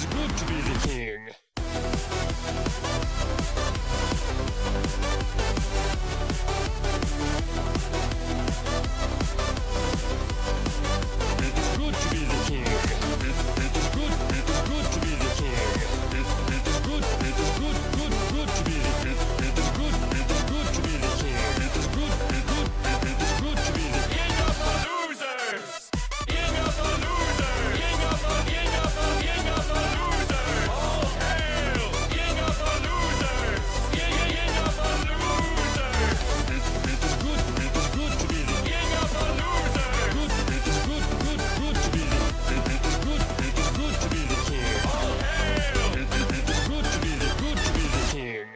is good to be the king. It is good to be the king. It is good to be the king. It is good to be the it is good to be the king. It is good to be the king of the losers. King of the losers. King of the losers. All hail, king of the losers. King of the losers. It is good to be the king of the losers. It is good to be the it is good to be the king. All hail. It is good to be the king.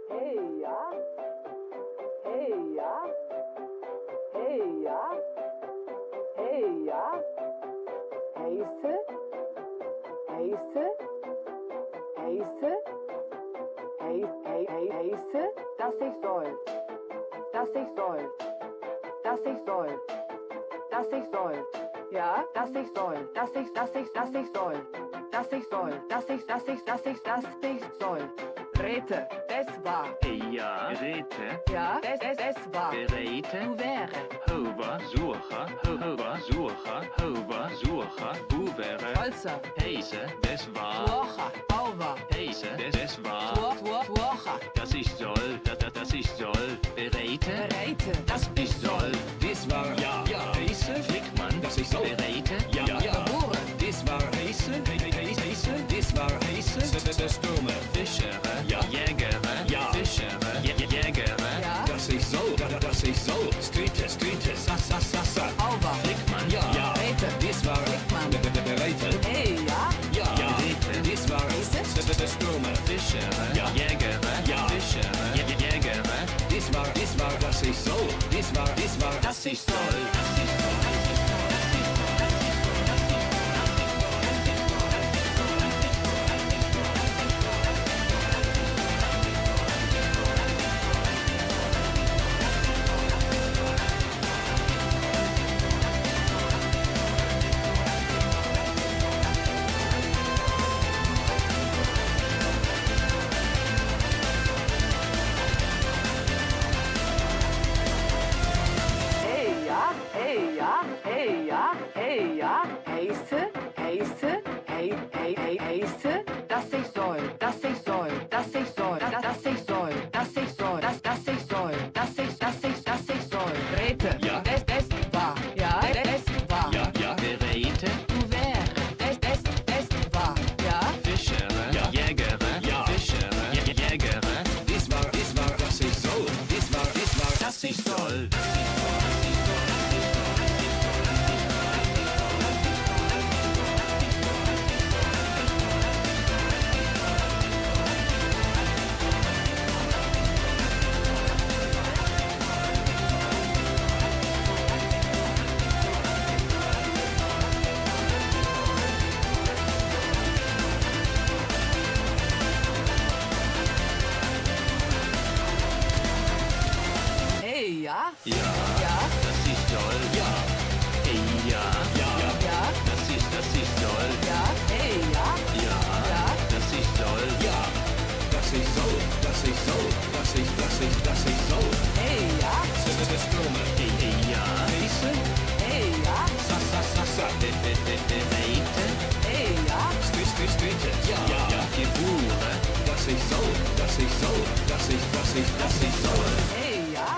Hey ja, hey ja, hey ja, hey ja, heiße, heiße, heiße, heiße, dass ich soll, dass ich soll, dass ich soll, dass ich soll, ja, dass ich soll, dass ich soll, dass ich soll, dass ich soll. Rete, das war. Ja, Rete. Ja, das war. Geräte. Du wäre. Hover, Sucher, du wäre. Holzer. Heise, das war. Woche. Auber. Heise, das war. Woche. Das ich soll, das ich soll. Beräte, Das ich soll. Das war Ja, Heise, Flickmann, das ich soll. Beräte, Ja, Geboren. das war Heise, das war Heise, das Dumme. Fischere, Ja. Jägere, Ja. Fischere, Jägere, Ja. Das ich soll, Skrites, Sassa, Auber. Flickmann, ja, Rete. das war Flickmann. Bereite, Hey ja. ja, Rete. das war das Dumme. Fischere, Ja. Jägere, Ja. Fischere, Jägere, Das war, das ich soll, das war, das ich soll. Hey ja, hey ja, hey ja, hey ja, heiße, dass ich soll, dass ich soll, dass ich soll, dass ich soll, dass ich soll, dass ich soll, dass ich soll. Rete, Ja. das war, ja, das war, ja, Beräte, du wäre, das war, ja, Fischere, Ja. Jägere, Ja. Fischere, Jägere, das war, das ich soll, das war, das ich soll. hey ja, Ja, ja, das ich soll. ja, Hey, ja, ja, das ich soll. ja, hey ja, Ja, ja, das ich soll. ja, das ich soll, das ich soll, das ich soll. hey ja, Das Dumme. Hey, ja, Heise, hey ja, Sassa, Beräte, hey ja, Skrites, ja, Gebure, das ich soll, das ich soll, das ich soll. hey ja,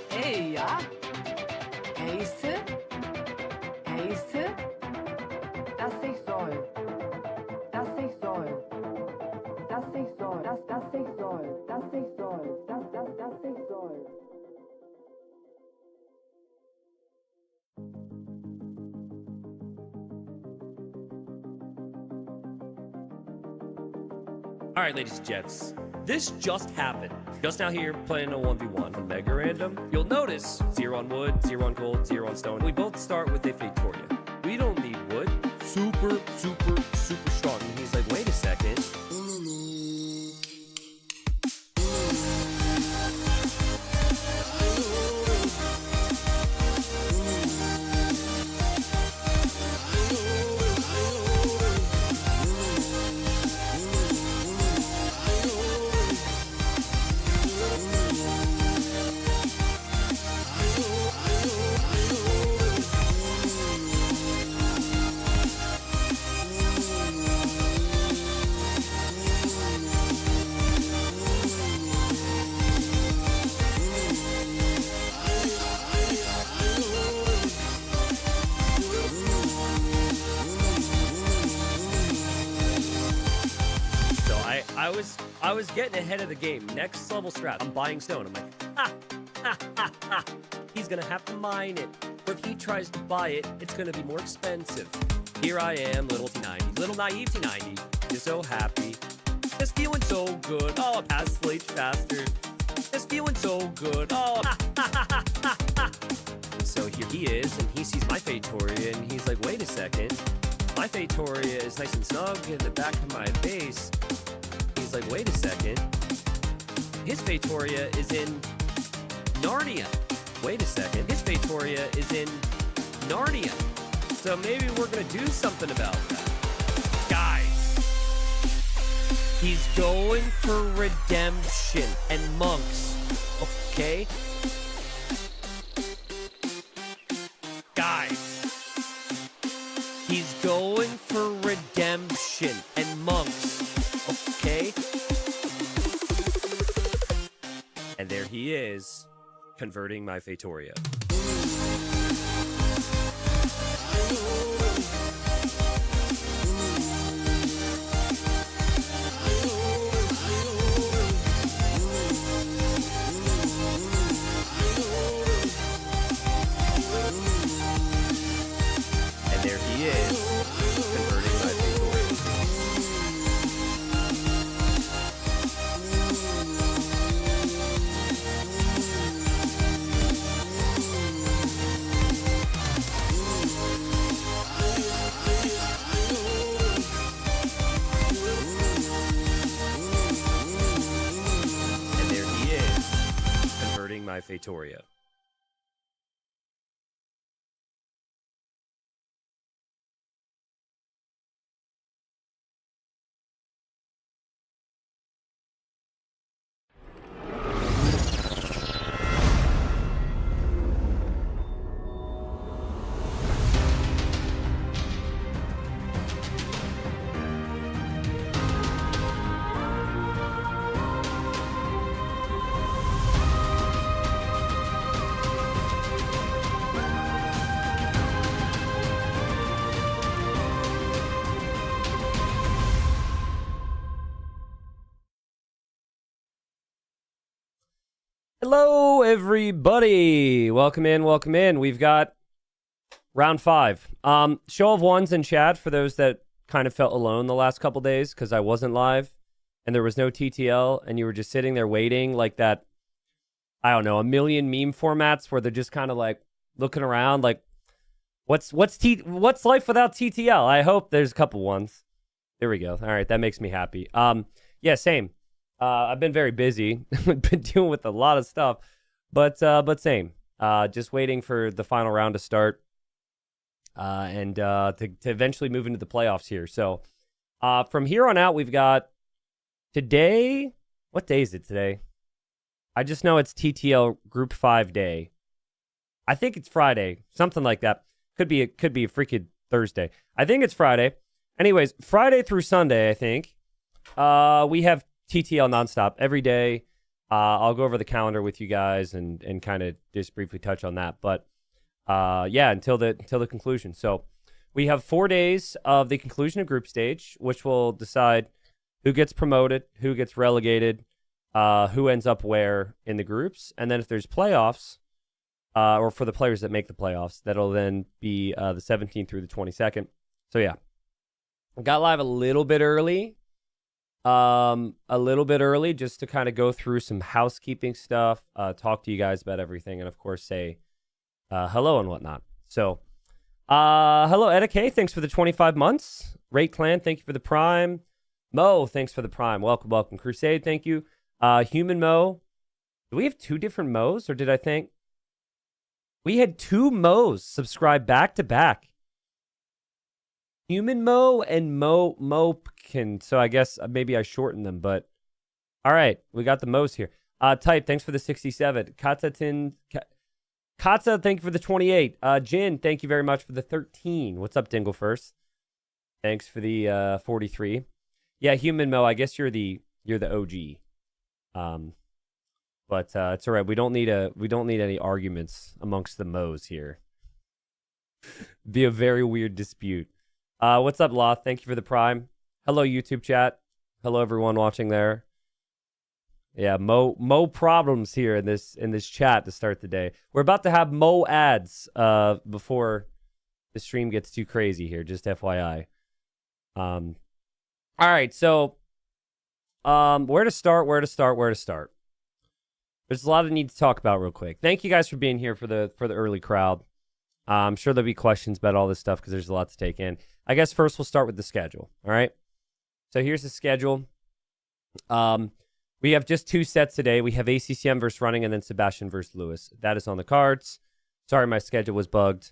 hey ja, heiße, dass ich soll, dass ich soll, dass ich soll, dass ich soll, dass ich soll, dass ich soll. All right, ladies and gents, This just happened. Just now here, playing a 1v1 on Mega Random. You'll notice 0 on wood, 0 on gold, 0 on stone. We both start with a Victoria. We don't need wood. Super strong. And he's like, wait a second. I was getting ahead of the game. Next level strat, I'm buying stone. I'm like, he's gonna have to mine it. Or if he tries to buy it, it's gonna be more expensive. Here I am, little T90, little naive T90. You're so happy. Just feeling so good. Oh, I passed the H faster. Just feeling so good. Oh, So here he is, and he sees my Victoria, and he's like, wait a second. My Victoria is nice and snug in the back of my base. He's like, wait a second. His Victoria is in Narnia. Wait a second. His Victoria is in Narnia. So maybe we're going to do something about that. Guys, he's going for redemption and monks. Okay? Guys, he's going for redemption and monks. Okay? And there he is, converting my Victoria. And there he is, converting my Victoria. My Victoria. Hello, everybody. Welcome in. We've got round 5. Show of ones in chat for those that kind of felt alone the last couple days because I wasn't live and there was no TTL and you were just sitting there waiting like that. I don't know, a million meme formats where they're just kind of like looking around like, what's life without TTL? I hope there's a couple ones. There we go. All right, that makes me happy. Yeah, same. I've been very busy. Been dealing with a lot of stuff, but same. Just waiting for the final round to start, and to eventually move into the playoffs here. So, from here on out, we've got today. What day is it today? I just know it's TTL Group 5 day. I think it's Friday, something like that. Could be a freaking Thursday. I think it's Friday. Anyways, Friday through Sunday, I think. We have TTL nonstop every day. I'll go over the calendar with you guys and kind of just briefly touch on that. But yeah, until the conclusion. So we have 4 days of the conclusion of group stage, which will decide who gets promoted, who gets relegated, who ends up where in the groups. And then if there's playoffs, or for the players that make the playoffs, that'll then be the 17th through the 22nd. So yeah, I got live a little bit early. a little bit early just to kind of go through some housekeeping stuff, talk to you guys about everything, and of course say hello and whatnot. So, hello, Etta K. Thanks for the 25 months. Rate Clan, thank you for the Prime. Mo, thanks for the Prime. Welcome, welcome. Crusade, thank you. Human Mo. Do we have two different Mo's, or did I think? We had two Mo's subscribe back to back. Human Mo and Mopkin. So I guess maybe I shortened them, but all right, we got the Mo's here. Type, thanks for the 67. Katza, thank you for the 28. Jin, thank you very much for the 13. What's up, Dingle First? Thanks for the 43. Yeah, Human Mo, I guess you're the OG. But it's all right. We don't need any arguments amongst the Mo's here. Be a very weird dispute. What's up, Loth? Thank you for the Prime. Hello, YouTube chat. Hello, everyone watching there. Yeah, Mo problems here in this chat to start the day. We're about to have Mo ads before the stream gets too crazy here. Just FYI. All right, so where to start? There's a lot of need to talk about real quick. Thank you guys for being here for the early crowd. I'm sure there'll be questions about all this stuff because there's a lot to take in. I guess first we'll start with the schedule. All right. So here's the schedule. We have just two sets today. We have ACCM versus Running and then Sebastian versus Lewis. That is on the cards. Sorry, my schedule was bugged.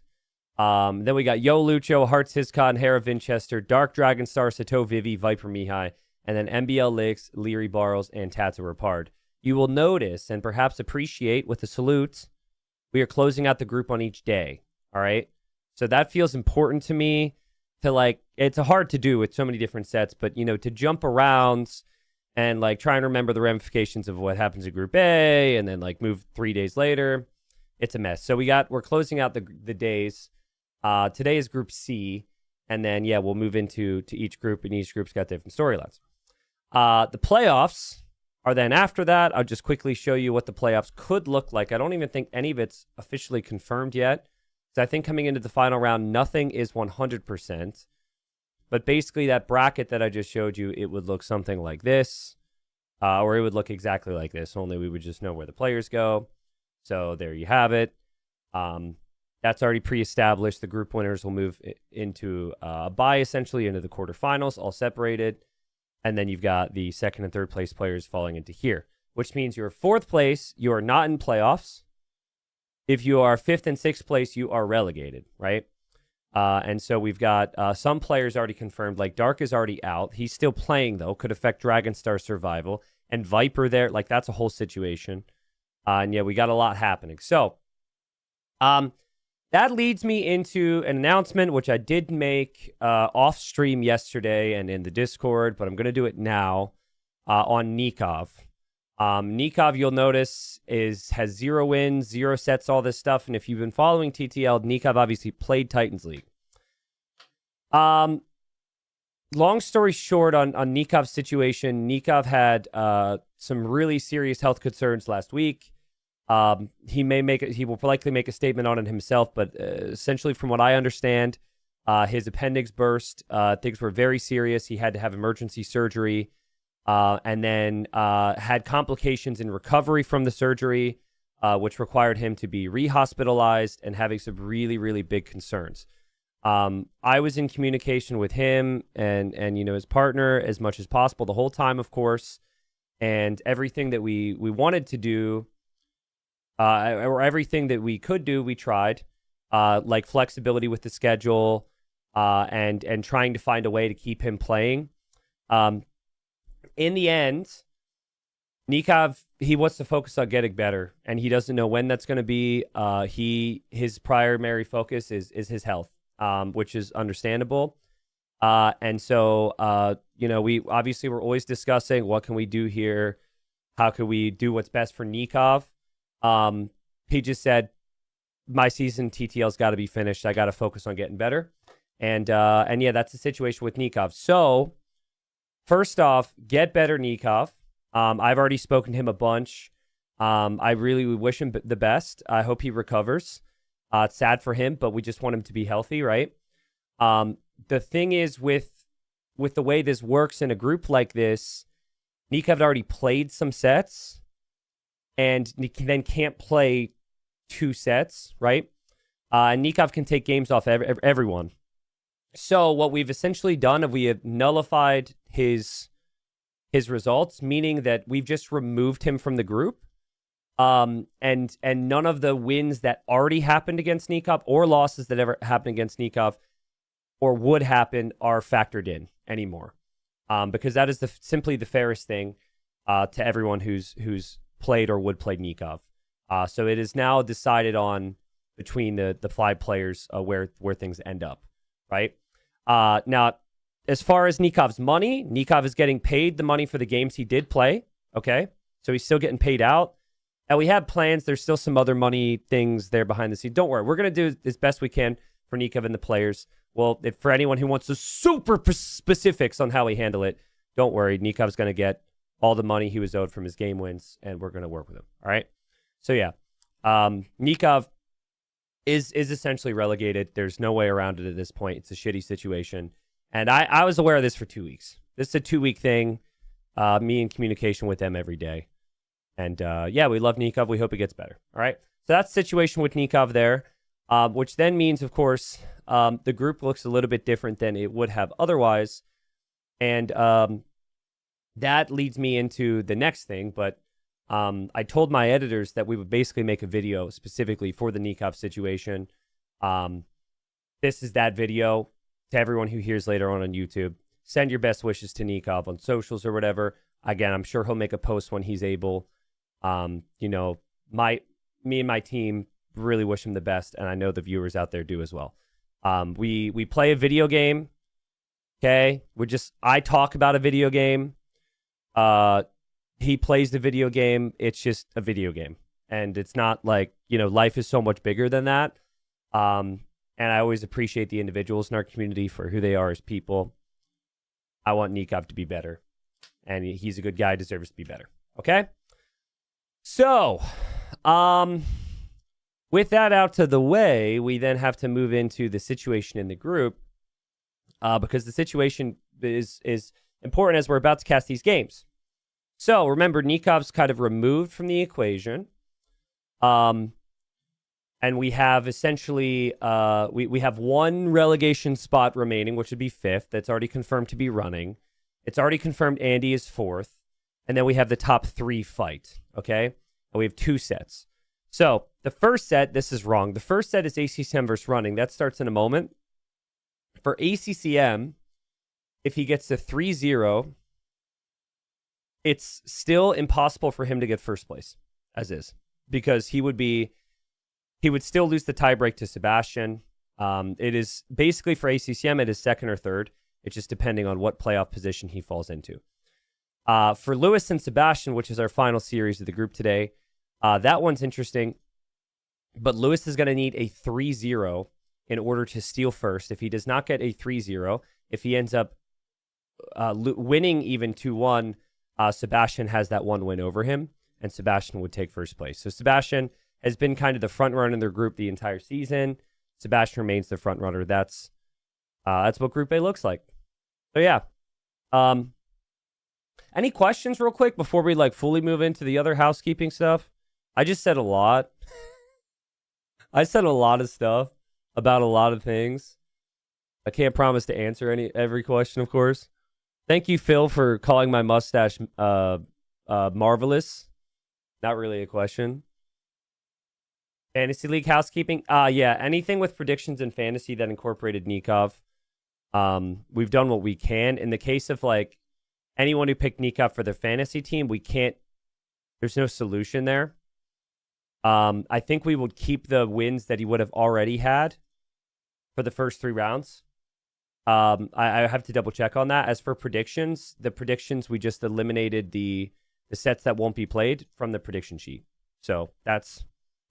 Then we got Yo Lucho, Hearts Hiscon, Hera Vinchester, Dark Dragon Star, Sato Vivi, Viper Mihai, and then MBL Licks, Leary Barles, and Tata Rapard. You will notice and perhaps appreciate with a salute, we are closing out the group on each day. All right. So that feels important to me to like, it's hard to do with so many different sets, but you know, to jump around and like try and remember the ramifications of what happens in group A and then like move 3 days later, it's a mess. So we're closing out the days. Today is group C. And then, yeah, we'll move into each group and each group's got different storylines. The playoffs are then after that. I'll just quickly show you what the playoffs could look like. I don't even think any of it's officially confirmed yet. So I think coming into the final round, nothing is 100%. But basically that bracket that I just showed you, it would look something like this. Or it would look exactly like this, only we would just know where the players go. So there you have it. That's already pre-established. The group winners will move into a bye, essentially, into the quarterfinals, all separated. And then you've got the second and third place players falling into here, which means you're fourth place, you are not in playoffs. If you are fifth and sixth place, you are relegated, right? And so we've got some players already confirmed, like Dark is already out. He's still playing, though, could affect Dragon Star Survival. And Viper there, like that's a whole situation. And yeah, we got a lot happening. So that leads me into an announcement, which I did make off stream yesterday and in the Discord, but I'm going to do it now on Nikov. Nikov, you'll notice, has 0 wins, 0 sets, all this stuff. And if you've been following TTL, Nikov obviously played Titans League. Long story short on Nikov's situation, Nikov had some really serious health concerns last week. He will likely make a statement on it himself, but essentially from what I understand, his appendix burst. Things were very serious. He had to have emergency surgery. And then had complications in recovery from the surgery, which required him to be rehospitalized and having some really, really big concerns. I was in communication with him and you know, his partner as much as possible the whole time, of course, and everything that we wanted to do, or everything that we could do, we tried, like flexibility with the schedule, and trying to find a way to keep him playing. In the end, Nikov, he wants to focus on getting better, and he doesn't know when that's going to be. His primary focus is his health, which is understandable. And so, you know, we obviously we're always discussing what can we do here, how can we do what's best for Nikov. He just said, my season TTL's got to be finished. I got to focus on getting better, and yeah, that's the situation with Nikov. So. First off, get better, Nikov. I've already spoken to him a bunch. I really wish him the best. I hope he recovers. It's sad for him, but we just want him to be healthy, right? The thing is with with the way this works in a group like this, Nikov had already played some sets and then can't play 2 sets, right? And Nikov can take games off everyone. So what we've essentially done is we have nullified his results, meaning that we've just removed him from the group. And none of the wins that already happened against Nikov or losses that ever happened against Nikov or would happen are factored in anymore. Because that is simply the fairest thing to everyone who's played or would play Nikov. So it is now decided on between the 5 players where things end up, right? Now, as far as Nikov's money, Nikov is getting paid the money for the games he did play, okay? So he's still getting paid out. And we have plans. There's still some other money things there behind the scenes. Don't worry. We're going to do as best we can for Nikov and the players. Well, for anyone who wants the super specifics on how we handle it, don't worry. Nikov's going to get all the money he was owed from his game wins, and we're going to work with him, all right? So, yeah. Nikov is essentially relegated. There's no way around it at this point. It's a shitty situation. And I was aware of this for 2 weeks. This is a 2-week thing. Me in communication with them every day. And yeah, we love Nikov. We hope it gets better. All right. So that's the situation with Nikov there, which then means, of course, the group looks a little bit different than it would have otherwise. And that leads me into the next thing. But I told my editors that we would basically make a video specifically for the Nikov situation. This is that video to everyone who hears later on YouTube. Send your best wishes to Nikov on socials or whatever. Again, I'm sure he'll make a post when he's able. You know, me and my team really wish him the best, and I know the viewers out there do as well. We play a video game. Okay, I talk about a video game. He plays the video game. It's just a video game, and it's not like, you know, life is so much bigger than that. And I always appreciate the individuals in our community for who they are as people. I want Nikov to be better, and he's a good guy, deserves to be better. Okay? So, with that out to the way, we then have to move into the situation in the group, because the situation is important as we're about to cast these games. So, remember, Nikov's kind of removed from the equation. And we have essentially, we have 1 relegation spot remaining, which would be 5th. That's already confirmed to be running. It's already confirmed Andy is 4th. And then we have the top 3 fight, okay? And we have 2 sets. So the first set, this is wrong. The first set is ACCM versus running. That starts in a moment. For ACCM, if he gets to 3-0, it's still impossible for him to get first place, as is. Because he would still lose the tiebreak to Sebastian. It is basically for ACCM, it is 2nd or 3rd. It's just depending on what playoff position he falls into. For Lewis and Sebastian, which is our final series of the group today, that one's interesting. But Lewis is going to need a 3-0 in order to steal first. If he does not get a 3-0, if he ends up winning even 2-1, Sebastian has that 1 win over him, and Sebastian would take first place. So Sebastian has been kind of the front runner in their group the entire season. Sebastian remains the front runner. That's what Group A looks like. So yeah. Any questions real quick before we fully move into the other housekeeping stuff? I just said a lot. I said a lot of stuff about a lot of things. I can't promise to answer every question, of course. Thank you, Phil, for calling my mustache marvelous. Not really a question. Fantasy League housekeeping? Yeah, anything with predictions in fantasy that incorporated Nikov. We've done what we can. In the case of anyone who picked Nikov for their fantasy team, we can't, there's no solution there. I think we would keep the wins that he would have already had for the first 3 rounds. I have to double check on that. As for predictions, we just eliminated the sets that won't be played from the prediction sheet. So that's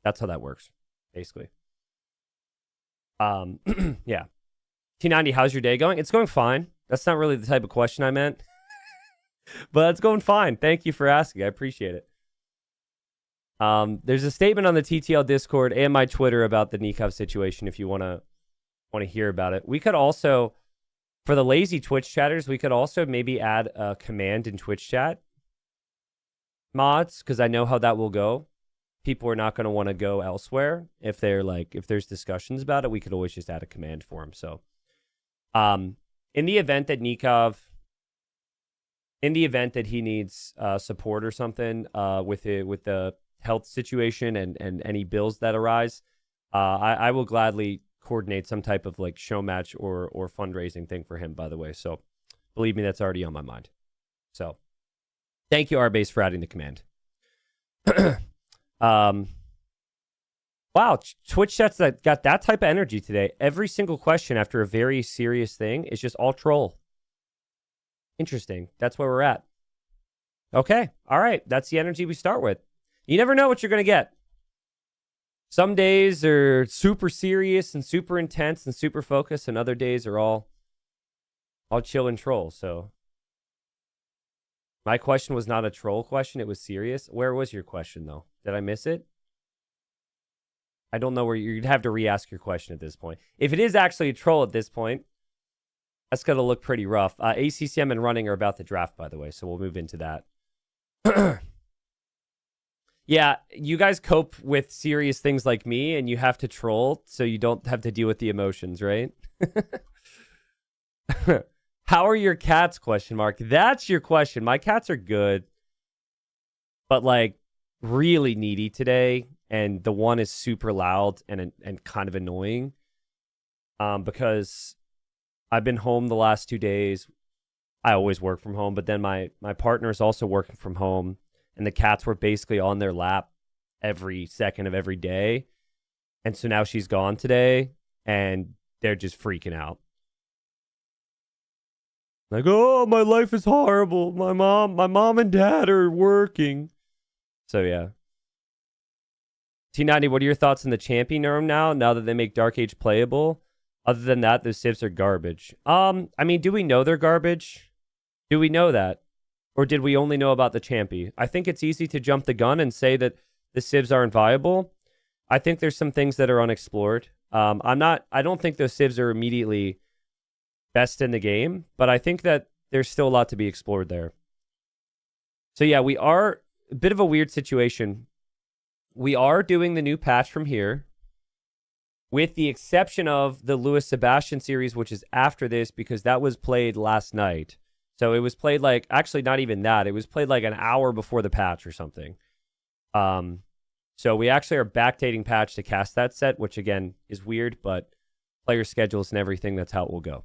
how that works, basically. Yeah. T90, how's your day going? It's going fine. That's not really the type of question I meant. But it's going fine. Thank you for asking. I appreciate it. There's a statement on the TTL Discord and my Twitter about the Nikov situation if you want to hear about it. We could also For the lazy Twitch chatters, we could also maybe add a command in Twitch chat mods, because I know how that will go. People are not going to want to go elsewhere if they're like, if there's discussions about it. We could always just add a command for them. So, in the event that Nikov, in the event that he needs support or something with the health situation and any bills that arise, I will gladly coordinate some type of like show match or fundraising thing for him, by the way. So believe me, that's already on my mind. So thank you, Rbase, for adding the command. Wow, Twitch chats that got that type of energy today. Every single question after a very serious thing is just all troll. Interesting. That's where we're at. Okay. All right. That's the energy we start with. You never know what you're going to get. Some days are super serious and super intense and super focused, and other days are all chill and troll. So my question was not a troll question. It was serious. Where was your question, though? Did I miss it? I don't know where you'd have to re-ask your question at this point. If it is actually a troll at this point, that's going to look pretty rough. ACCM and running are about to draft, by the way, so we'll move into that. Yeah, you guys cope with serious things like me, and you have to troll so you don't have to deal with the emotions, right? How are your cats, question mark? That's your question. My cats are good, but like really needy today, and the one is super loud and kind of annoying because I've been home the last 2 days. I always work from home, but then my partner is also working from home, and the cats were basically on their lap every second of every day. And so now she's gone today, and they're just freaking out. Like, oh, my life is horrible. My mom and dad are working. So, yeah. T90, what are your thoughts on the champion arm now that they make Dark Age playable? Other than that, those civs are garbage. I mean, do we know they're garbage? Do we know that? Or did we only know about the champy? I think it's easy to jump the gun and say that the civs aren't viable. I think there's some things that are unexplored. I don't think those civs are immediately best in the game, but I think that there's still a lot to be explored there. So yeah, we are a bit of a weird situation. We are doing the new patch from here, with the exception of the Lewis Sebastian series, which is after this, because that was played last night. So it was played like, actually not even that. It was played like an hour before the patch or something. So we actually are backdating patch to cast that set, which again is weird, but player schedules and everything, that's how it will go.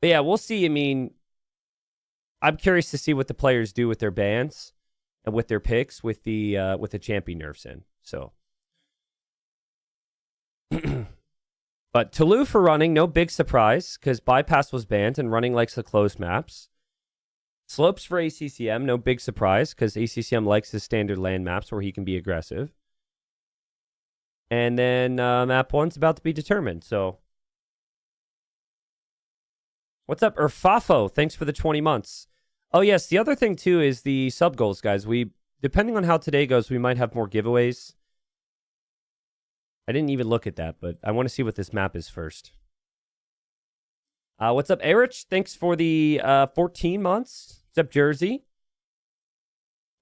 But yeah, we'll see. I mean, I'm curious to see what the players do with their bans and with their picks with the champion nerfs in. So, but Toulouse for running, no big surprise because bypass was banned and running likes the closed maps. Slopes for ACCM, no big surprise because ACCM likes his standard land maps where he can be aggressive. And then map 1's about to be determined. So, what's up, Urfafo? Thanks for the 20 months. Oh, yes. The other thing, too, is the sub goals, guys. Depending on how today goes, we might have more giveaways. I didn't even look at that, but I want to see what this map is first. What's up, Erich? Thanks for the 14 months. What's up, Jersey?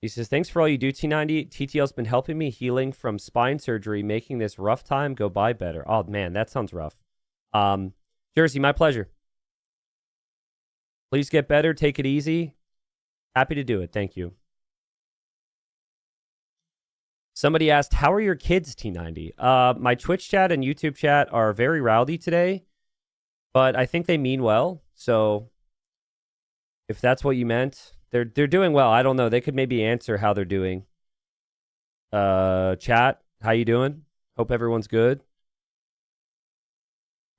He says, thanks for all you do, T90. TTL's been helping me healing from spine surgery, making this rough time go by better. Oh, man, that sounds rough. Jersey, my pleasure. Please get better. Take it easy. Happy to do it. Thank you. Somebody asked, how are your kids, T90? My Twitch chat and YouTube chat are very rowdy today, but I think they mean well. So if that's what you meant, they're doing well. I don't know. They could maybe answer how they're doing. Chat, how you doing? Hope everyone's good.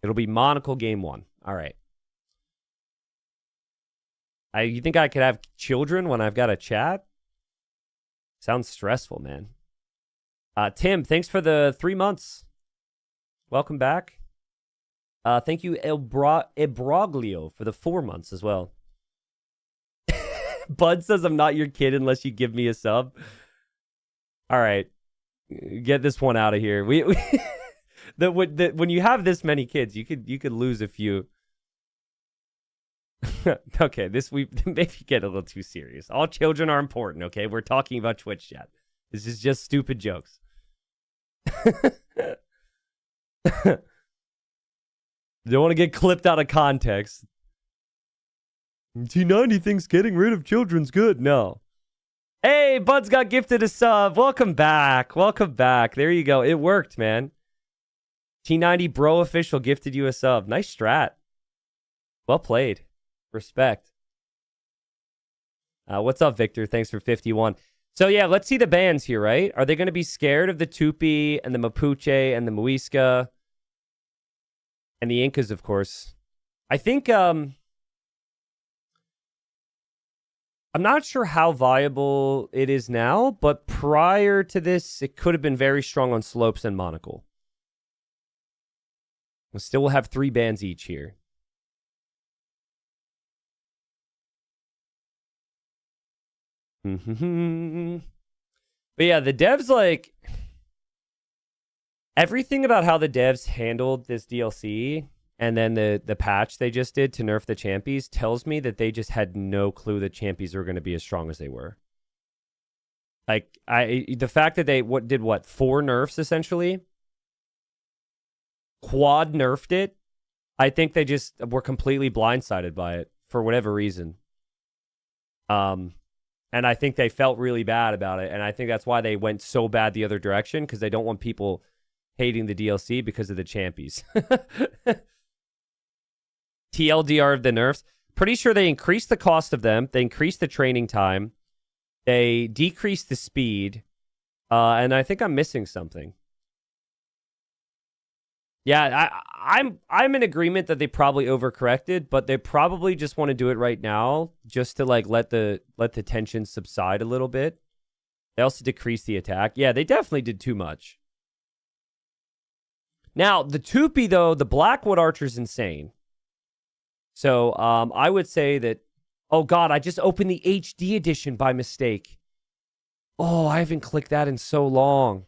It'll be Monocle game 1. All right. You think I could have children when I've got a chat? Sounds stressful, man. Tim, thanks for the 3 months. Welcome back. Thank you, Ebroglio, for the 4 months as well. Bud says I'm not your kid unless you give me a sub. All right. Get this one out of here. When you have this many kids, you could lose a few. Okay, we maybe get a little too serious. All children are important, okay? We're talking about Twitch chat. This is just stupid jokes. Don't want to get clipped out of context. T90 thinks getting rid of children's good. No. Hey, Bud's got gifted a sub. Welcome back. Welcome back. There you go. It worked, man. T90 Bro Official gifted you a sub. Nice strat. Well played. Respect. What's up, Victor? Thanks for 51. So, yeah, let's see the bans here, right? Are they going to be scared of the Tupi and the Mapuche and the Muisca and the Incas, of course? I think, I'm not sure how viable it is now, but prior to this, it could have been very strong on Slopes and Monocle. We still will have 3 bans each here. But yeah, the devs, like, everything about how the devs handled this DLC and then the patch they just did to nerf the Champies tells me that they just had no clue that Champies were going to be as strong as they were. Like, the fact that they did 4 nerfs essentially, quad nerfed it. I think they just were completely blindsided by it for whatever reason. And I think they felt really bad about it. And I think that's why they went so bad the other direction, because they don't want people hating the DLC because of the Champies. TLDR of the nerfs. Pretty sure they increased the cost of them. They increased the training time. They decreased the speed. And I think I'm missing something. Yeah, I'm in agreement that they probably overcorrected, but they probably just want to do it right now just to like let the tension subside a little bit. They also decreased the attack. Yeah, they definitely did too much. Now, the Tupi, though, the Blackwood Archer's insane. So I would say that... Oh, God, I just opened the HD edition by mistake. Oh, I haven't clicked that in so long.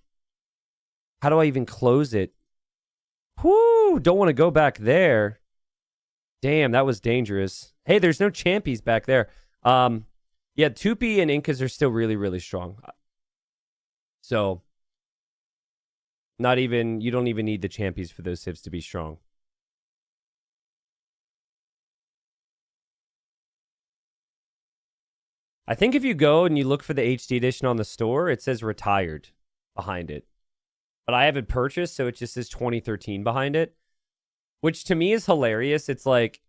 How do I even close it? Whoo! Don't want to go back there. Damn, that was dangerous. Hey, there's no Champies back there. Yeah, Tupi and Incas are still really, really strong. So, you don't even need the Champies for those civs to be strong. I think if you go and you look for the HD edition on the store, it says retired behind it. But I haven't purchased, so it just says 2013 behind it. Which to me is hilarious. It's like,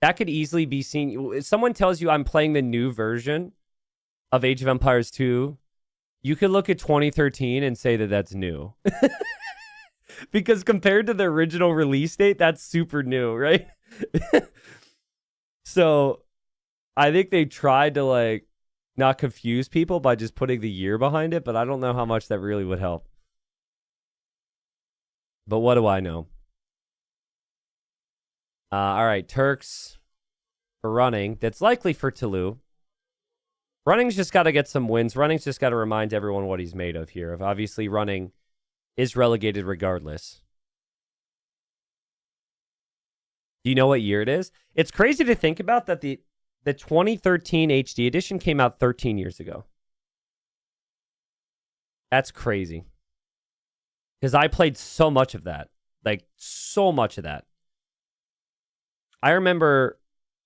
that could easily be seen. If someone tells you I'm playing the new version of Age of Empires 2, you could look at 2013 and say that that's new. Because compared to the original release date, that's super new, right? So, I think they tried to, like, not confuse people by just putting the year behind it, but I don't know how much that really would help. But what do I know? All right, Turks for running. That's likely for Toulouse. Running's just got to get some wins. Running's just got to remind everyone what he's made of here. Obviously, running is relegated regardless. Do you know what year it is? It's crazy to think about that the 2013 HD edition came out 13 years ago. That's crazy. Because I played so much of that. Like, so much of that. I remember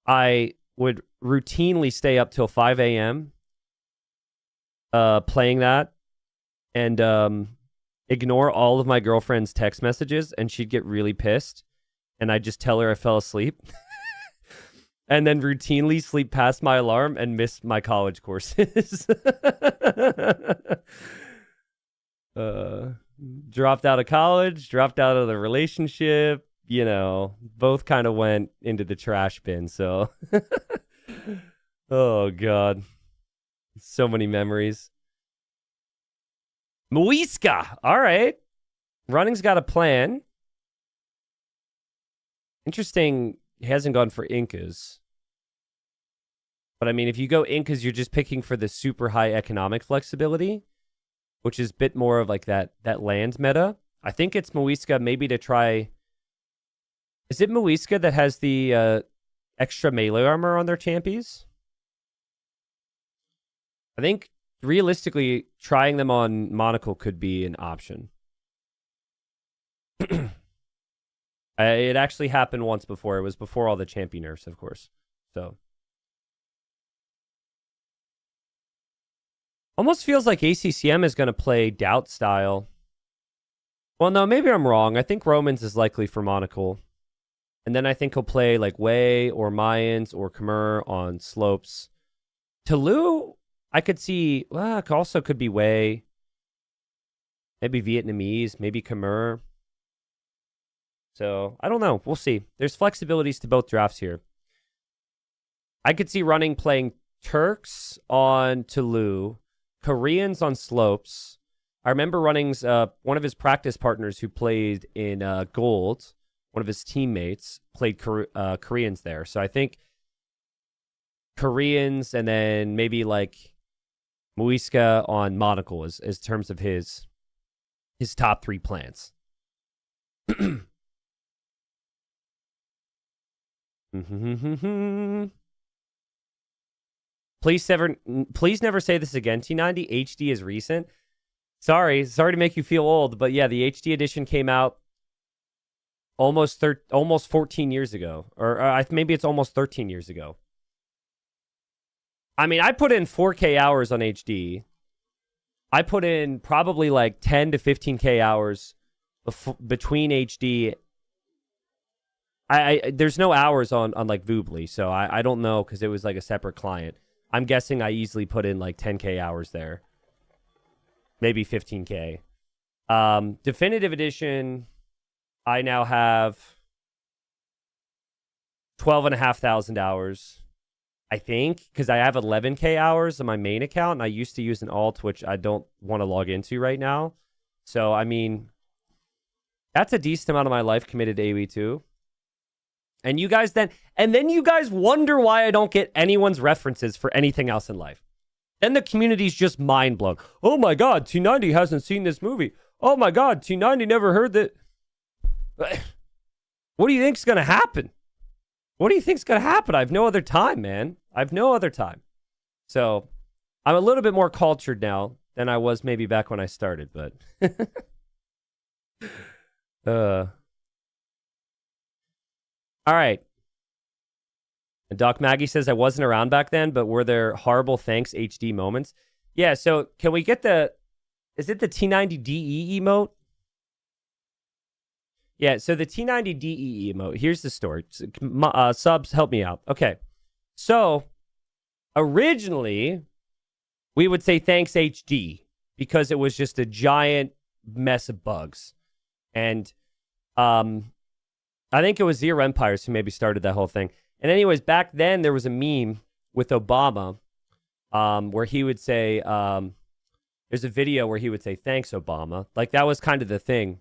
I would routinely stay up till 5 a.m. Playing that. And ignore all of my girlfriend's text messages. And she'd get really pissed. And I'd just tell her I fell asleep. And then routinely sleep past my alarm and miss my college courses. Dropped out of college, dropped out of the relationship, you know, both kind of went into the trash bin, so. Oh, God. So many memories. Muisca! All right. Running's got a plan. Interesting, he hasn't gone for Incas. But, I mean, if you go Incas, you're just picking for the super high economic flexibility, which is a bit more of like that land meta. I think it's Muisca maybe to try... Is it Muisca that has the extra melee armor on their champions. I think realistically, trying them on Monocle could be an option. It actually happened once before. It was before all the champion nerfs, of course. So almost feels like ACCM is going to play Doubt style. Well, no, maybe I'm wrong. I think Romans is likely for Monocle. And then I think he'll play like Wei or Mayans or Khmer on slopes. Tulu, I could see, well, it also could be Wei. Maybe Vietnamese, maybe Khmer. So, I don't know. We'll see. There's flexibilities to both drafts here. I could see running playing Turks on Tulu, Koreans on slopes. I remember running one of his practice partners who played in Gold, one of his teammates, played Koreans there. So, I think Koreans and then maybe like Muisca on Monocle is terms of his top 3 plans. Please never say this again. T90 HD is recent. Sorry to make you feel old, but yeah, the HD edition came out almost 14 years ago, or maybe it's almost 13 years ago. I mean, I put in 4K hours on HD. I put in probably like 10 to 15K hours between HD. There's no hours on like Voobly, so I don't know because it was like a separate client. I'm guessing I easily put in like 10K hours there. Maybe 15K. Definitive Edition, I now have 12,500 hours, I think, because I have 11K hours on my main account, and I used to use an alt, which I don't want to log into right now. So, I mean, that's a decent amount of my life committed to AoE2. And you guys then you guys wonder why I don't get anyone's references for anything else in life. Then the community's just mind blown. Oh my God, T90 hasn't seen this movie. Oh my God, T90 never heard that. What do you think's gonna happen? What do you think's gonna happen? I have no other time, man. I have no other time. So I'm a little bit more cultured now than I was maybe back when I started, but all right. And Doc Maggie says, I wasn't around back then, but were there horrible thanks HD moments? Yeah, so can we get is it the T90 DE emote? Yeah, so the T90 DE emote, here's the story. Subs, help me out. Okay, so originally we would say thanks HD because it was just a giant mess of bugs. And I think it was Zero Empires who maybe started that whole thing. And anyways, back then there was a meme with Obama where he would say, there's a video where he would say, thanks, Obama. Like that was kind of the thing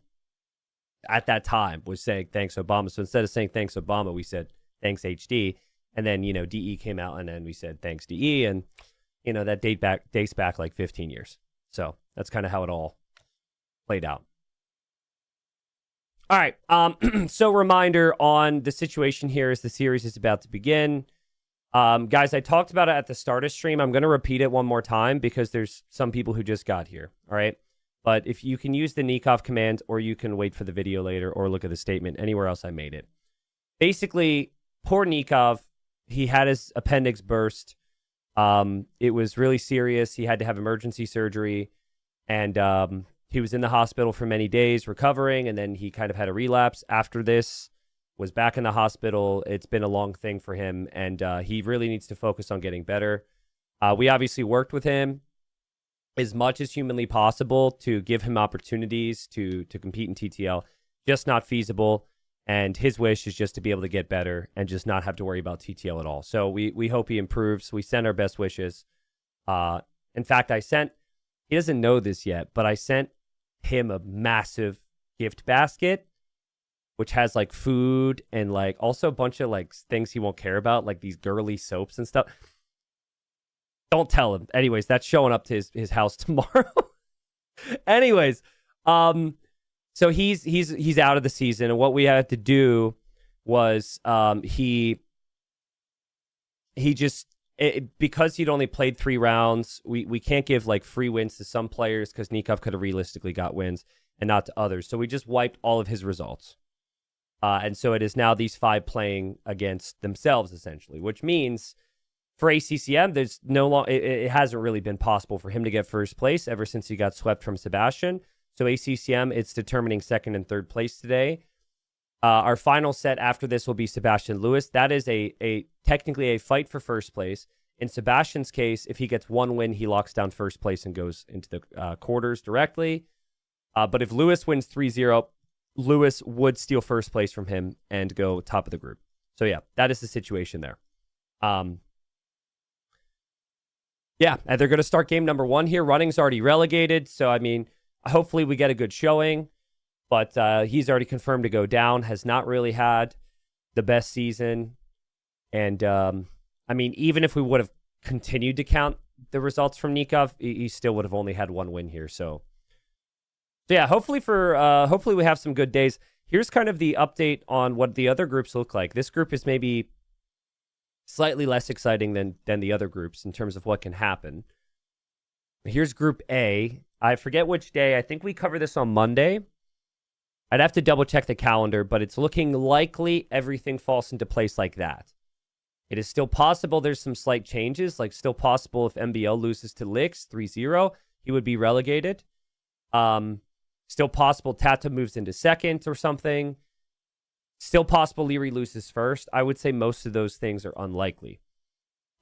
at that time, was saying thanks, Obama. So instead of saying thanks, Obama, we said thanks, HD. And then, DE came out and then we said thanks, DE. And, that dates back like 15 years. So that's kind of how it all played out. All right, so reminder on the situation here as the series is about to begin. Guys, I talked about it at the start of stream. I'm going to repeat it one more time because there's some people who just got here, all right? But if you can use the Nikov command or you can wait for the video later or look at the statement anywhere else I made it. Basically, poor Nikov, he had his appendix burst. It was really serious. He had to have emergency surgery and he was in the hospital for many days recovering, and then he kind of had a relapse after this, was back in the hospital. It's been a long thing for him, and he really needs to focus on getting better. We obviously worked with him as much as humanly possible to give him opportunities to compete in TTL, just not feasible, and his wish is just to be able to get better and just not have to worry about TTL at all. So we hope he improves. We send our best wishes. In fact, he doesn't know this yet, but I sent him a massive gift basket which has like food and like also a bunch of like things he won't care about, like these girly soaps and stuff. Don't tell him. Anyways, that's showing up to his house tomorrow. Anyways, so he's out of the season, and what we had to do was he he just because he'd only played 3 rounds, we can't give like free wins to some players because Nikov could have realistically got wins and not to others. So we just wiped all of his results. And so it is now these 5 playing against themselves, essentially, which means for ACCM, there's no long. It hasn't really been possible for him to get first place ever since he got swept from Sebastian. So ACCM, it's determining second and third place today. Our final set after this will be Sebastian Lewis. That is a technically a fight for first place. In Sebastian's case, if he gets 1 win, he locks down first place and goes into the quarters directly. But if Lewis wins 3-0, Lewis would steal first place from him and go top of the group. So yeah, that is the situation there. Yeah, and they're going to start game number 1 here. Running's already relegated, so I mean, hopefully we get a good showing. But he's already confirmed to go down, has not really had the best season. And, I mean, even if we would have continued to count the results from Nikov, he still would have only had 1 win here. So yeah, hopefully we have some good days. Here's kind of the update on what the other groups look like. This group is maybe slightly less exciting than the other groups in terms of what can happen. Here's Group A. I forget which day. I think we cover this on Monday. I'd have to double check the calendar, but it's looking likely everything falls into place like that. It is still possible there's some slight changes, like still possible if MBL loses to Lix 3-0, he would be relegated. Still possible Tata moves into second or something. Still possible Leary loses first. I would say most of those things are unlikely.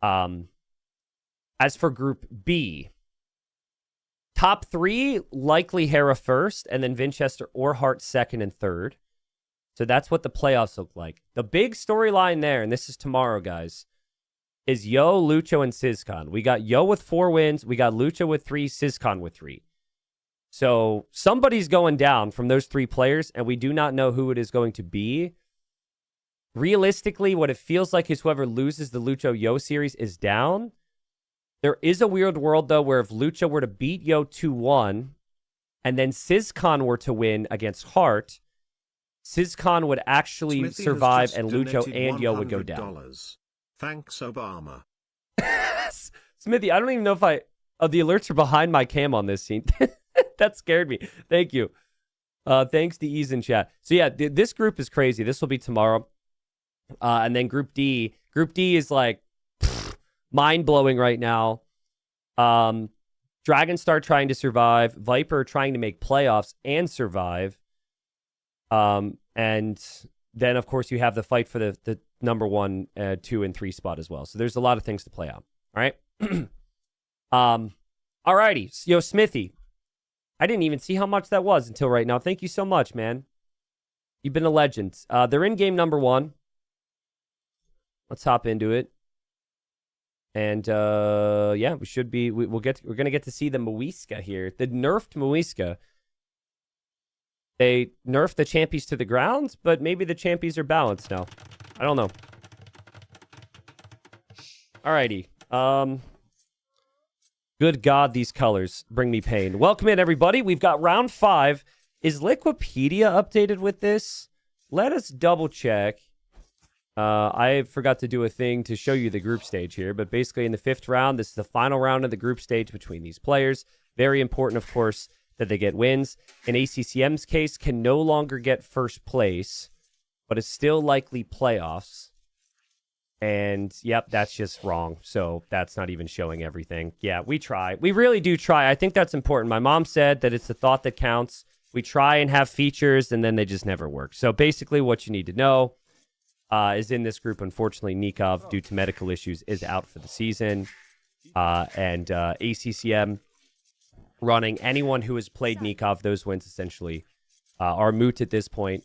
As for Group B, top 3, likely Hera first, and then Vinchester or Hart second and third. So that's what the playoffs look like. The big storyline there, and this is tomorrow, guys, is Yo, Lucho, and Sizcon. We got Yo with 4 wins. We got Lucho with 3, Sizcon with 3. So somebody's going down from those 3 players, and we do not know who it is going to be. Realistically, what it feels like is whoever loses the Lucho-Yo series is down. There is a weird world, though, where if Lucha were to beat Yo 2-1, and then Sizcon were to win against Hart, Sizcon would actually Smithy survive, has and just Lucho donated and Yo would go down. $100. Thanks, Obama. Smithy, I don't even know if the alerts are behind my cam on this scene. That scared me. Thank you. Thanks to Ease in chat. So yeah, this group is crazy. This will be tomorrow. And then Group D. Group D is like mind-blowing right now. Dragonstar trying to survive. Viper trying to make playoffs and survive. And then, of course, you have the fight for the number 1, 2, and 3 spot as well. So there's a lot of things to play out. All right? Alrighty. Yo, Smithy. I didn't even see how much that was until right now. Thank you so much, man. You've been a legend. They're in game number 1. Let's hop into it. And yeah, we're gonna get to see the Muisca here. The nerfed Muisca. They nerfed the champions to the ground, but maybe the champions are balanced now. I don't know. Alrighty. Good God, these colors bring me pain. Welcome in, everybody. We've got round 5. Is Liquipedia updated with this? Let us double check. I forgot to do a thing to show you the group stage here, but basically in the 5th round, this is the final round of the group stage between these players. Very important, of course, that they get wins. In ACCM's case, can no longer get first place, but is still likely playoffs. And, yep, that's just wrong. So that's not even showing everything. Yeah, we try. We really do try. I think that's important. My mom said that it's the thought that counts. We try and have features, and then they just never work. So basically what you need to know is in this group, unfortunately, Nikov, due to medical issues, is out for the season. And ACCM running. Anyone who has played Nikov, those wins essentially are moot at this point.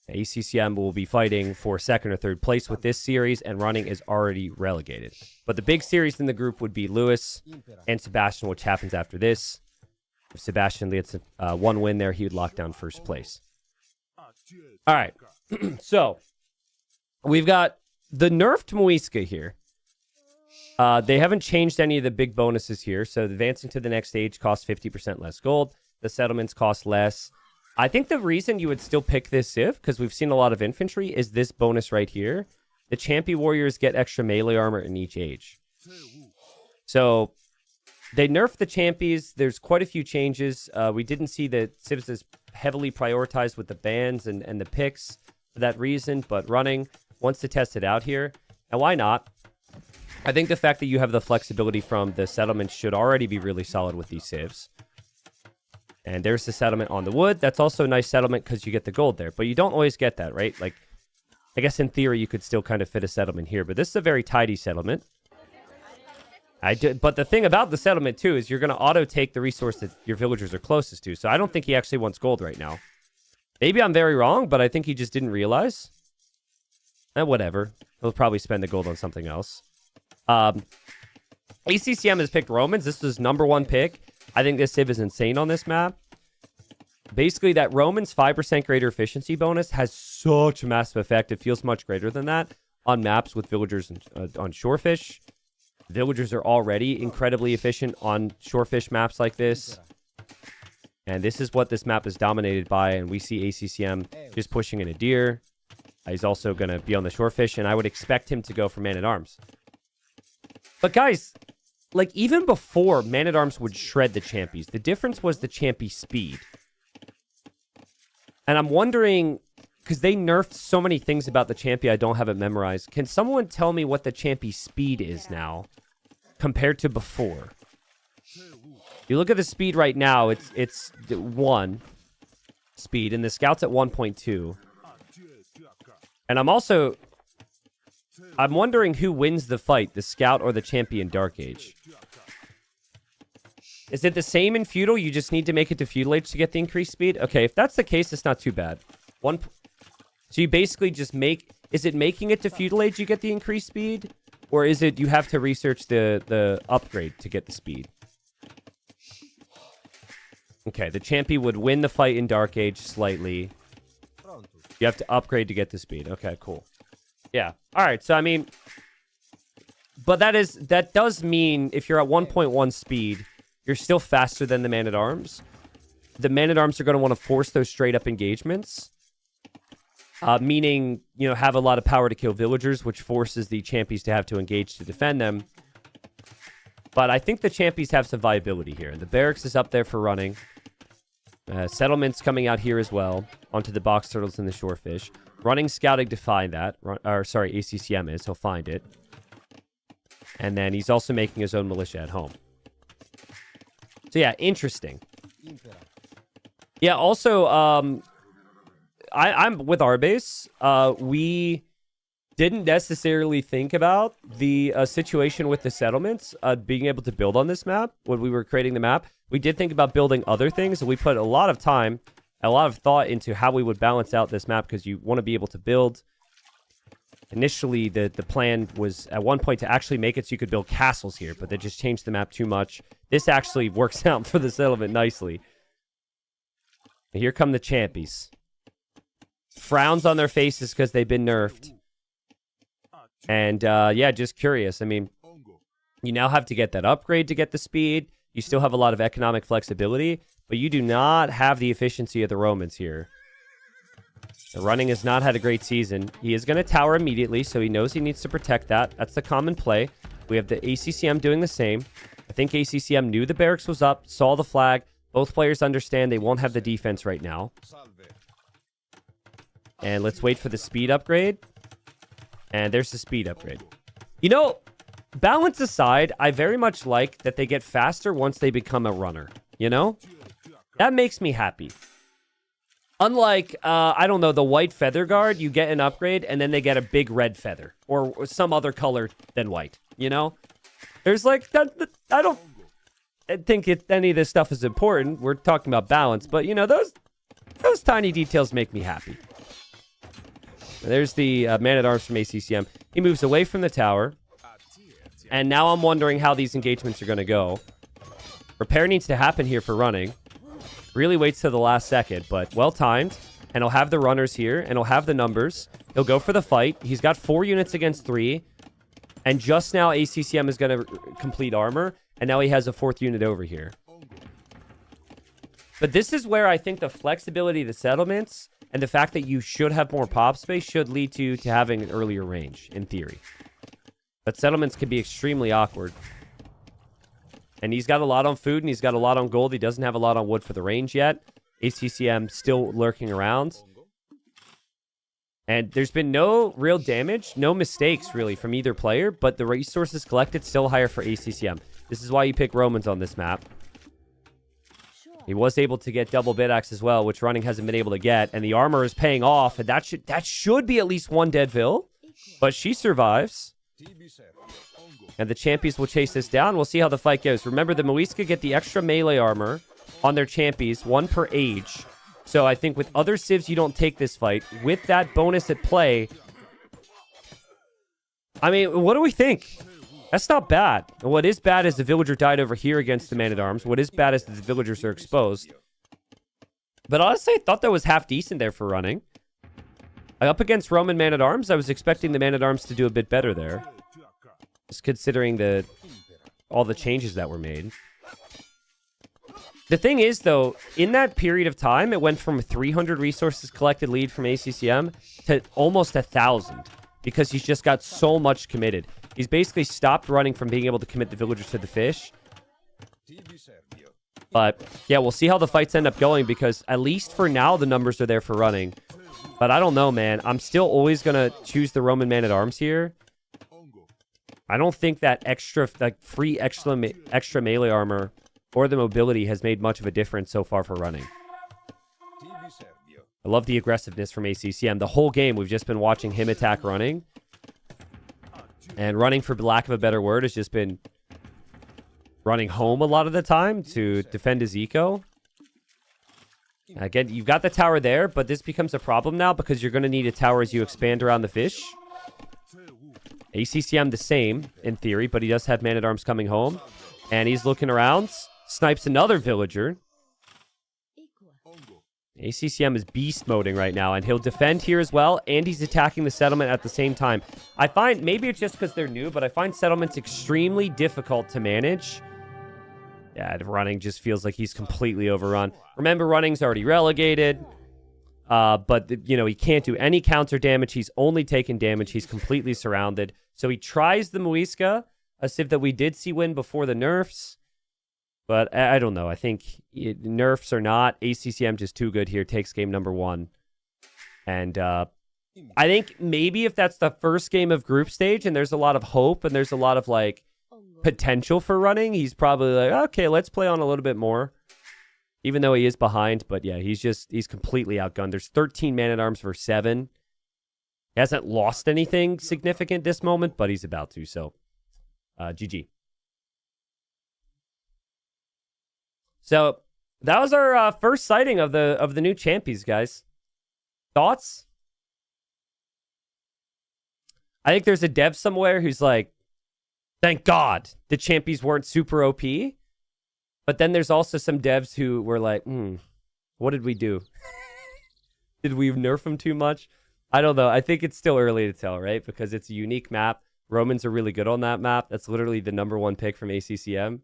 ACCM will be fighting for second or third place with this series, and running is already relegated. But the big series in the group would be Lewis and Sebastian, which happens after this. If Sebastian gets 1 win there, he would lock down first place. All right. So we've got the nerfed Muisca here. They haven't changed any of the big bonuses here. So advancing to the next stage costs 50% less gold. The settlements cost less. I think the reason you would still pick this Civ, because we've seen a lot of infantry, is this bonus right here. the Champy Warriors get extra melee armor in each age. So they nerfed the Champies. There's quite a few changes. We didn't see the Civs as heavily prioritized with the bans and the picks for that reason, but Running wants to test it out here. And why not? I think the fact that you have the flexibility from the settlements should already be really solid with these Civs. And there's the settlement on the wood. That's also a nice settlement because you get the gold there. But you don't always get that, right? Like, I guess in theory you could still kind of fit a settlement here. But this is a very tidy settlement. But the thing about the settlement, too, is you're going to auto-take the resource that your villagers are closest to. So I don't think he actually wants gold right now. Maybe I'm very wrong, but I think he just didn't realize. Whatever. He'll probably spend the gold on something else. ACCM has picked Romans. This was #1 pick. I think this Civ is insane on this map. Basically, that Romans 5% greater efficiency bonus has such a massive effect. It feels much greater than that on maps with villagers on Shorefish. Villagers are already incredibly efficient on Shorefish maps like this. And this is what this map is dominated by. And we see ACCM just pushing in a deer. He's also going to be on the Shorefish. And I would expect him to go for Man-at-Arms. But guys, like even before, Man-at-Arms would shred the Champies. The difference was the Champy speed. And I'm wondering, because they nerfed so many things about the Champy, I don't have it memorized. Can someone tell me what the Champy speed is now compared to before? You look at the speed right now, it's 1 speed, and the Scout's at 1.2. And I'm wondering who wins the fight, the Scout or the Champy in Dark Age. Is it the same in Feudal? You just need to make it to Feudal Age to get the increased speed? Okay, if that's the case, it's not too bad. So you basically just make... Is it making it to Feudal Age you get the increased speed? Or is it you have to research the upgrade to get the speed? Okay, the Champy would win the fight in Dark Age slightly. You have to upgrade to get the speed. Okay, cool. Yeah. Alright, so I mean... But that does mean if you're at 1.1 speed... You're still faster than the Man-at-Arms. The Man-at-Arms are going to want to force those straight-up engagements. Meaning, you know, have a lot of power to kill villagers, which forces the Champies to have to engage to defend them. But I think the Champies have some viability here. The Barracks is up there for Running. Settlements coming out here as well. Onto the Box Turtles and the Shorefish. Running scouting to find that. ACCM is. He'll find it. And then he's also making his own militia at home. So yeah, interesting. Yeah, also, I'm with our base. We didn't necessarily think about the situation with the settlements being able to build on this map when we were creating the map. We did think about building other things, and we put a lot of time, a lot of thought into how we would balance out this map because you want to be able to build. Initially, the plan was at one point to actually make it so you could build castles here, but they just changed the map too much. This actually works out for the settlement nicely. And here come the Champies. Frowns on their faces because they've been nerfed. And, yeah, just curious. I mean, you now have to get that upgrade to get the speed. You still have a lot of economic flexibility, but you do not have the efficiency of the Romans here. The Running has not had a great season. He is going to tower immediately, so he knows he needs to protect that. That's the common play. We have the ACCM doing the same. I think ACCM knew the Barracks was up, saw the flag. Both players understand they won't have the defense right now. And let's wait for the speed upgrade. And there's the speed upgrade. You know, balance aside, I very much like that they get faster once they become a runner. You know? That makes me happy. Unlike, I don't know, the white feather guard, you get an upgrade, and then they get a big red feather. Or some other color than white, you know? There's like, I don't think any of this stuff is important. We're talking about balance, but, you know, those tiny details make me happy. There's the Man-at-Arms from ACCM. He moves away from the tower. And now I'm wondering how these engagements are going to go. Repair needs to happen here for Running. Really waits till the last second, but well-timed. And he'll have the runners here, and he'll have the numbers. He'll go for the fight. He's got 4 units against 3. And just now, ACCM is going to complete armor. And now he has a 4th unit over here. But this is where I think the flexibility of the settlements and the fact that you should have more pop space should lead to you to having an earlier range, in theory. But settlements can be extremely awkward. And he's got a lot on food, and he's got a lot on gold. He doesn't have a lot on wood for the range yet. ACCM still lurking around. And there's been no real damage, no mistakes, really, from either player, but the resources collected still higher for ACCM. This is why you pick Romans on this map. He was able to get double bit axe as well, which running hasn't been able to get, and the armor is paying off, and that should be at least one dead Vil, but she survives. And the champions will chase this down. We'll see how the fight goes. Remember, the Muisca get the extra melee armor on their champions, 1 per age. So I think with other civs, you don't take this fight. With that bonus at play, I mean, what do we think? That's not bad. What is bad is the villager died over here against the man-at-arms. What is bad is that the villagers are exposed. But honestly, I thought that was half decent there for running. Up against Roman man-at-arms, I was expecting the man-at-arms to do a bit better there. Just considering all the changes that were made. The thing is, though, in that period of time, it went from a 300 resources collected lead from ACCM to almost 1,000. Because he's just got so much committed. He's basically stopped running from being able to commit the villagers to the fish. But, yeah, we'll see how the fights end up going, because at least for now, the numbers are there for running. But I don't know, man. I'm still always going to choose the Roman man-at-arms here. I don't think that free extra melee armor or the mobility has made much of a difference so far for running. I love the aggressiveness from ACCM. The whole game, we've just been watching him attack running. And running, for lack of a better word, has just been running home a lot of the time to defend his eco. Again, you've got the tower there, but this becomes a problem now because you're going to need a tower as you expand around the fish. ACCM the same, in theory, but he does have man-at-arms coming home. And he's looking around, snipes another villager. ACCM is beast moding right now, and he'll defend here as well, and he's attacking the settlement at the same time. I find, maybe it's just because they're new, but I find settlements extremely difficult to manage. Yeah, running just feels like he's completely overrun. Remember, running's already relegated, but, you know, he can't do any counter damage. He's only taking damage. He's completely surrounded. So he tries the Muisca, a civ that we did see win before the nerfs. But I don't know. I think nerfs or not, ACCM just too good here. Takes game number 1. And I think maybe if that's the first game of group stage and there's a lot of hope and there's a lot of, like, potential for running, he's probably like, okay, let's play on a little bit more. Even though he is behind. But yeah, he's completely outgunned. There's 13 man-at-arms for 7. He hasn't lost anything significant this moment, but he's about to. So, GG. So that was our first sighting of the new champions, guys. Thoughts? I think there's a dev somewhere who's like, thank God the champions weren't super OP. But then there's also some devs who were like, what did we do? Did we nerf them too much? I don't know. I think it's still early to tell, right? Because it's a unique map. Romans are really good on that map. That's literally the #1 pick from ACCM.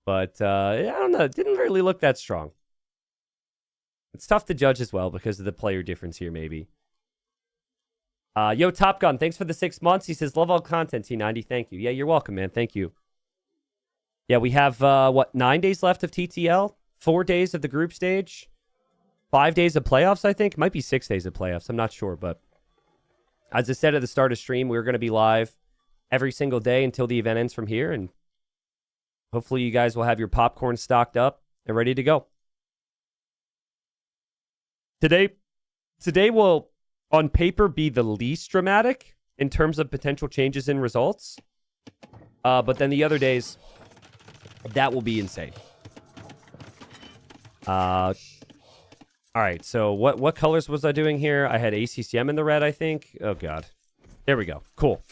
But, I don't know. It didn't really look that strong. It's tough to judge as well because of the player difference here, maybe. Yo, Top Gun, thanks for the 6 months. He says, love all content, T90. Thank you. Yeah, you're welcome, man. Thank you. Yeah, we have, 9 days left of TTL? 4 days of the group stage? 5 days of playoffs, I think? Might be 6 days of playoffs. I'm not sure, but as I said at the start of stream, we're going to be live every single day until the event ends from here, and hopefully you guys will have your popcorn stocked up and ready to go. Today will, on paper, be the least dramatic in terms of potential changes in results. But then the other days, that will be insane. All right, so what colors was I doing here? I had ACCM in the red, I think. Oh, God. There we go. Cool.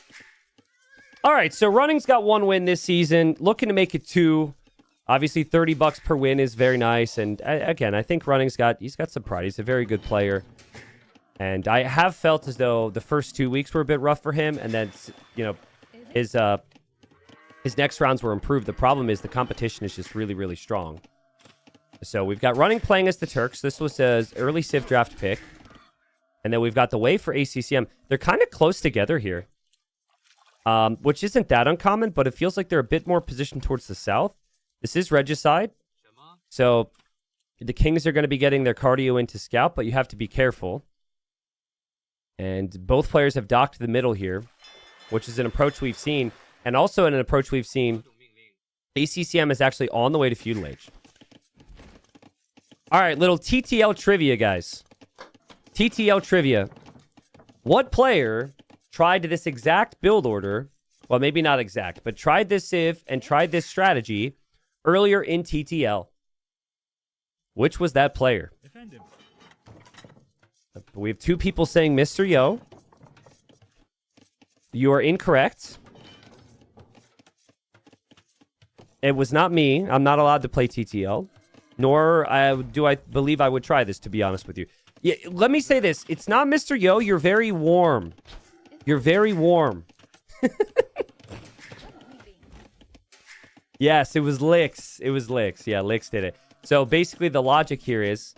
All right, so running's got 1 win this season. Looking to make it 2. Obviously, $30 per win is very nice. And again, I think running's he's got some pride. He's a very good player. And I have felt as though the first 2 weeks were a bit rough for him. And then, you know, his next rounds were improved. The problem is the competition is just really, really strong. So we've got running playing as the Turks. This was his early Civ draft pick. And then we've got the way for ACCM. They're kind of close together here, which isn't that uncommon, but it feels like they're a bit more positioned towards the south. This is Regicide. So the Kings are going to be getting their cardio into scout, but you have to be careful. And both players have docked the middle here, which is an approach we've seen. And also an approach we've seen, ACCM is actually on the way to feudal age. All right, little TTL trivia, guys. TTL trivia. What player tried this exact build order, well, maybe not exact, but tried this Civ and tried this strategy earlier in TTL? Which was that player? We have two people saying Mr. Yo. You are incorrect. It was not me. I'm not allowed to play TTL. Nor do I believe I would try this, to be honest with you. Yeah, let me say this. It's not Mr. Yo. You're very warm. You're very warm. Yes, it was Licks. It was Licks. Yeah, Licks did it. So basically the logic here is...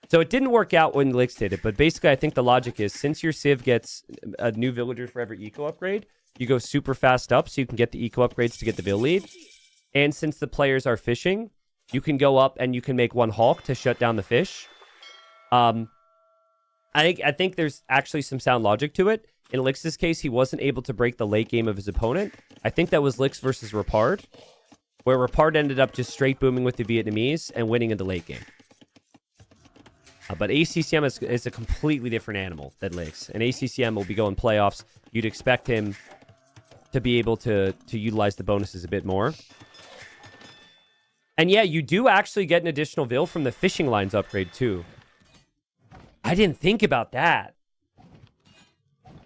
So it didn't work out when Licks did it, but basically I think the logic is since your Civ gets a new villager for every eco upgrade, you go super fast up so you can get the eco upgrades to get the vill lead. And since the players are fishing, you can go up and you can make one Hawk to shut down the fish. I think there's actually some sound logic to it. In Licks' case, he wasn't able to break the late game of his opponent. I think that was Licks versus Rapard, where Rapard ended up just straight booming with the Vietnamese and winning in the late game. But ACCM is a completely different animal than Licks. And ACCM will be going playoffs. You'd expect him to be able to utilize the bonuses a bit more. And yeah, you do actually get an additional vill from the fishing lines upgrade too. I didn't think about that.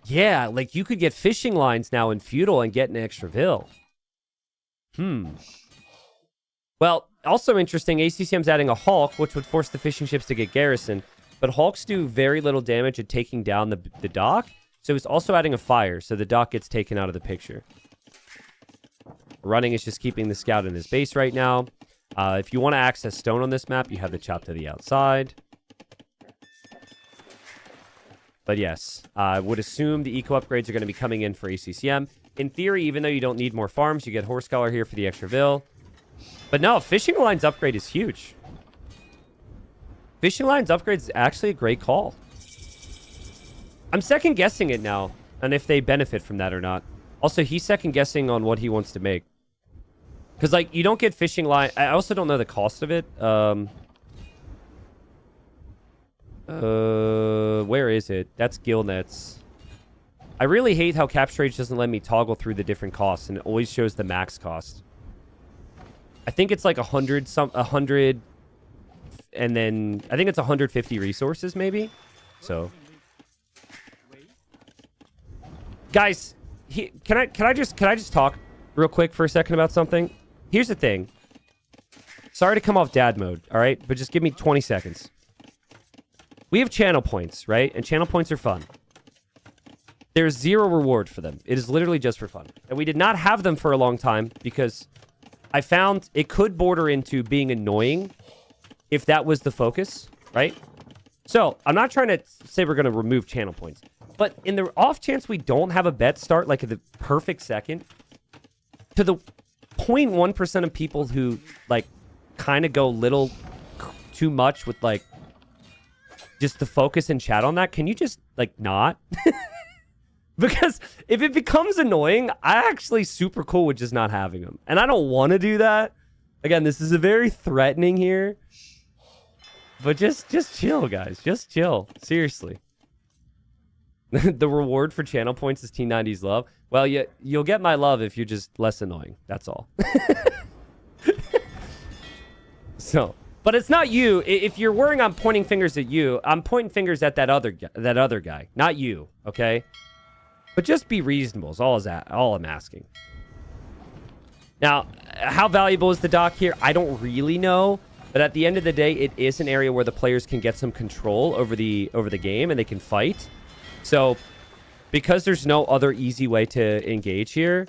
Yeah, like you could get fishing lines now in feudal and get an extra vill. Well, also interesting, ACCM's adding a Hulk, which would force the fishing ships to get garrisoned. But Hulks do very little damage at taking down the dock. So it's also adding a fire, so the dock gets taken out of the picture. Running is just keeping the scout in his base right now. If you want to access stone on this map, you have the chop to the outside. But yes, I would assume the eco upgrades are going to be coming in for ACCM. In theory, even though you don't need more farms, you get Horse Collar here for the extra vill. But no, Fishing Lines upgrade is huge. Fishing Lines upgrade is actually a great call. I'm second guessing it now, and if they benefit from that or not. Also, he's second guessing on what he wants to make. Because, like, you don't get fishing line. I also don't know the cost of it. Where is it? That's Guild Nets. I really hate how catchphrase doesn't let me toggle through the different costs, and it always shows the max cost. I think it's like 100, and then I think it's 150 resources, maybe. So, guys, can I just talk real quick for a second about something? Here's the thing. Sorry to come off dad mode, all right? But just give me 20 seconds. We have channel points, right? And channel points are fun. There's zero reward for them. It is literally just for fun. And we did not have them for a long time because I found it could border into being annoying if that was the focus, right? So I'm not trying to say we're going to remove channel points. But in the off chance we don't have a bet start like at the perfect second, to the 0.1% of people who like kind of go little too much with like just the focus and chat on that, can you just like not? Because if it becomes annoying, I actually super cool with just not having them. And I don't want to do that. Again, this is a very threatening here. But just chill, guys. Just chill. Seriously. The reward for channel points is T90's love. Well, you'll get my love if you're just less annoying. That's all. So, but it's not you. If you're worrying I'm pointing fingers at you, I'm pointing fingers at that other guy, not you, okay? But just be reasonable is all I'm asking. Now, how valuable is the dock here? I don't really know. But at the end of the day, it is an area where the players can get some control over the game and they can fight. So, because there's no other easy way to engage here,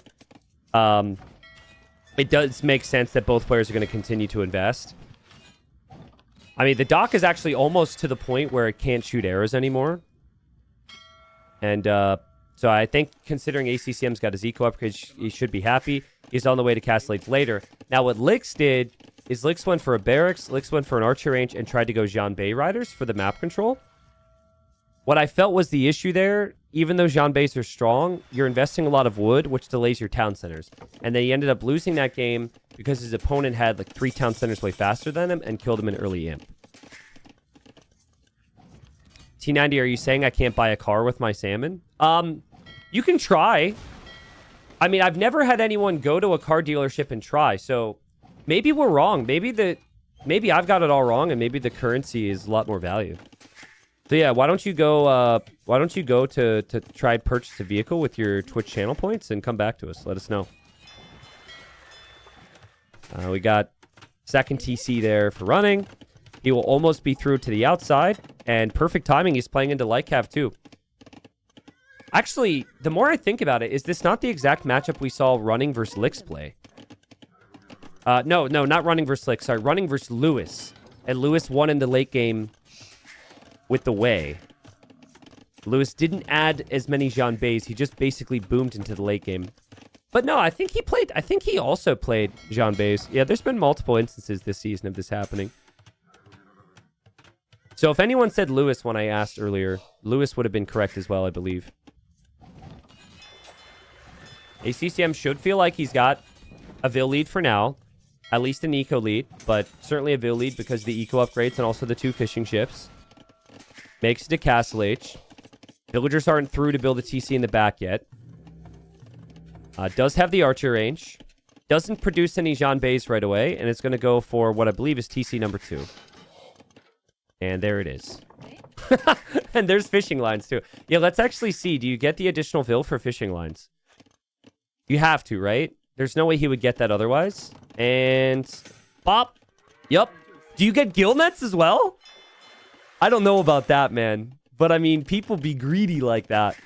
it does make sense that both players are going to continue to invest. I mean, the dock is actually almost to the point where it can't shoot arrows anymore. And so I think considering ACCM's got his eco upgrade, he should be happy. He's on the way to cast Lades later. Now, what Lix did is Lix went for a barracks, Lix went for an archer range, and tried to go Jean Bay Riders for the map control. What I felt was the issue there, even though Jean Bays are strong, you're investing a lot of wood, which delays your town centers. And then he ended up losing that game because his opponent had like 3 town centers way faster than him and killed him in early imp. T90, are you saying I can't buy a car with my salmon? You can try. I mean, I've never had anyone go to a car dealership and try, so maybe we're wrong. Maybe I've got it all wrong, and maybe the currency is a lot more value. So yeah, why don't you go to try purchase a vehicle with your Twitch channel points and come back to us. Let us know. We got second TC there for running. He will almost be through to the outside, and perfect timing. He's playing into light cav too. Actually, the more I think about it, is this not the exact matchup we saw running versus Lix play? No, not running versus Lix. Sorry, running versus Lewis. And Lewis won in the late game with the way. Lewis didn't add as many Jean Bays. He just basically boomed into the late game. But no, I think he also played Jean Bays. Yeah, there's been multiple instances this season of this happening. So if anyone said Lewis when I asked earlier, Lewis would have been correct as well, I believe. ACCM should feel like he's got a Vil lead for now. At least an eco lead, but certainly a Vil lead because the eco upgrades and also the 2 fishing ships. Makes it to Castle H. Villagers aren't through to build a TC in the back yet. Does have the archer range. Doesn't produce any Jean Bays right away, and it's going to go for what I believe is TC number 2. And there it is. And there's fishing lines too. Yeah, let's actually see. Do you get the additional Vil for fishing lines? You have to, right? There's no way he would get that otherwise. And pop. Yup. Do you get gill nets as well? I don't know about that, man. But I mean, people be greedy like that.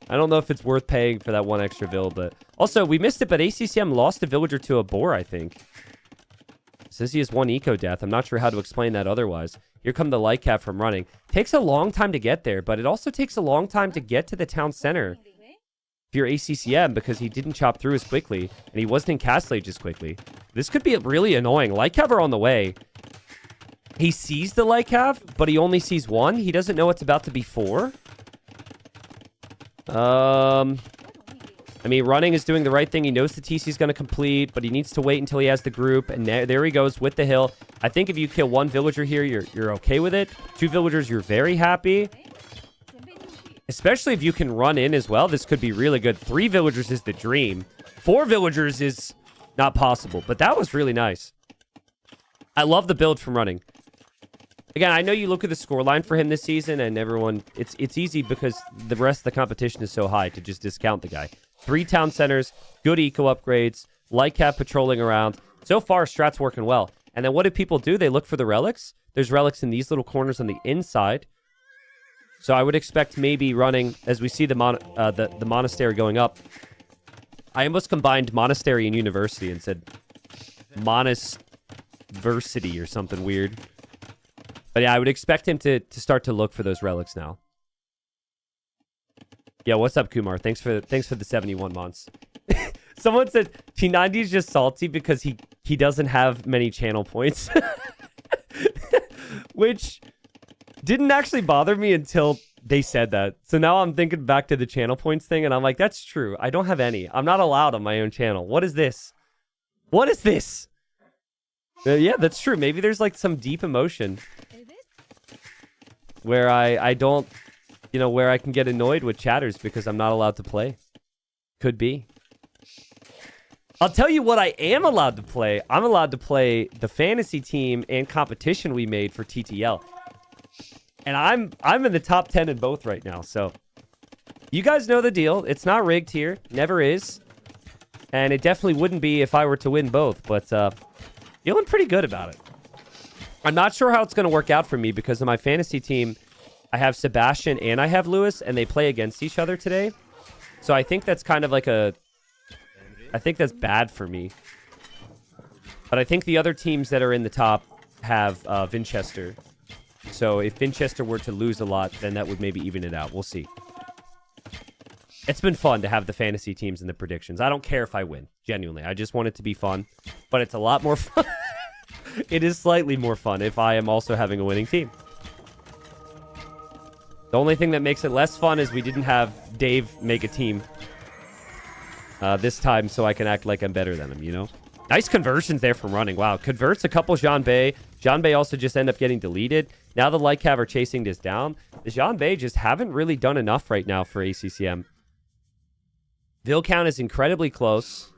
I don't know if it's worth paying for that 1 extra Vil, but also we missed it, but ACCM lost a villager to a boar, I think. Says he has 1 eco death. I'm not sure how to explain that otherwise. Here come the light cap from running. Takes a long time to get there, but it also takes a long time to get to the town center. If you're ACCM, because he didn't chop through as quickly, and he wasn't in Castle Age as quickly. This could be really annoying. Light cav are on the way. He sees the light cav, but he only sees 1. He doesn't know it's about to be 4. I mean, running is doing the right thing. He knows the TC is going to complete, but he needs to wait until he has the group. And there he goes with the hill. I think if you kill 1 villager here, you're okay with it. 2 villagers, you're very happy. Especially if you can run in as well. This could be really good. 3 villagers is the dream. 4 villagers is not possible. But that was really nice. I love the build from running. Again, I know you look at the scoreline for him this season, and everyone... It's easy because the rest of the competition is so high to just discount the guy. 3 town centers, good eco upgrades, light cap patrolling around. So far, strat's working well. And then what do people do? They look for the relics. There's relics in these little corners on the inside. So I would expect maybe running, as we see the monastery going up. I almost combined monastery and university and said monastersity or something weird. But yeah, I would expect him to start to look for those relics now. Yeah, what's up, Kumar? Thanks for the 71 months. Someone said T90 is just salty because he doesn't have many channel points. Which didn't actually bother me until they said that. So now I'm thinking back to the channel points thing, and I'm like, that's true. I don't have any. I'm not allowed on my own channel. What is this? What is this? Yeah, that's true. Maybe there's like some deep emotion where I don't, where I can get annoyed with chatters because I'm not allowed to play. Could be. I'll tell you what I am allowed to play. I'm allowed to play the fantasy team and competition we made for TTL. And I'm in the top 10 in both right now. So you guys know the deal. It's not rigged here. Never is. And it definitely wouldn't be if I were to win both. But feeling pretty good about it. I'm not sure how it's going to work out for me because in my fantasy team, I have Sebastian and I have Lewis, and they play against each other today. So I think that's kind of like I think that's bad for me. But I think the other teams that are in the top have Winchester. So if Winchester were to lose a lot, then that would maybe even it out. We'll see. It's been fun to have the fantasy teams and the predictions. I don't care if I win. Genuinely. I just want it to be fun. But it's a lot more fun. It is slightly more fun if I am also having a winning team. The only thing that makes it less fun is we didn't have Dave make a team this time, so I can act like I'm better than him, you know? Nice conversions there from running. Wow, converts a couple Jean Bay. Jean Bay also just end up getting deleted. Now the Lycav are chasing this down. The Jean Bay just haven't really done enough right now for ACCM. Vilcount is incredibly close.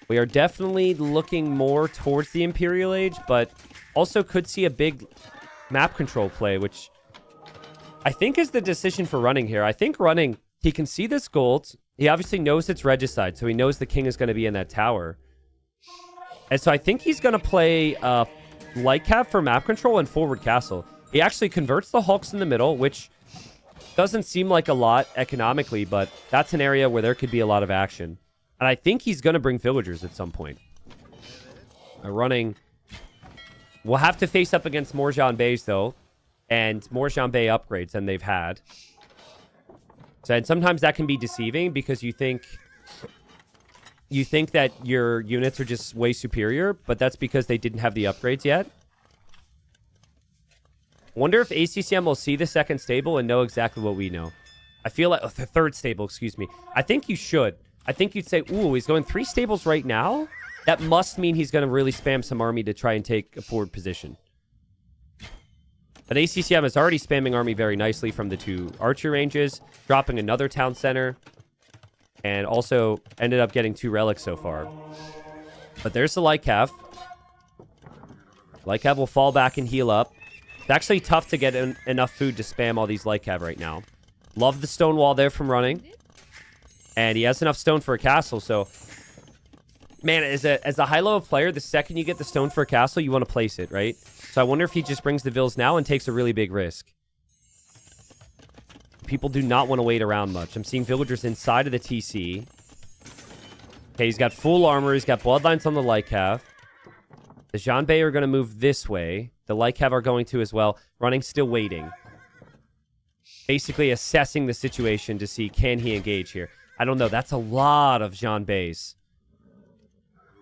We are definitely looking more towards the Imperial Age, but also could see a big map control play, which I think is the decision for running here. I think running, he can see this gold. He obviously knows it's regicide, so he knows the king is going to be in that tower. And so I think he's going to play Lycav for map control and forward castle. He actually converts the Hulks in the middle, which doesn't seem like a lot economically, but that's an area where there could be a lot of action. And I think he's going to bring villagers at some point. Running. We'll have to face up against more Jean Bays, though. And more Jean Bay upgrades than they've had. So, and sometimes that can be deceiving because you think that your units are just way superior, but that's because they didn't have the upgrades yet. Wonder if ACCM will see the second stable and know exactly what we know. I feel like... Oh, the third stable, excuse me. I think you should. I think you'd say, ooh, he's going 3 stables right now? That must mean he's going to really spam some army to try and take a forward position. But ACCM is already spamming army very nicely from the 2 archer ranges, dropping another town center, and also ended up getting 2 relics so far. But there's the Lycav. Lycav will fall back and heal up. It's actually tough to get enough food to spam all these Lycav right now. Love the stone wall there from running. And he has enough stone for a castle, so... Man, as a high-level player, the second you get the stone for a castle, you want to place it, right? So I wonder if he just brings the Vills now and takes a really big risk. People do not want to wait around much. I'm seeing villagers inside of the TC. Okay, he's got full armor. He's got bloodlines on the Lycav. The Jean Bay are going to move this way. The Lycav are going to as well. Running, still waiting. Basically assessing the situation to see, can he engage here? I don't know. That's a lot of Jean Bays.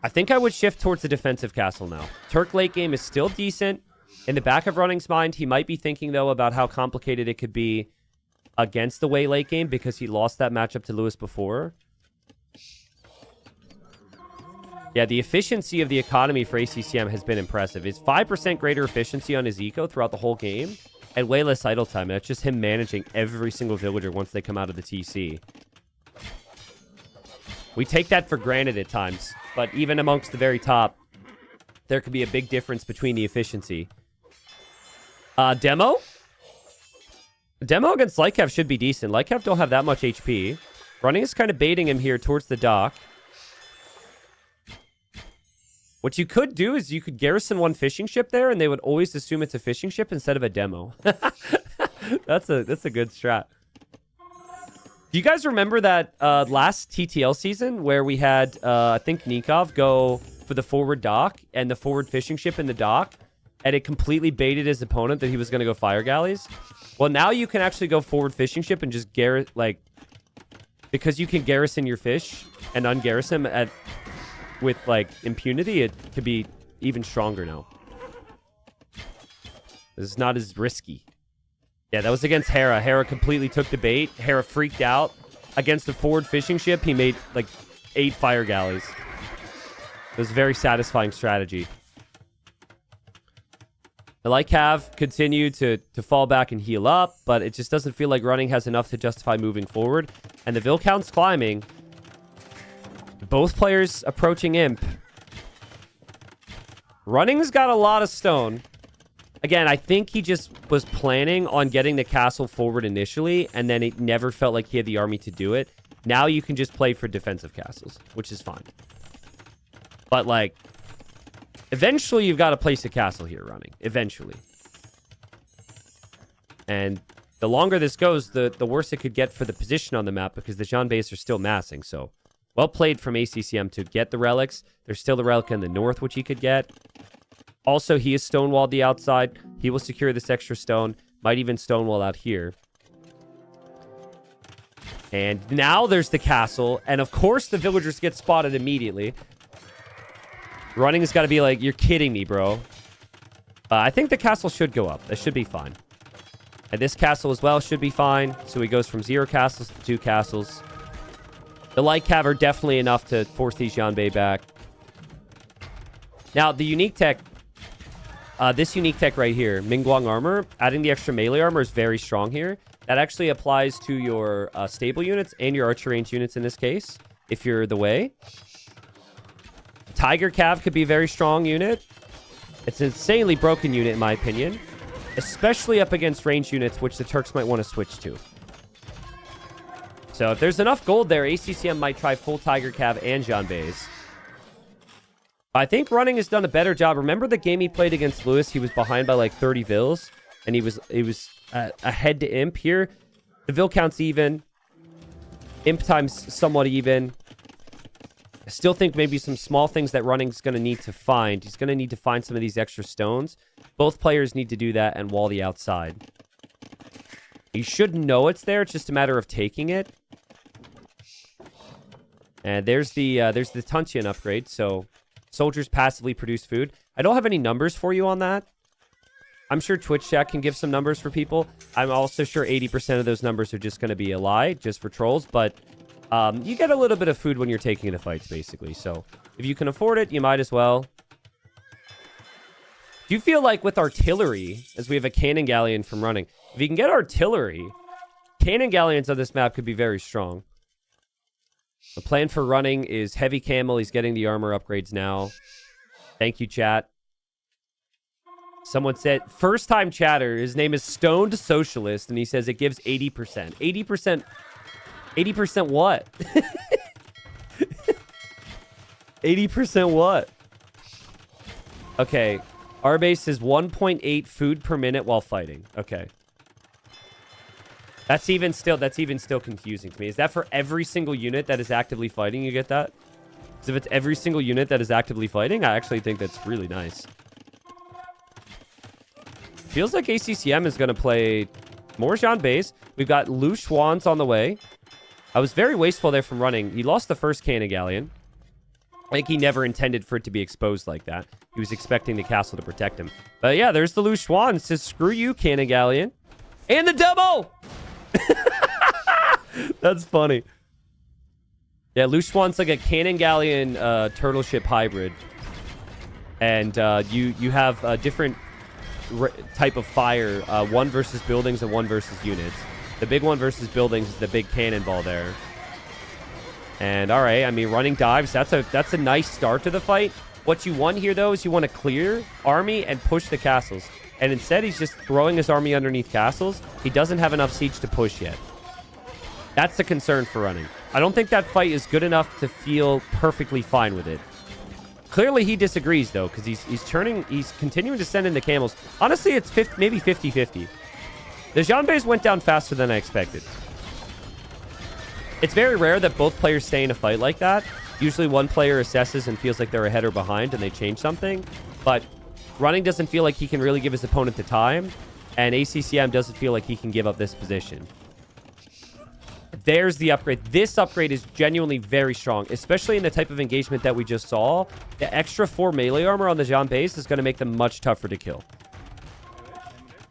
I think I would shift towards the defensive castle now. Turk late game is still decent. In the back of Running's mind, he might be thinking, though, about how complicated it could be against the Wei late game because he lost that matchup to Lewis before. Yeah, the efficiency of the economy for ACCM has been impressive. It's 5% greater efficiency on his eco throughout the whole game and way less idle time. And it's just him managing every single villager once they come out of the TC. We take that for granted at times, but even amongst the very top, there could be a big difference between the efficiency. Demo? Demo against Lycav should be decent. Lycav don't have that much HP. Running is kind of baiting him here towards the dock. What you could do is you could garrison 1 fishing ship there, and they would always assume it's a fishing ship instead of a demo. That's a good strat. Do you guys remember that last TTL season where we had, I think, Nikov go for the forward dock and the forward fishing ship in the dock, and it completely baited his opponent that he was going to go fire galleys? Well, now you can actually go forward fishing ship and just because you can garrison your fish and ungarrison them with, impunity, it could be even stronger now. This is not as risky. Yeah, that was against Hera. Hera completely took the bait. Hera freaked out. Against the forward fishing ship, he made, 8 fire galleys. It was a very satisfying strategy. The Lycav continue to fall back and heal up, but it just doesn't feel like running has enough to justify moving forward. And the Vil count's climbing. Both players approaching Imp. Running's got a lot of stone. Again, I think he just was planning on getting the castle forward initially, and then it never felt like he had the army to do it. Now you can just play for defensive castles, which is fine. But, eventually you've got to place a castle here, Running. Eventually. And the longer this goes, the worse it could get for the position on the map, because the Jean Bays are still massing, so... Well played from ACCM to get the relics. There's still the relic in the north, which he could get. Also, he is stonewalled the outside. He will secure this extra stone. Might even stonewall out here. And now there's the castle. And of course, the villagers get spotted immediately. Running has got to be like, you're kidding me, bro. I think the castle should go up. That should be fine. And this castle as well should be fine. So he goes from 0 castles to 2 castles. The light cav are definitely enough to force these Yanbei back. Now, the unique tech... this unique tech right here, Mingguang armor, adding the extra melee armor is very strong here. That actually applies to your stable units and your archer range units in this case, if you're the way. Tiger Cav could be a very strong unit. It's an insanely broken unit, in my opinion. Especially up against range units, which the Turks might want to switch to. So if there's enough gold there, ACCM might try full Tiger Cav and Janbeis. I think Running has done a better job. Remember the game he played against Lewis? He was behind by like 30 vills. And he was ahead to Imp here. The vill count's even. Imp time's somewhat even. I still think maybe some small things that Running's going to need to find. He's going to need to find some of these extra stones. Both players need to do that and wall the outside. You should know it's there. It's just a matter of taking it. And there's the Tuntian upgrade. So soldiers passively produce food. I don't have any numbers for you on that. I'm sure Twitch chat can give some numbers for people. I'm also sure 80% of those numbers are just going to be a lie, just for trolls. But you get a little bit of food when you're taking the fights, basically. So if you can afford it, you might as well. Do you feel like with artillery, as we have a cannon galleon from Running, if you can get artillery, cannon galleons on this map could be very strong. The plan for Running is heavy camel. He's getting the armor upgrades now. Thank you, chat. Someone said, first time chatter, his name is Stoned Socialist, and he says it gives 80%. 80% what? 80% what? Okay. Our base is 1.8 food per minute while fighting. Okay. That's even still confusing to me. Is that for every single unit that is actively fighting? You get that? Because if it's every single unit that is actively fighting, I actually think that's really nice. Feels like ACCM is going to play more Jean base. We've got Lu Xuan's on the way. I was very wasteful there from Running. He lost the first cannon galleon. I think he never intended for it to be exposed like that. He was expecting the castle to protect him. But yeah, there's the Lu Xuan. It says, screw you, cannon galleon. And the double! That's funny. Yeah, Lu Xuan's like a cannon galleon turtle ship hybrid. And you have a different type of fire. One versus buildings and one versus units. The big one versus buildings is the big cannonball there. And all right, I mean, Running dives. That's a nice start to the fight. What you want here, though, is you want to clear army and push the castles. And instead, he's just throwing his army underneath castles. He doesn't have enough siege to push yet. That's the concern for Running. I don't think that fight is good enough to feel perfectly fine with it. Clearly, he disagrees, though, because he's continuing to send in the camels. Honestly, it's maybe 50-50. The Janbeis went down faster than I expected. It's very rare that both players stay in a fight like that. Usually one player assesses and feels like they're ahead or behind and they change something. But Running doesn't feel like he can really give his opponent the time. And ACCM doesn't feel like he can give up this position. There's the upgrade. This upgrade is genuinely very strong, especially in the type of engagement that we just saw. The extra 4 melee armor on the Janbeis is going to make them much tougher to kill.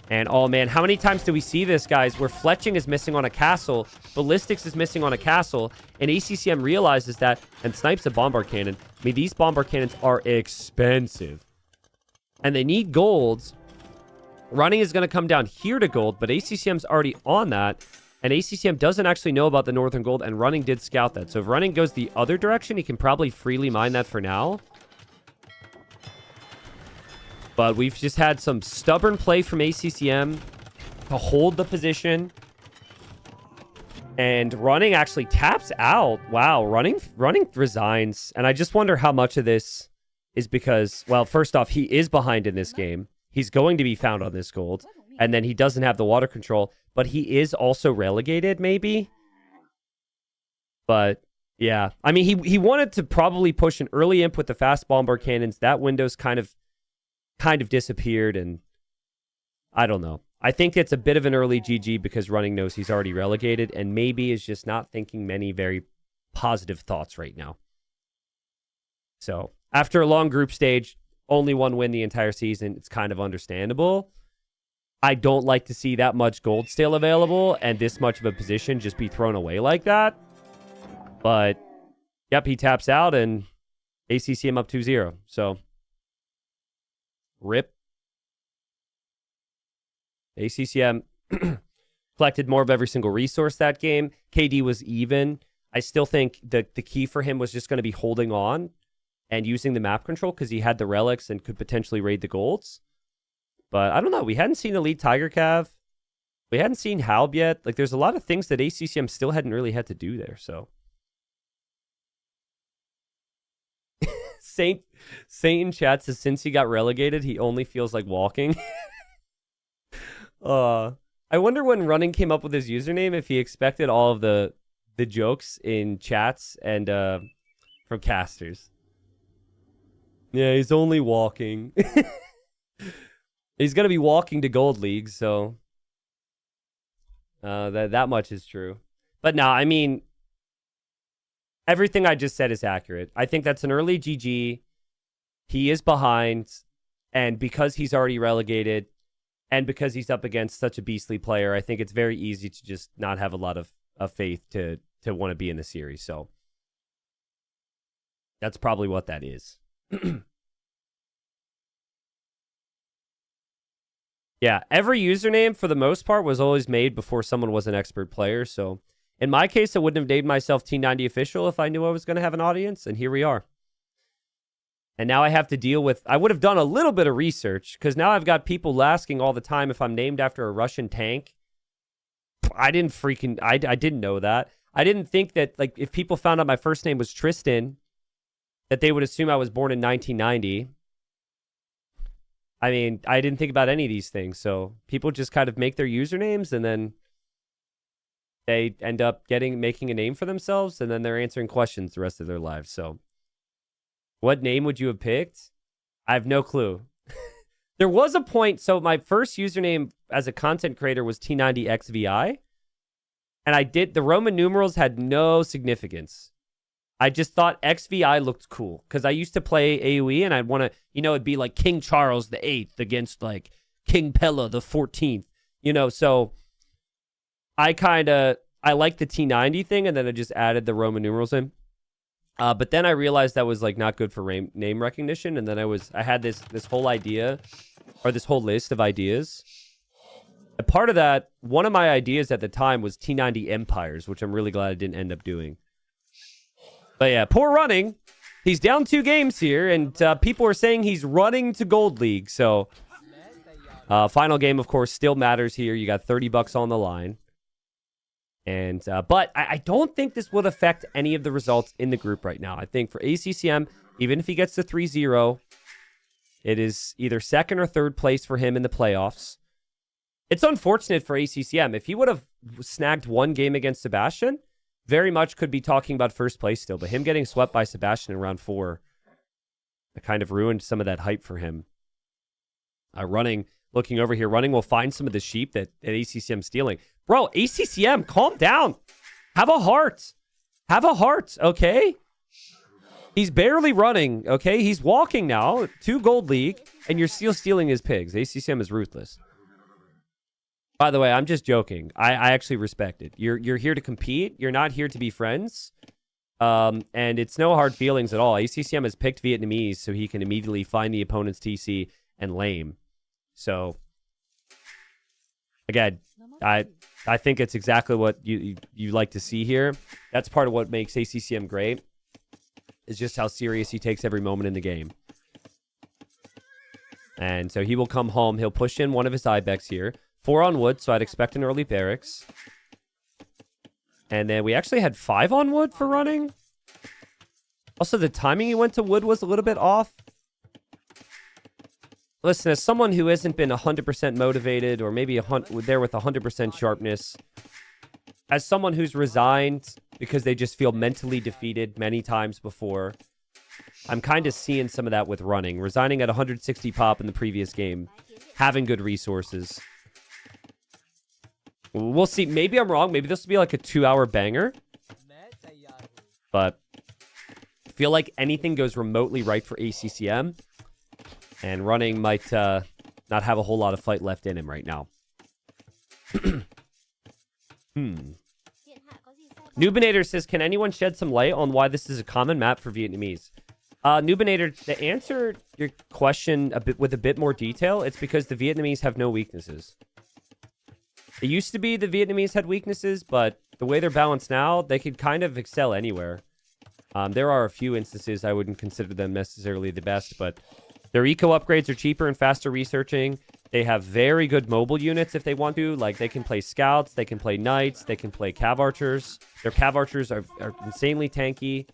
And, oh, man, how many times do we see this, guys, where Fletching is missing on a castle, Ballistics is missing on a castle, and ACCM realizes that and snipes a bombard cannon. I mean, these bombard cannons are expensive. And they need golds. Running is going to come down here to gold, but ACCM's already on that. And ACCM doesn't actually know about the northern gold, and Running did scout that. So if Running goes the other direction, he can probably freely mine that for now. But we've just had some stubborn play from ACCM to hold the position. And Running actually taps out. Wow, Running resigns. And I just wonder how much of this is because, well, first off, he is behind in this game. He's going to be found on this gold. And then he doesn't have the water control. But he is also relegated, maybe. But, yeah. I mean, he wanted to probably push an early imp with the fast bombard cannons. That window's kind of kind of disappeared, and I don't know. I think it's a bit of an early GG because Running knows he's already relegated and maybe is just not thinking many very positive thoughts right now. So after a long group stage, only one win the entire season, it's kind of understandable. I don't like to see that much gold still available and this much of a position just be thrown away like that. But, yep, he taps out and ACCM up 2-0. So, rip. ACCM collected more of every single resource that game. KD was even. I still think that the key for him was just going to be holding on and using the map control because he had the relics and could potentially raid the golds. But I don't know. We hadn't seen Elite Tiger Cav. We hadn't seen Halb yet. Like, there's a lot of things that ACCM still hadn't really had to do there. So, Saint in chat says since he got relegated, he only feels like walking. I wonder when Running came up with his username if he expected all of the jokes in chats and from casters. Yeah, he's only walking. He's gonna be walking to Gold League, so that much is true. But no, I mean, everything I just said is accurate. I think that's an early GG. He is behind, and because he's already relegated, and because he's up against such a beastly player, I think it's very easy to just not have a lot of faith to want to be in the series. So that's probably what that is. Yeah, every username, for the most part, was always made before someone was an expert player. So in my case, I wouldn't have named myself T90 Official if I knew I was going to have an audience, and here we are. And now I have to deal with... I would have done a little bit of research, because now I've got people asking all the time if I'm named after a Russian tank. I didn't know that. I didn't think that, like, if people found out my first name was Tristan, that they would assume I was born in 1990. I mean, I didn't think about any of these things. So people just kind of make their usernames and then they end up making a name for themselves and then they're answering questions the rest of their lives. So what name would you have picked? I have no clue. There was a point. So my first username as a content creator was T90XVI. And the Roman numerals had no significance. I just thought XVI looked cool because I used to play AoE and I'd want to, it'd be like King Charles the 8th against like King Pella the 14th, so I like the T90 thing and then I just added the Roman numerals in. But then I realized that was like not good for name recognition. And then I had this whole idea or this whole list of ideas. A part of that, one of my ideas at the time was T90 Empires, which I'm really glad I didn't end up doing. But yeah, poor Running. He's down 2 games here, and people are saying he's running to Gold League. So, final game, of course, still matters here. You got $30 on the line. And but I don't think this would affect any of the results in the group right now. I think for ACCM, even if he gets to 3-0, it is either second or third place for him in the playoffs. It's unfortunate for ACCM. If he would have snagged one game against Sebastian, very much could be talking about first place still, but him getting swept by Sebastian in round 4, it kind of ruined some of that hype for him. Running, looking over here, Running will find some of the sheep that ACCM's stealing. Bro, ACCM, calm down. Have a heart. Have a heart, okay? He's barely running, okay? He's walking now to Gold League, and you're still stealing his pigs. ACCM is ruthless. By the way, I'm just joking. I actually respect it. You're here to compete. You're not here to be friends. And it's no hard feelings at all. ACCM has picked Vietnamese so he can immediately find the opponent's TC and lame. So, again, I think it's exactly what you like to see here. That's part of what makes ACCM great, is just how serious he takes every moment in the game. And so he will come home. He'll push in one of his Ibex here. 4 on wood, so I'd expect an early barracks. And then we actually had 5 on wood for Running. Also, the timing he went to wood was a little bit off. Listen, as someone who hasn't been 100% motivated or maybe there with 100% sharpness, as someone who's resigned because they just feel mentally defeated many times before, I'm kind of seeing some of that with running. Resigning at 160 pop in the previous game. Having good resources. We'll see. Maybe I'm wrong. Maybe this will be like a 2-hour banger. But I feel like anything goes remotely right for ACCM. And running might not have a whole lot of fight left in him right now. Nubinator says, can anyone shed some light on why this is a common map for Vietnamese? Nubinator, to answer your question with a bit more detail, it's because the Vietnamese have no weaknesses. It used to be the Vietnamese had weaknesses, but the way they're balanced now, they could kind of excel anywhere. There are a few instances I wouldn't consider them necessarily the best, but their eco upgrades are cheaper and faster researching. They have very good mobile units if they want to. Like, they can play scouts, they can play knights, they can play cav archers. Their cav archers are insanely tanky.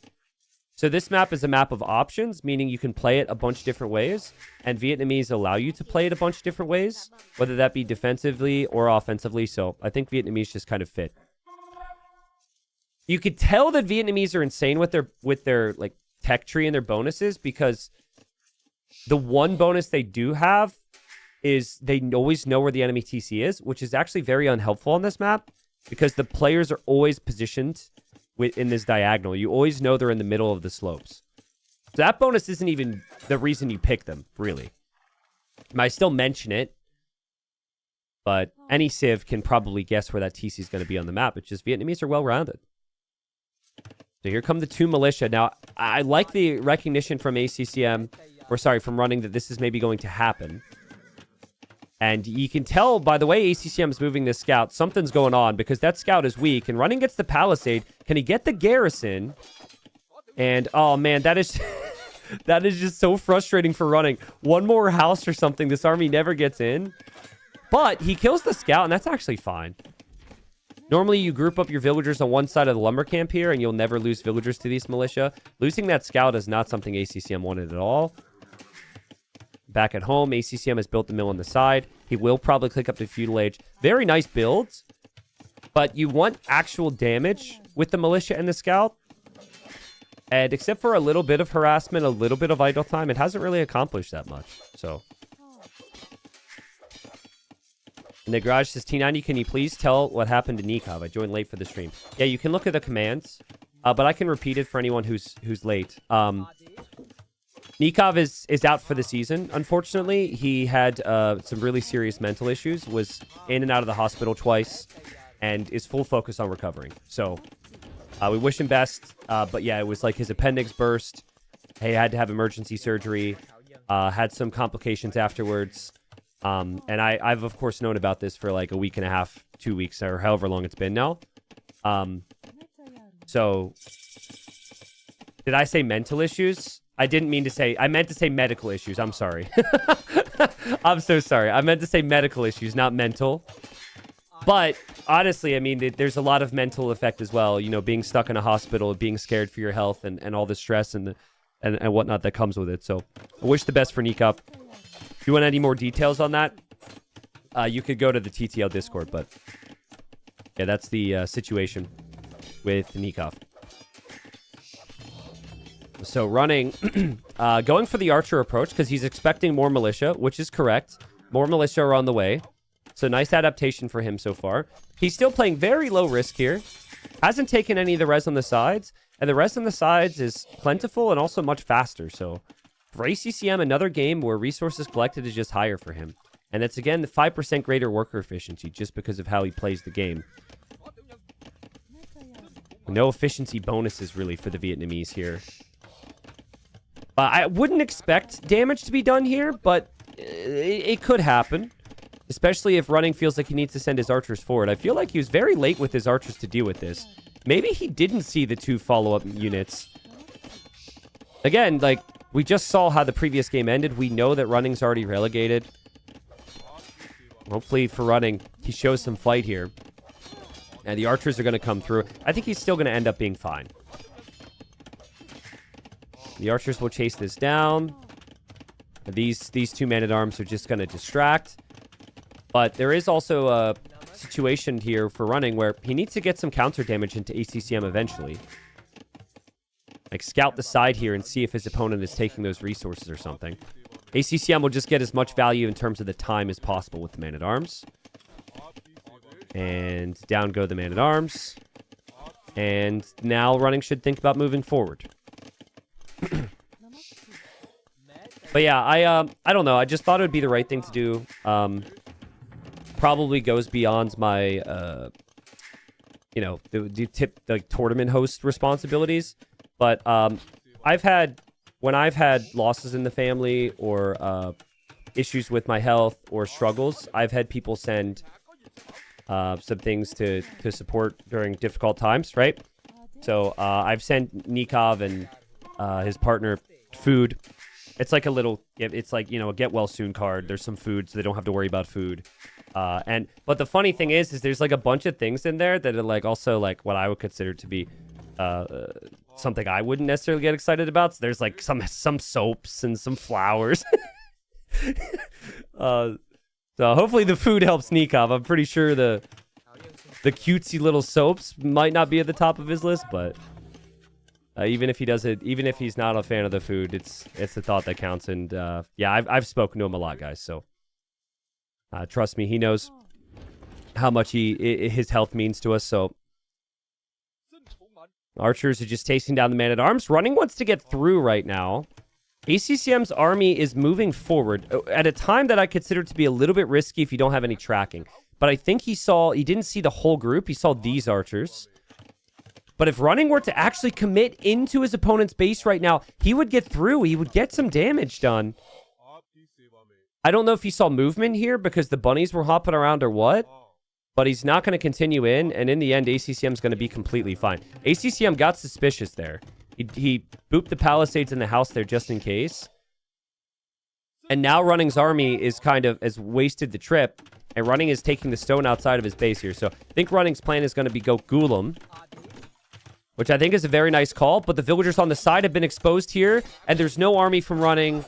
So this map is a map of options, meaning you can play it a bunch of different ways. And Vietnamese allow you to play it a bunch of different ways, whether that be defensively or offensively. So I think Vietnamese just kind of fit. You could tell that Vietnamese are insane with their like tech tree and their bonuses, because the one bonus they do have is they always know where the enemy TC is, which is actually very unhelpful on this map because the players are always positioned in this diagonal. You always know they're in the middle of the slopes. So that bonus isn't even the reason you pick them, really. I still mention it, but any civ can probably guess where that TC is going to be on the map. It's just Vietnamese are well-rounded. So here come the 2 militia. Now, I like the recognition from ACCM, or sorry, from running, that this is maybe going to happen. And you can tell by the way ACCM is moving this scout, something's going on, because that scout is weak. And running gets the palisade. Can he get the garrison? And, oh man, that is that is just so frustrating for running. One more house or something, this army never gets in. But he kills the scout, and that's actually fine. Normally, you group up your villagers on one side of the lumber camp here, and you'll never lose villagers to these militia. Losing that scout is not something ACCM wanted at all. Back at home, ACCM has built the mill on the side. He will probably click up to Feudal Age. Very nice builds, but you want actual damage with the militia and the scout. And except for a little bit of harassment, a little bit of idle time, it hasn't really accomplished that much. So, and the garage says, T90, can you please tell what happened to Nikov? I joined late for the stream. Yeah, you can look at the commands, but I can repeat it for anyone who's late. Nikov is out for the season, unfortunately. He had some really serious mental issues, was in and out of the hospital twice, and is full focus on recovering. So we wish him best, but yeah, it was like his appendix burst. He had to have emergency surgery, had some complications afterwards. And I've, of course, known about this for like a week and a half, 2 weeks, or however long it's been now. So did I say mental issues? I didn't mean to say, I meant to say medical issues. I'm sorry. I'm so sorry. I meant to say medical issues, not mental. But honestly, I mean, there's a lot of mental effect as well. You know, being stuck in a hospital, being scared for your health, and all the stress and whatnot that comes with it. So I wish the best for Nikov. If you want any more details on that, you could go to the TTL Discord. But yeah, that's the situation with Nikov. So running, going for the archer approach because he's expecting more militia, which is correct. More militia are on the way. So nice adaptation for him so far. He's still playing very low risk here. Hasn't taken any of the res on the sides. And the res on the sides is plentiful and also much faster. So for ACCM, another game where resources collected is just higher for him. And it's, again, the 5% greater worker efficiency just because of how he plays the game. No efficiency bonuses, really, for the Vietnamese here. I wouldn't expect damage to be done here, but it could happen. Especially if running feels like he needs to send his archers forward. I feel like he was very late with his archers to deal with this. Maybe he didn't see the 2 follow-up units. Again, like, we just saw how the previous game ended. We know that running's already relegated. Hopefully for running, he shows some fight here. And the archers are going to come through. I think he's still going to end up being fine. The archers will chase this down. These 2 man-at-arms are just going to distract. But there is also a situation here for running where he needs to get some counter damage into ACCM eventually. Like, scout the side here and see if his opponent is taking those resources or something. ACCM will just get as much value in terms of the time as possible with the man-at-arms. And down go the man-at-arms. And now running should think about moving forward. But yeah, I don't know. I just thought it would be the right thing to do. Probably goes beyond my, you know, the like tournament host responsibilities. But when I've had losses in the family or issues with my health or struggles, I've had people send some things to support during difficult times, right? So I've sent Nikov and his partner food. It's like a little, it's like, you know, a get well soon card. There's some food, so they don't have to worry about food. But the funny thing is there's like a bunch of things in there that are like also like what I would consider to be something I wouldn't necessarily get excited about. So there's like some soaps and some flowers. So hopefully the food helps Nikov. I'm pretty sure the cutesy little soaps might not be at the top of his list, but even if he's not a fan of the food, it's the thought that counts. And yeah, I've spoken to him a lot, guys. So trust me, he knows how much his health means to us. So archers are just chasing down the man-at-arms. Running wants to get through right now. ACCM's army is moving forward at a time that I consider to be a little bit risky if you don't have any tracking. But I think he didn't see the whole group. He saw these archers. But if running were to actually commit into his opponent's base right now, he would get through. He would get some damage done. I don't know if he saw movement here because the bunnies were hopping around or what. But he's not going to continue in. And in the end, ACCM's going to be completely fine. ACCM got suspicious there. He booped the palisades in the house there just in case. And now Running's army is has wasted the trip. And Running is taking the stone outside of his base here. So I think Running's plan is going to be go Ghoulam, which I think is a very nice call. But the villagers on the side have been exposed here. And there's no army from Running.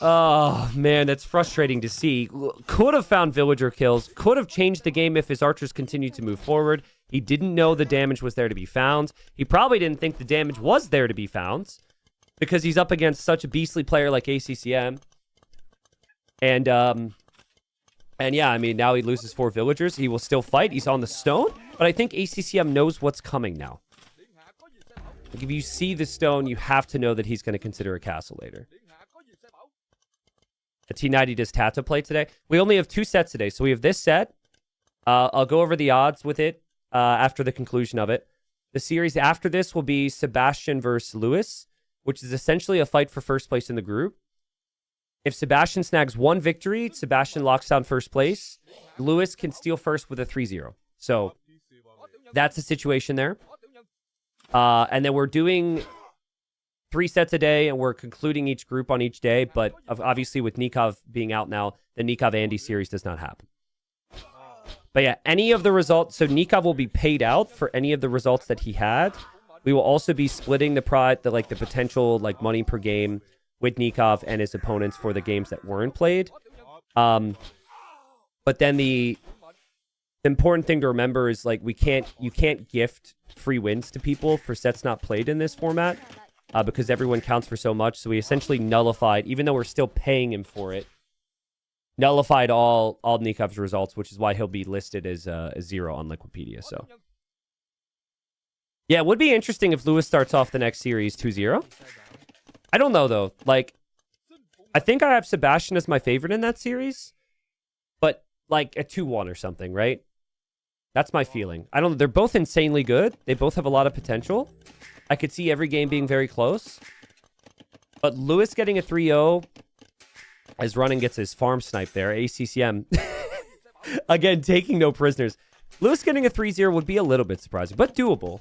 Oh, man, that's frustrating to see. Could have found villager kills. Could have changed the game if his archers continued to move forward. He didn't know the damage was there to be found. He probably didn't think the damage was there to be found because he's up against such a beastly player like ACCM. And yeah, I mean, now he loses 4 villagers. He will still fight. He's on the stone. But I think ACCM knows what's coming now. Like, if you see the stone, you have to know that he's going to consider a castle later. A T90 does Tata play today. We only have 2 sets today. So we have this set. I'll go over the odds with it after the conclusion of it. The series after this will be Sebastian versus Lewis, which is essentially a fight for first place in the group. If Sebastian snags 1 victory, Sebastian locks down first place. Lewis can steal first with a 3-0. So that's the situation there. And then we're doing 3 sets a day, and we're concluding each group on each day. But obviously with Nikov being out now, the Nikov Andy series does not happen. But yeah, any of the results, so Nikov will be paid out for any of the results that he had. We will also be splitting the potential money per game with Nikov and his opponents for the games that weren't played. But then the important thing to remember is you can't gift free wins to people for sets not played in this format. Because everyone counts for so much. So we essentially nullified, even though we're still paying him for it, nullified all Nikov's results, which is why he'll be listed as 0 on Liquipedia. So yeah, it would be interesting if Lewis starts off the next series 2-0. I don't know, though. I think I have Sebastian as my favorite in that series. But a 2-1 or something, right? That's my feeling. I don't know. They're both insanely good. They both have a lot of potential. I could see every game being very close. But Lewis getting a 3-0 as Running gets his farm snipe there. ACCM. Again, taking no prisoners. Lewis getting a 3-0 would be a little bit surprising, but doable.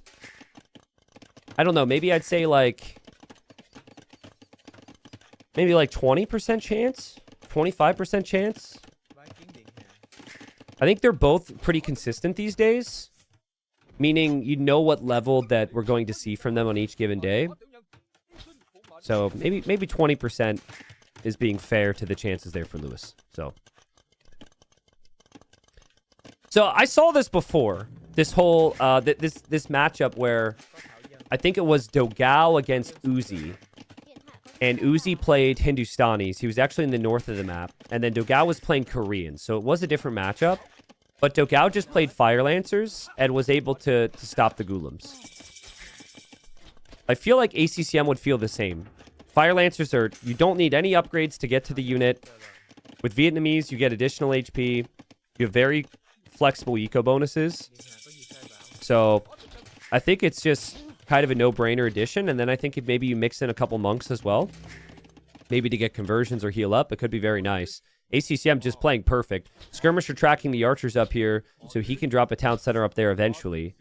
I don't know. Maybe I'd say maybe 20% chance? 25% chance? I think they're both pretty consistent these days. Meaning you know what level that we're going to see from them on each given day. So maybe 20% is being fair to the chances there for Lewis. So I saw this before. This whole this matchup where I think it was Dogao against Uzi. And Uzi played Hindustanis. He was actually in the north of the map. And then Dogao was playing Korean. So it was a different matchup. But Dogao just played Fire Lancers and was able to stop the Ghoulims. I feel like ACCM would feel the same. Fire Lancers are... You don't need any upgrades to get to the unit. With Vietnamese, you get additional HP. You have very flexible eco bonuses. So I think it's just kind of a no-brainer addition. And then I think if maybe you mix in a couple monks as well. Maybe to get conversions or heal up. It could be very nice. ACCM just playing perfect. Skirmisher tracking the archers up here so he can drop a town center up there eventually.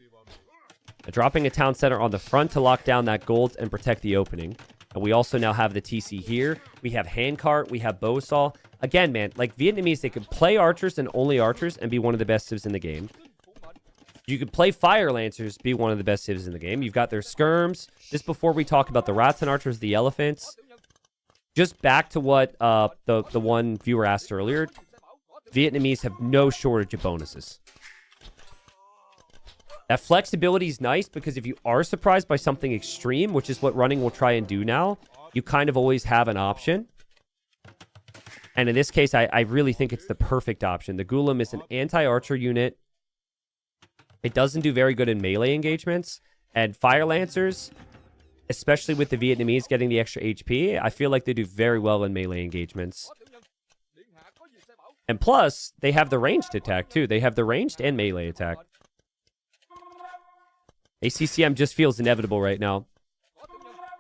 Dropping a town center on the front to lock down that gold and protect the opening. And we also now have the TC here. We have handcart. We have bowsaw. Again, man, like Vietnamese, they could play archers and only archers and be one of the best civs in the game. You could play Fire Lancers, be one of the best civs in the game. You've got their skirms. This before we talk about the rats and archers, the elephants. Just back to what the one viewer asked earlier. Vietnamese have no shortage of bonuses. That flexibility is nice because if you are surprised by something extreme, which is what running will try and do now, you kind of always have an option. And in this case, I really think it's the perfect option. The Ghoulim is an anti-archer unit. It doesn't do very good in melee engagements. And Fire Lancers, especially with the Vietnamese getting the extra HP, I feel like they do very well in melee engagements. And plus, they have the ranged attack too. They have the ranged and melee attack. ACCM just feels inevitable right now.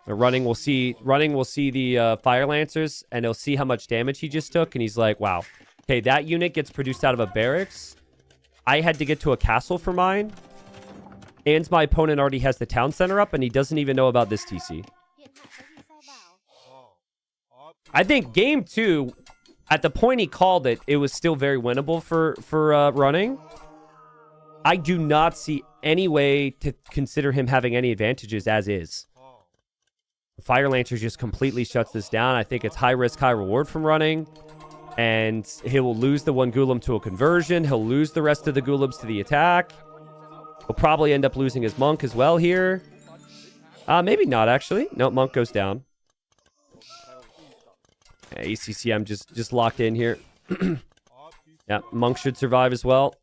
Running will see the Fire Lancers, and he'll see how much damage he just took, and he's like, wow. Okay, that unit gets produced out of a barracks. I had to get to a castle for mine. And my opponent already has the town center up, and he doesn't even know about this TC. I think game 2, at the point he called it, it was still very winnable for running. I do not see any way to consider him having any advantages as is. Fire Lancer just completely shuts this down. I think it's high risk, high reward from running. And he will lose the one Ghoulim to a conversion. He'll lose the rest of the Ghoulims to the attack. He'll probably end up losing his monk as well here. Maybe not, actually. No, monk goes down. Yeah, ACCM just locked in here. Yeah, monk should survive as well.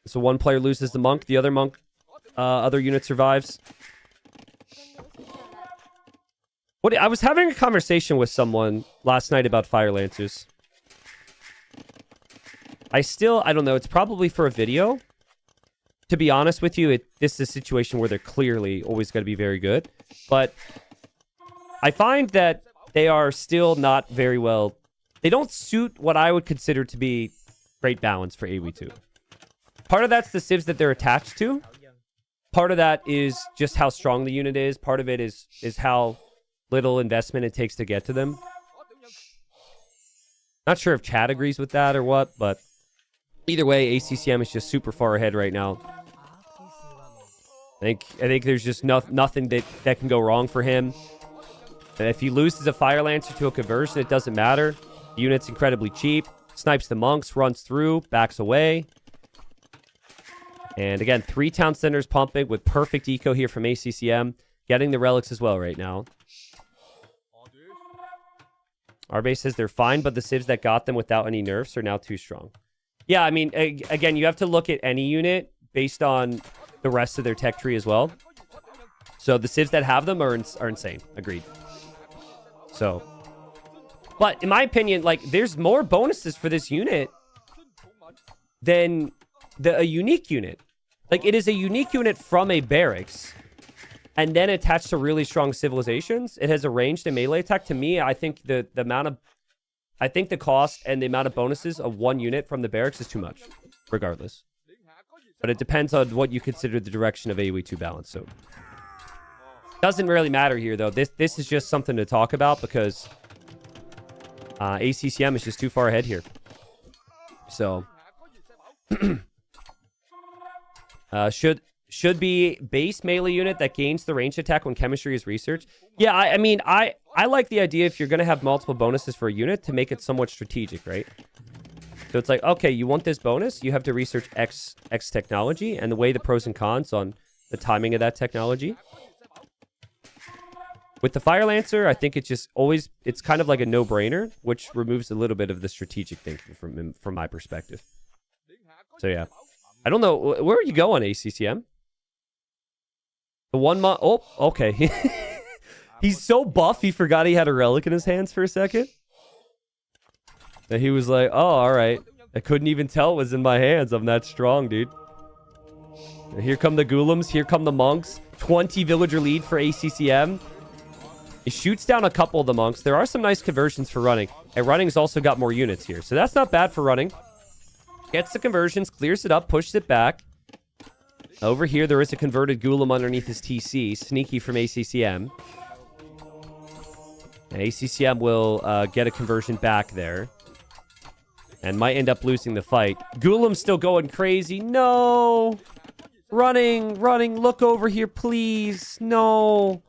So one player loses the monk. The other monk, other unit survives. I was having a conversation with someone last night about Fire Lancers. I don't know. It's probably for a video. To be honest with you, this is a situation where they're clearly always going to be very good. But I find that they are still not very well... They don't suit what I would consider to be great balance for AoE2. Part of that's the civs that they're attached to. Part of that is just how strong the unit is. Part of it is how little investment it takes to get to them. Not sure if Chad agrees with that or what, but either way, ACCM is just super far ahead right now. I think there's just nothing that can go wrong for him. And if he loses a Fire Lancer to a conversion, it doesn't matter. The unit's incredibly cheap. Snipes the monks, runs through, backs away. And again, 3 town centers pumping with perfect eco here from ACCM. Getting the relics as well right now. Our base says they're fine, but the civs that got them without any nerfs are now too strong. Yeah, I mean, again, you have to look at any unit based on the rest of their tech tree as well. So the civs that have them are insane. Agreed. So, but in my opinion, like, there's more bonuses for this unit than a unique unit. Like, it is a unique unit from a barracks and then attached to really strong civilizations. It has a ranged and melee attack. To me, I think the cost and the amount of bonuses of one unit from the barracks is too much, regardless. But it depends on what you consider the direction of AoE2 balance. So, doesn't really matter here, though. This is just something to talk about because ACCM is just too far ahead here. So, should be base melee unit that gains the range attack when chemistry is researched. Yeah, I mean, I like the idea if you're going to have multiple bonuses for a unit to make it somewhat strategic, right? So it's like, okay, you want this bonus, you have to research X technology and the way the pros and cons on the timing of that technology. With the Fire Lancer, I think it's just always, it's kind of like a no-brainer, which removes a little bit of the strategic thinking from my perspective. So yeah. I don't know, where are you going, ACCM? The 1 month, oh, okay. He's so buff, he forgot he had a relic in his hands for a second. And he was like, oh, all right. I couldn't even tell it was in my hands. I'm that strong, dude. And here come the Ghoulems. Here come the monks. 20 villager lead for ACCM. He shoots down a couple of the monks. There are some nice conversions for running. And running's also got more units here. So that's not bad for running. Gets the conversions, clears it up, pushes it back. Over here, there is a converted Ghoulem underneath his TC. Sneaky from ACCM. And ACCM will get a conversion back there. And might end up losing the fight. Ghoulem's still going crazy. No! Running! Look over here, please. No!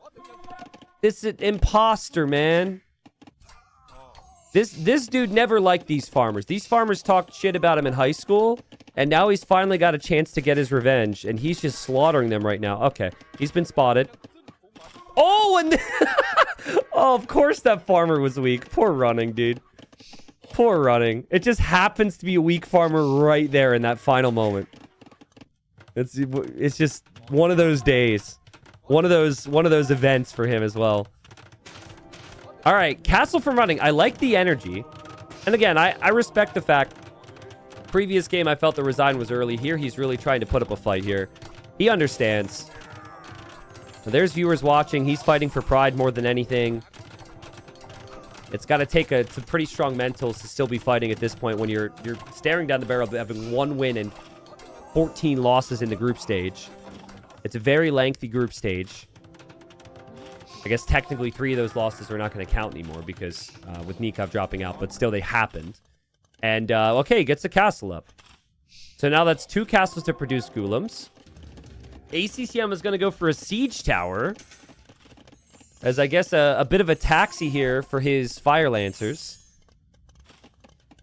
This is imposter, man. This dude never liked these farmers. These farmers talked shit about him in high school. And now he's finally got a chance to get his revenge. And he's just slaughtering them right now. Okay. He's been spotted. Oh, and... oh, of course that farmer was weak. Poor running, dude. Poor running. It just happens to be a weak farmer right there in that final moment. It's just one of those days. One of those events for him as well. All right, Castle from running. I like the energy. And again, I respect the fact previous game I felt the resign was early. Here he's really trying to put up a fight here. He understands. So there's viewers watching. He's fighting for pride more than anything. It's got to take some pretty strong mentals to still be fighting at this point when you're staring down the barrel of having 1 win and 14 losses in the group stage. It's a very lengthy group stage. I guess technically 3 of those losses are not going to count anymore because with Nikov dropping out, but still they happened. And, okay, gets the castle up. So now that's 2 castles to produce Ghoulems. ACCM is going to go for a siege tower. As I guess a bit of a taxi here for his Fire Lancers.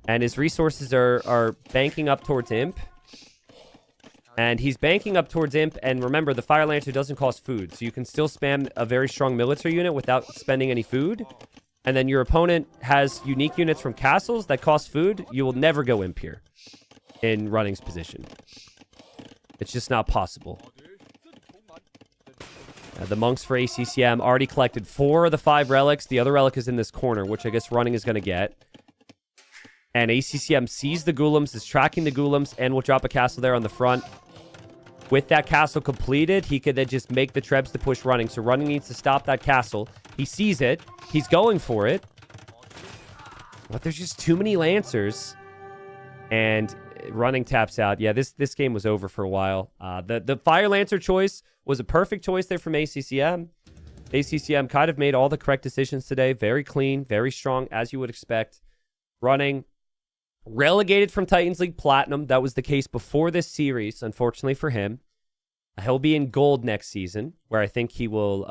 And his resources are banking up towards Imp. And he's banking up towards Imp. And remember, the Fire Lancer doesn't cost food. So you can still spam a very strong military unit without spending any food. And then your opponent has unique units from castles that cost food. You will never go Imp here in running's position. It's just not possible. The monks for ACCM already collected 4 of the 5 relics. The other relic is in this corner, which I guess running is going to get. And ACCM sees the Ghoulems, is tracking the Ghoulems, and will drop a castle there on the front. With that castle completed, he could then just make the trebs to push running. So running needs to stop that castle. He sees it. He's going for it. But there's just too many Lancers. And running taps out. Yeah, this game was over for a while. The Fire Lancer choice was a perfect choice there from ACCM. ACCM kind of made all the correct decisions today. Very clean, very strong, as you would expect. Running relegated from Titans League Platinum. That was the case before this series, unfortunately for him. He'll be in gold next season, where I think he will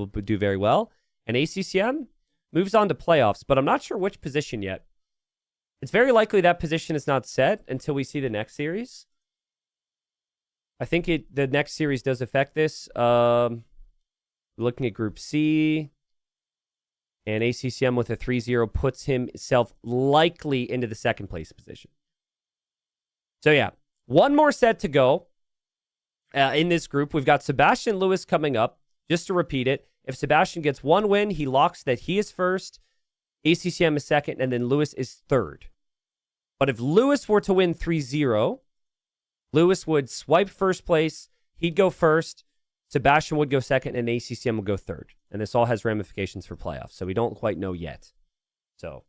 do very well. And ACCM moves on to playoffs, but I'm not sure which position yet. It's very likely that position is not set until we see the next series. I think the next series does affect this. Looking at Group C, and ACCM with a 3-0 puts himself likely into the second place position. So yeah, 1 more set to go in this group. We've got Sebastian Lewis coming up. Just to repeat it, if Sebastian gets 1 win, he locks that he is first, ACCM is second, and then Lewis is third. But if Lewis were to win 3-0, Lewis would swipe first place. He'd go first. Sebastian would go second, and ACCM would go third. And this all has ramifications for playoffs, so we don't quite know yet. So,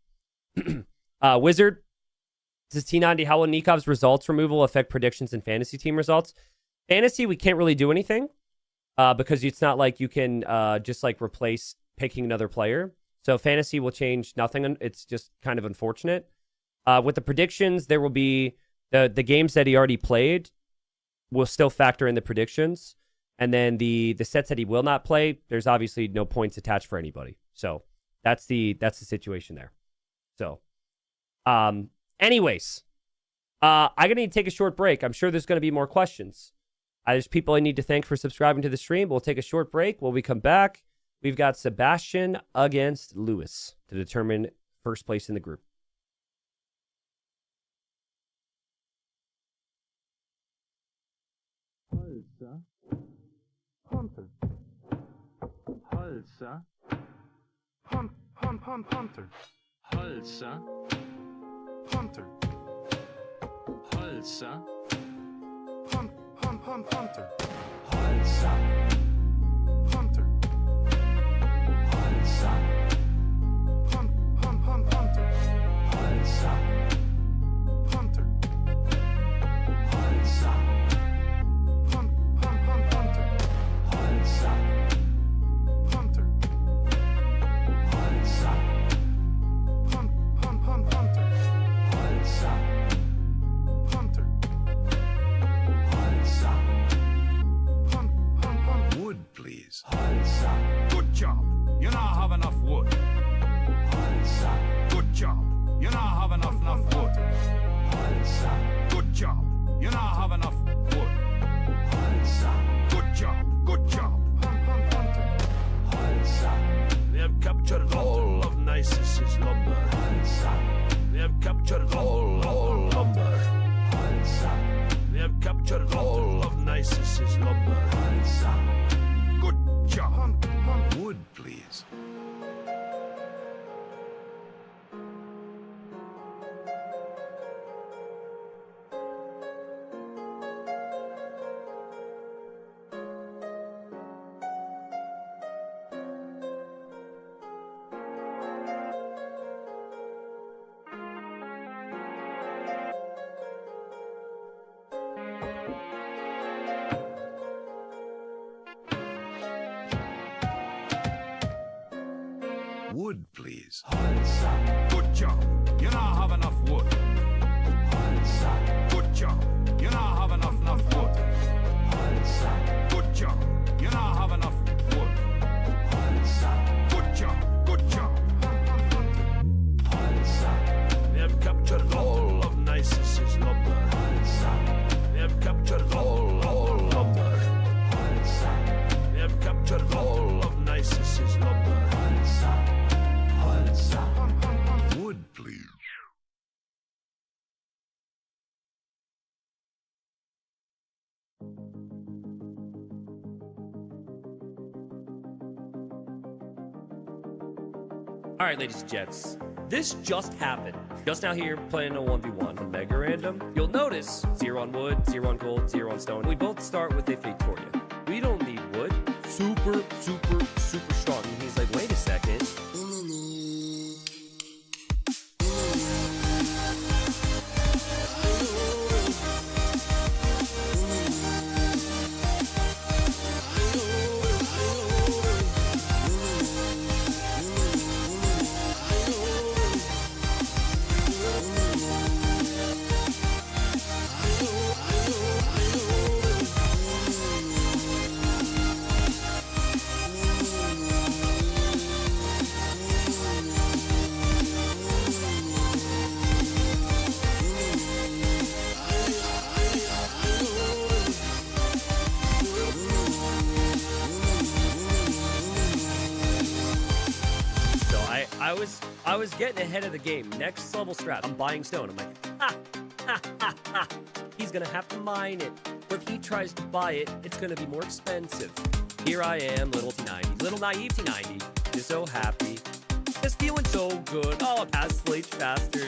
Wizard, this is T90. How will Nikov's results removal affect predictions and fantasy team results? Fantasy, we can't really do anything because it's not like you can just like replace picking another player. So fantasy will change nothing. It's just kind of unfortunate. With the predictions, there will be the games that he already played will still factor in the predictions. And then the sets that he will not play, there's obviously no points attached for anybody. So that's the situation there. So, anyways, I'm gonna need to take a short break. I'm sure there's gonna be more questions. There's people I need to thank for subscribing to the stream. We'll take a short break. When we come back, We've got Sebastian against Lewis to determine first place in the group. Halsa. Hunter. Halsa. Hunter. Halsa. Hunter. Halsa. Hunter. Halsa. Hunter. Halsa. Hunter. Halsa. Hunter. Halsa. Hunter. Halsa. Hunter. Halsa. Hunter. Halsa. Hunter. Halsa. Wood, please. Halsa. Good job. You now have enough wood. Halsa. Good job. You now have enough wood. Halsa. Good job. You now have enough wood. Halsa. Good job. Good job. Halsa. We have captured all of Nisus's lumber. Halsa. We have captured all lumber. Halsa. We have captured all of Nisus's lumber. Halsa. Good job. Wood, please. Wood, please. Halsa. Good job. You now have enough wood. Halsa. Good job. You now have enough wood. Halsa. Good job. You now have enough wood. Halsa. Good job. Good job. Halsa. We have captured all of Nisus's lumber. Halsa. We have captured all lumber. Halsa. We have captured all of Nisus's lumber. Halsa. Halsa. Wood, please. All right, ladies and gents, this just happened. Just now here playing a 1v1 on Mega Random. You'll notice 0 on wood, 0 on gold, 0 on stone. We both start with a Victoria. We don't need wood. Super strong. And he's like, wait a second. I was getting ahead of the game. Next level strat. I'm buying stone. I'm like, he's gonna have to mine it. Or if he tries to buy it, it's gonna be more expensive. Here I am, little T90, little naive T90. Just so happy. Just feeling so good. Oh, pass Slate faster.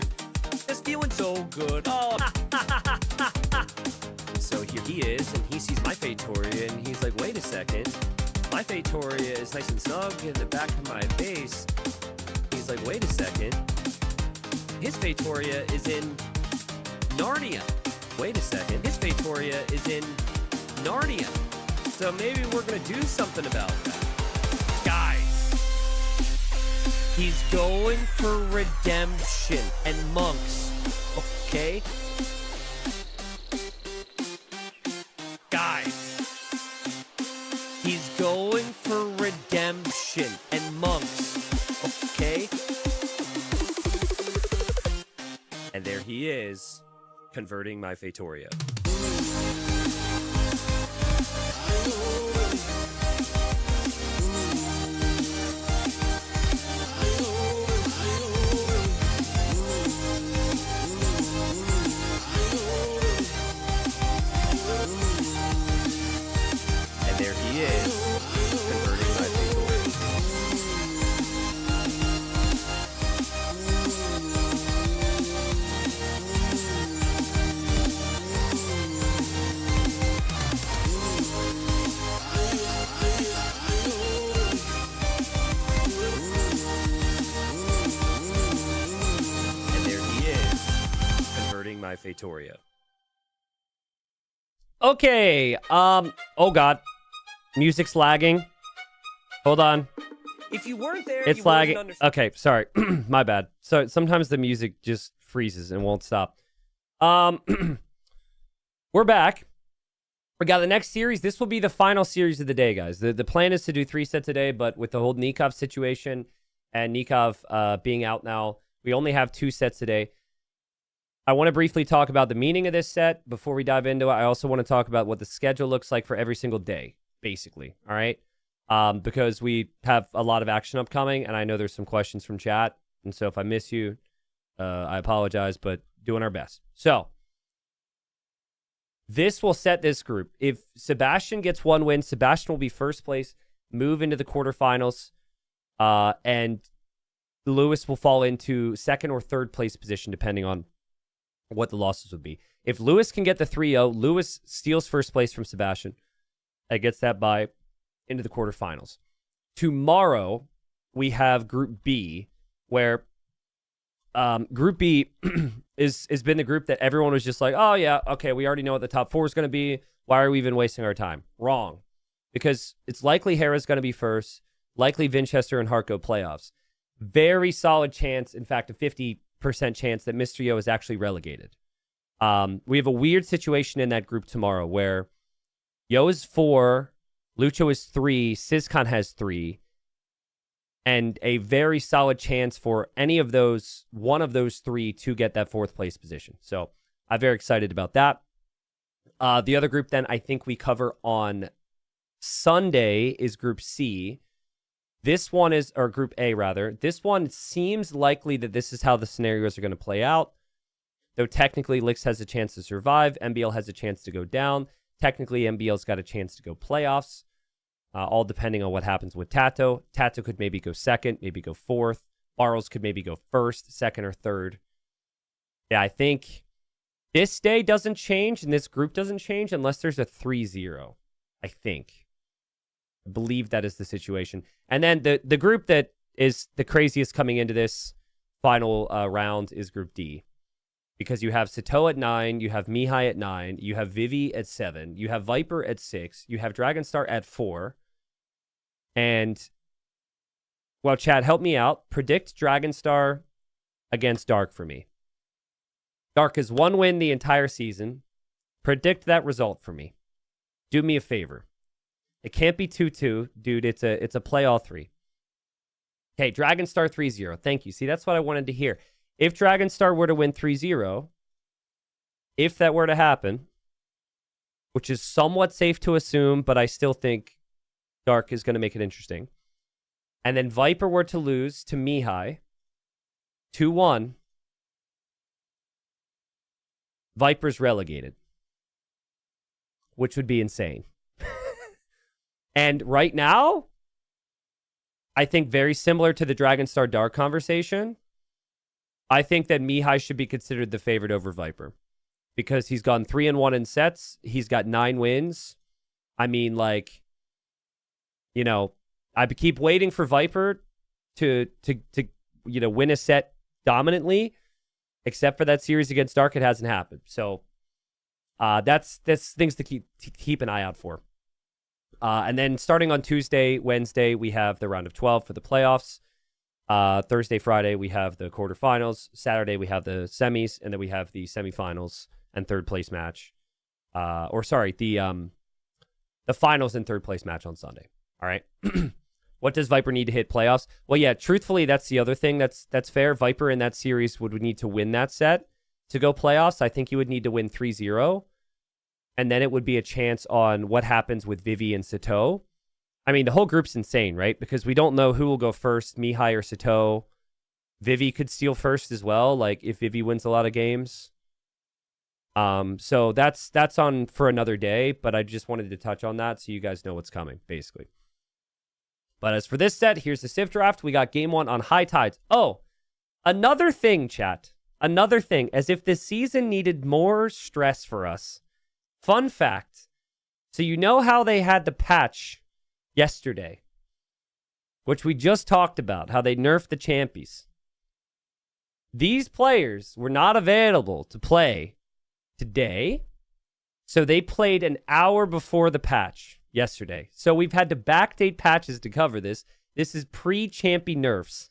Just feeling so good. Oh, so here he is, and he sees my Fatoria, and he's like, wait a second. My Fatoria is nice and snug in the back of my base. He's like, wait a second. His Fatoria is in Narnia. Wait a second. His Fatoria is in Narnia. So maybe we're going to do something about that. Guys, he's going for redemption and monks. Okay? Guys, he's going for redemption and monks. Okay? And there he is, converting my Fatoria. my Fatoria. Okay. Oh God. Music's lagging. Hold on. If you weren't there, It's you lagging. wouldn't understand. Okay, sorry. My bad. So sometimes the music just freezes and won't stop. We're back. We got the next series. This will be the final series of the day, guys. The plan is to do 3 sets today, but with the whole Nikov situation and Nikov being out now, we only have 2 sets today. I want to briefly talk about the meaning of this set before we dive into it. I also want to talk about what the schedule looks like for every single day, basically. All right? Because we have a lot of action upcoming, and I know there's some questions from chat. And so if I miss you, I apologize, but doing our best. So this will set this group. If Sebastian gets 1 win, Sebastian will be first place, move into the quarterfinals, and Lewis will fall into second or third place position, depending on what the losses would be. If Lewis can get the 3-0, Lewis steals first place from Sebastian and gets that bye into the quarterfinals. Tomorrow, we have Group B, where Group B has been the group that everyone was just like, oh, yeah, okay, we already know what the top 4 is going to be. Why are we even wasting our time? Wrong. Because it's likely Hera's going to be first, likely Vinchester and Hart go playoffs. Very solid chance, in fact, a 50% chance that Mr. Yo is actually relegated. We have a weird situation in that group tomorrow where Yo is 4, Lucho is 3, Sizcon has 3, and a very solid chance for one of those 3 to get that 4th place position. So I'm very excited about that. The other group then I think we cover on Sunday is Group C. This one is, or Group A rather. This one seems likely that this is how the scenarios are going to play out. Though technically Lix has a chance to survive, MBL has a chance to go down. Technically MBL's got a chance to go playoffs. All depending on what happens with Tato. Tato could maybe go second, maybe go 4th. Barles could maybe go 1st, 2nd, or 3rd. Yeah, I think this day doesn't change and this group doesn't change unless there's a 3-0. I think. I believe that is the situation. And then the group that is the craziest coming into this final round is Group D. Because you have Sato at 9, you have Mihai at 9, you have Vivi at 7, you have Viper at 6, you have Dragonstar at 4. And, well, Chad, help me out. Predict Dragonstar against Dark for me. Dark has 1 win the entire season. Predict that result for me. Do me a favor. It can't be 2-2. Dude, it's a play all 3. Okay, Dragonstar 3-0. Thank you. See, that's what I wanted to hear. If Dragonstar were to win 3-0, if that were to happen, which is somewhat safe to assume, but I still think Dark is going to make it interesting. And then Viper were to lose to Mihai 2-1, Viper's relegated, which would be insane. And right now, I think very similar to the Dragonstar Dark conversation, I think that Mihai should be considered the favorite over Viper because he's gone 3-1 in sets. He's got 9 wins. I mean, like, you know, I keep waiting for Viper to win a set dominantly, except for that series against Dark. It hasn't happened. So that's things to keep an eye out for. And then starting on Tuesday, Wednesday, we have the round of 12 for the playoffs. Thursday, Friday, we have the quarterfinals. Saturday, we have the semis, and then we have the semifinals and 3rd place match. The finals and 3rd place match on Sunday. All right. What does Viper need to hit playoffs? Well, yeah, truthfully, that's the other thing that's fair. Viper in that series would need to win that set to go playoffs. I think he would need to win 3-0. And then it would be a chance on what happens with Vivi and Sato. I mean, the whole group's insane, right? Because we don't know who will go first, Mihai or Sato. Vivi could steal first as well, like if Vivi wins a lot of games. So that's on for another day, but I just wanted to touch on that so you guys know what's coming, basically. But as for this set, here's the Civ draft. We got game 1 on High Tides. Oh, another thing, chat. Another thing, as if this season needed more stress for us. Fun fact. So you know how they had the patch yesterday, which we just talked about, how they nerfed the champies. These players were not available to play today, so they played an hour before the patch yesterday. So we've had to backdate patches to cover this. This is pre-Champy nerfs.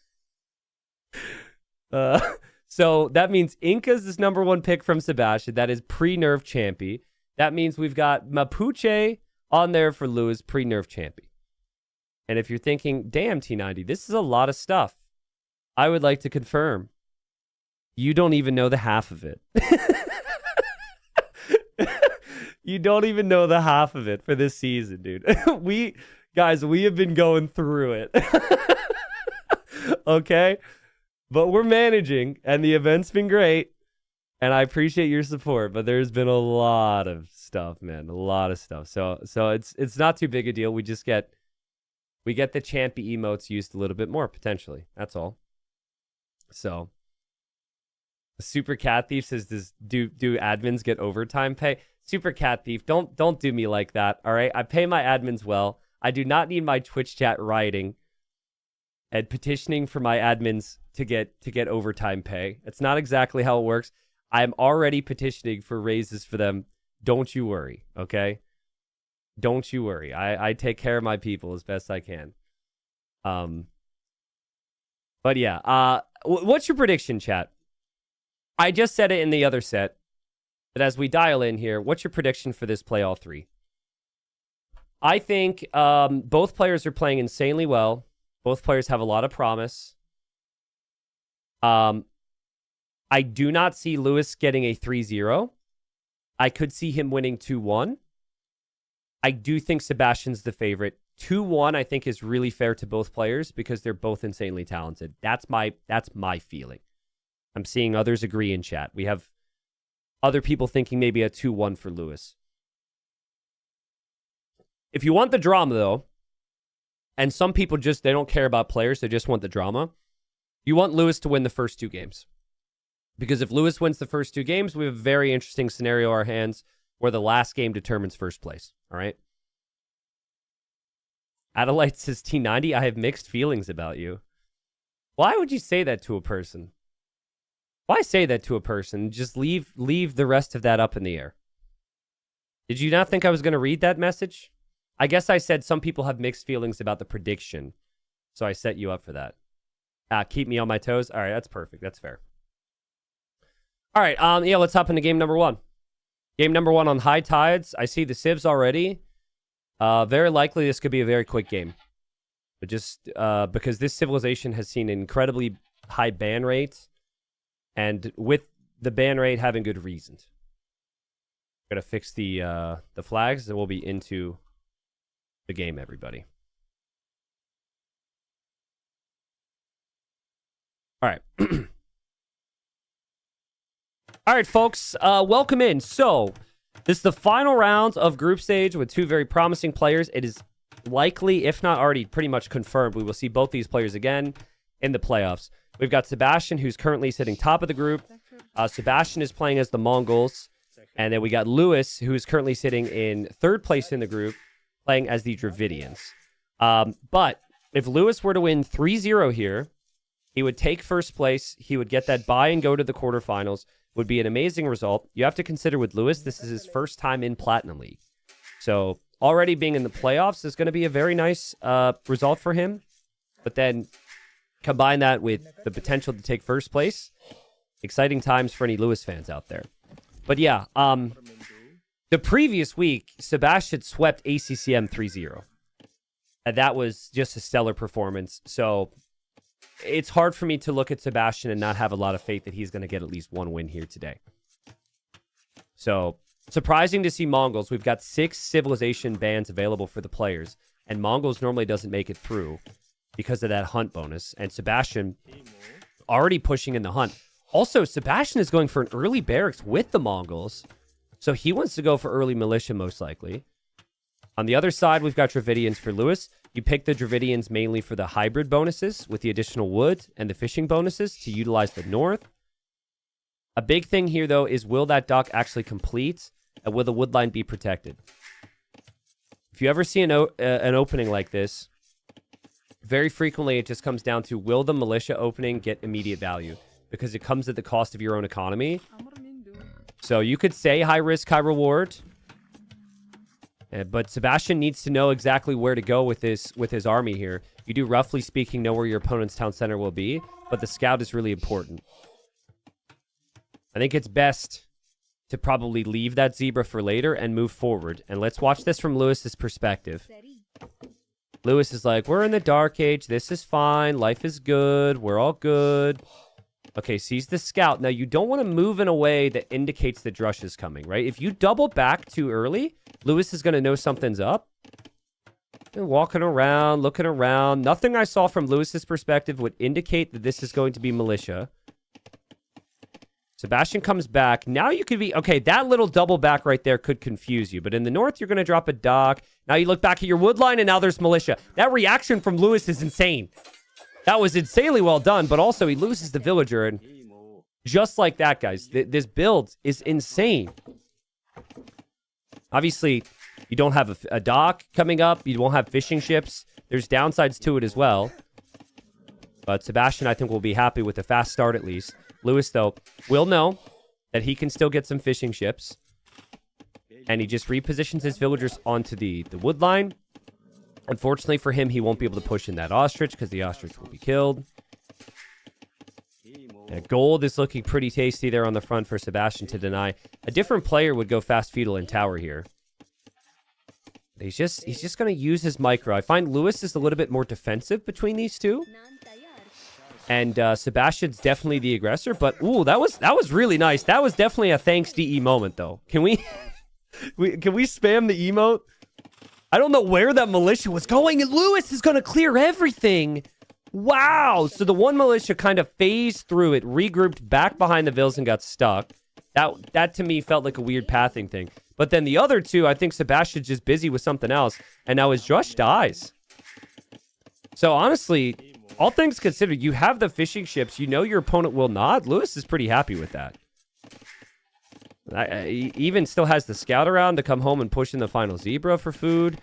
So that means Inca's is number 1 pick from Sebastian. That is pre-nerf Champy. That means we've got Mapuche on there for Lewis, pre-nerf Champy. And if you're thinking, damn, T90, this is a lot of stuff, I would like to confirm, you don't even know the half of it. You don't even know the half of it for this season, dude. We have been going through it. Okay? But we're managing, and the event's been great, and I appreciate your support, but there's been a lot of stuff, man. A lot of stuff. So it's not too big a deal. We get the Champy emotes used a little bit more, potentially. That's all. So Super Cat Thief says, do admins get overtime pay? Super Cat Thief, don't do me like that, all right? I pay my admins well. I do not need my Twitch chat rioting and petitioning for my admins to get overtime pay. It's not exactly how it works. I'm already petitioning for raises for them. Don't you worry, okay? Don't you worry. I take care of my people as best I can. But yeah, what's your prediction, chat? I just said it in the other set, but as we dial in here, what's your prediction for this play all 3? I think both players are playing insanely well. Both players have a lot of promise. I do not see Lewis getting a 3-0. I could see him winning 2-1. I do think Sebastian's the favorite. 2-1, I think, is really fair to both players because they're both insanely talented. That's my feeling. I'm seeing others agree in chat. We have other people thinking maybe a 2-1 for Lewis. If you want the drama, though, and some people they don't care about players, they just want the drama, you want Lewis to win the first 2 games. Because if Lewis wins the first 2 games, we have a very interesting scenario in our hands where the last game determines first place. All right? Adelaide says, T90, I have mixed feelings about you. Why would you say that to a person? Why say that to a person? Just leave the rest of that up in the air. Did you not think I was going to read that message? I guess I said some people have mixed feelings about the prediction. So I set you up for that. Keep me on my toes. All right, that's perfect. That's fair. All right, yeah, let's hop into game number 1. Game number 1 on high tides. I see the civs already. Very likely this could be a very quick game. But just because this civilization has seen incredibly high ban rates, and with the ban rate having good reasons. Gotta fix the flags, and we'll be into the game, everybody. All right. All right, folks, welcome in. So, this is the final round of group stage with 2 very promising players. It is likely, if not already pretty much confirmed, we will see both these players again in the playoffs. We've got Sebastian, who's currently sitting top of the group. Sebastian is playing as the Mongols. And then we got Lewis, who is currently sitting in 3rd place in the group, playing as the Dravidians. But if Lewis were to win 3-0 here, he would take 1st place. He would get that bye and go to the quarterfinals. Would be an amazing result. You have to consider with Lewis, this is his first time in Platinum League. So already being in the playoffs is going to be a very nice result for him. But then combine that with the potential to take 1st place. Exciting times for any Lewis fans out there. But yeah, the previous week, Sebastian swept ACCM 3-0. And that was just a stellar performance. So it's hard for me to look at Sebastian and not have a lot of faith that he's going to get at least 1 win here today. So surprising to see Mongols. We've got 6 civilization bans available for the players. And Mongols normally doesn't make it through because of that hunt bonus. And Sebastian already pushing in the hunt. Also, Sebastian is going for an early barracks with the Mongols. So he wants to go for early militia, most likely. On the other side, we've got Dravidians for Lewis. You pick the Dravidians mainly for the hybrid bonuses with the additional wood and the fishing bonuses to utilize the north. A big thing here, though, is will that dock actually complete and will the wood line be protected? If you ever see an opening like this, very frequently it just comes down to will the militia opening get immediate value? because it comes at the cost of your own economy. So you could say high risk, high reward. But Sebastian needs to know exactly where to go with his army here. You do, roughly speaking, know where your opponent's town center will be, but the scout is really important. I think it's best to probably leave that zebra for later and move forward. And let's watch this from Lewis's perspective. Lewis is like, we're in the dark age. This is fine. Life is good. We're all good. Okay, sees the scout. Now, you don't want to move in a way that indicates the drush is coming, right? If you double back too early, Lewis is going to know something's up. And walking around, looking around. Nothing I saw from Lewis's perspective would indicate that this is going to be militia. Sebastian comes back. Now you could be... Okay, that little double back right there could confuse you. But in the north, you're going to drop a dock. Now you look back at your wood line, and now there's militia. That reaction from Lewis is insane. That was insanely well done, but also he loses the villager. And just like that, guys, this build is insane. Obviously, you don't have a dock coming up. You won't have fishing ships. There's downsides to it as well. But Sebastian, I think, will be happy with a fast start at least. Lewis, though, will know that he can still get some fishing ships. And he just repositions his villagers onto the wood line. Unfortunately for him, he won't be able to push in that ostrich because the ostrich will be killed. Gold is looking pretty tasty there on the front for Sebastian to deny. A different player would go fast feudal and tower here. He's just going to use his micro. I find Lewis is a little bit more defensive between these two. And Sebastian's definitely the aggressor. But, ooh, that was really nice. That was definitely a thanks DE moment, though. Can we spam the emote? I don't know where that militia was going, and Lewis is going to clear everything. Wow. So the one militia kind of phased through it, regrouped back behind the villas and got stuck. That to me felt like a weird pathing thing. But then the other two, I think Sebastian's just busy with something else, and now his drush dies. So honestly, all things considered, you have the fishing ships. You know your opponent will not. Lewis is pretty happy with that. He even still has the scout around to come home and push in the final zebra for food.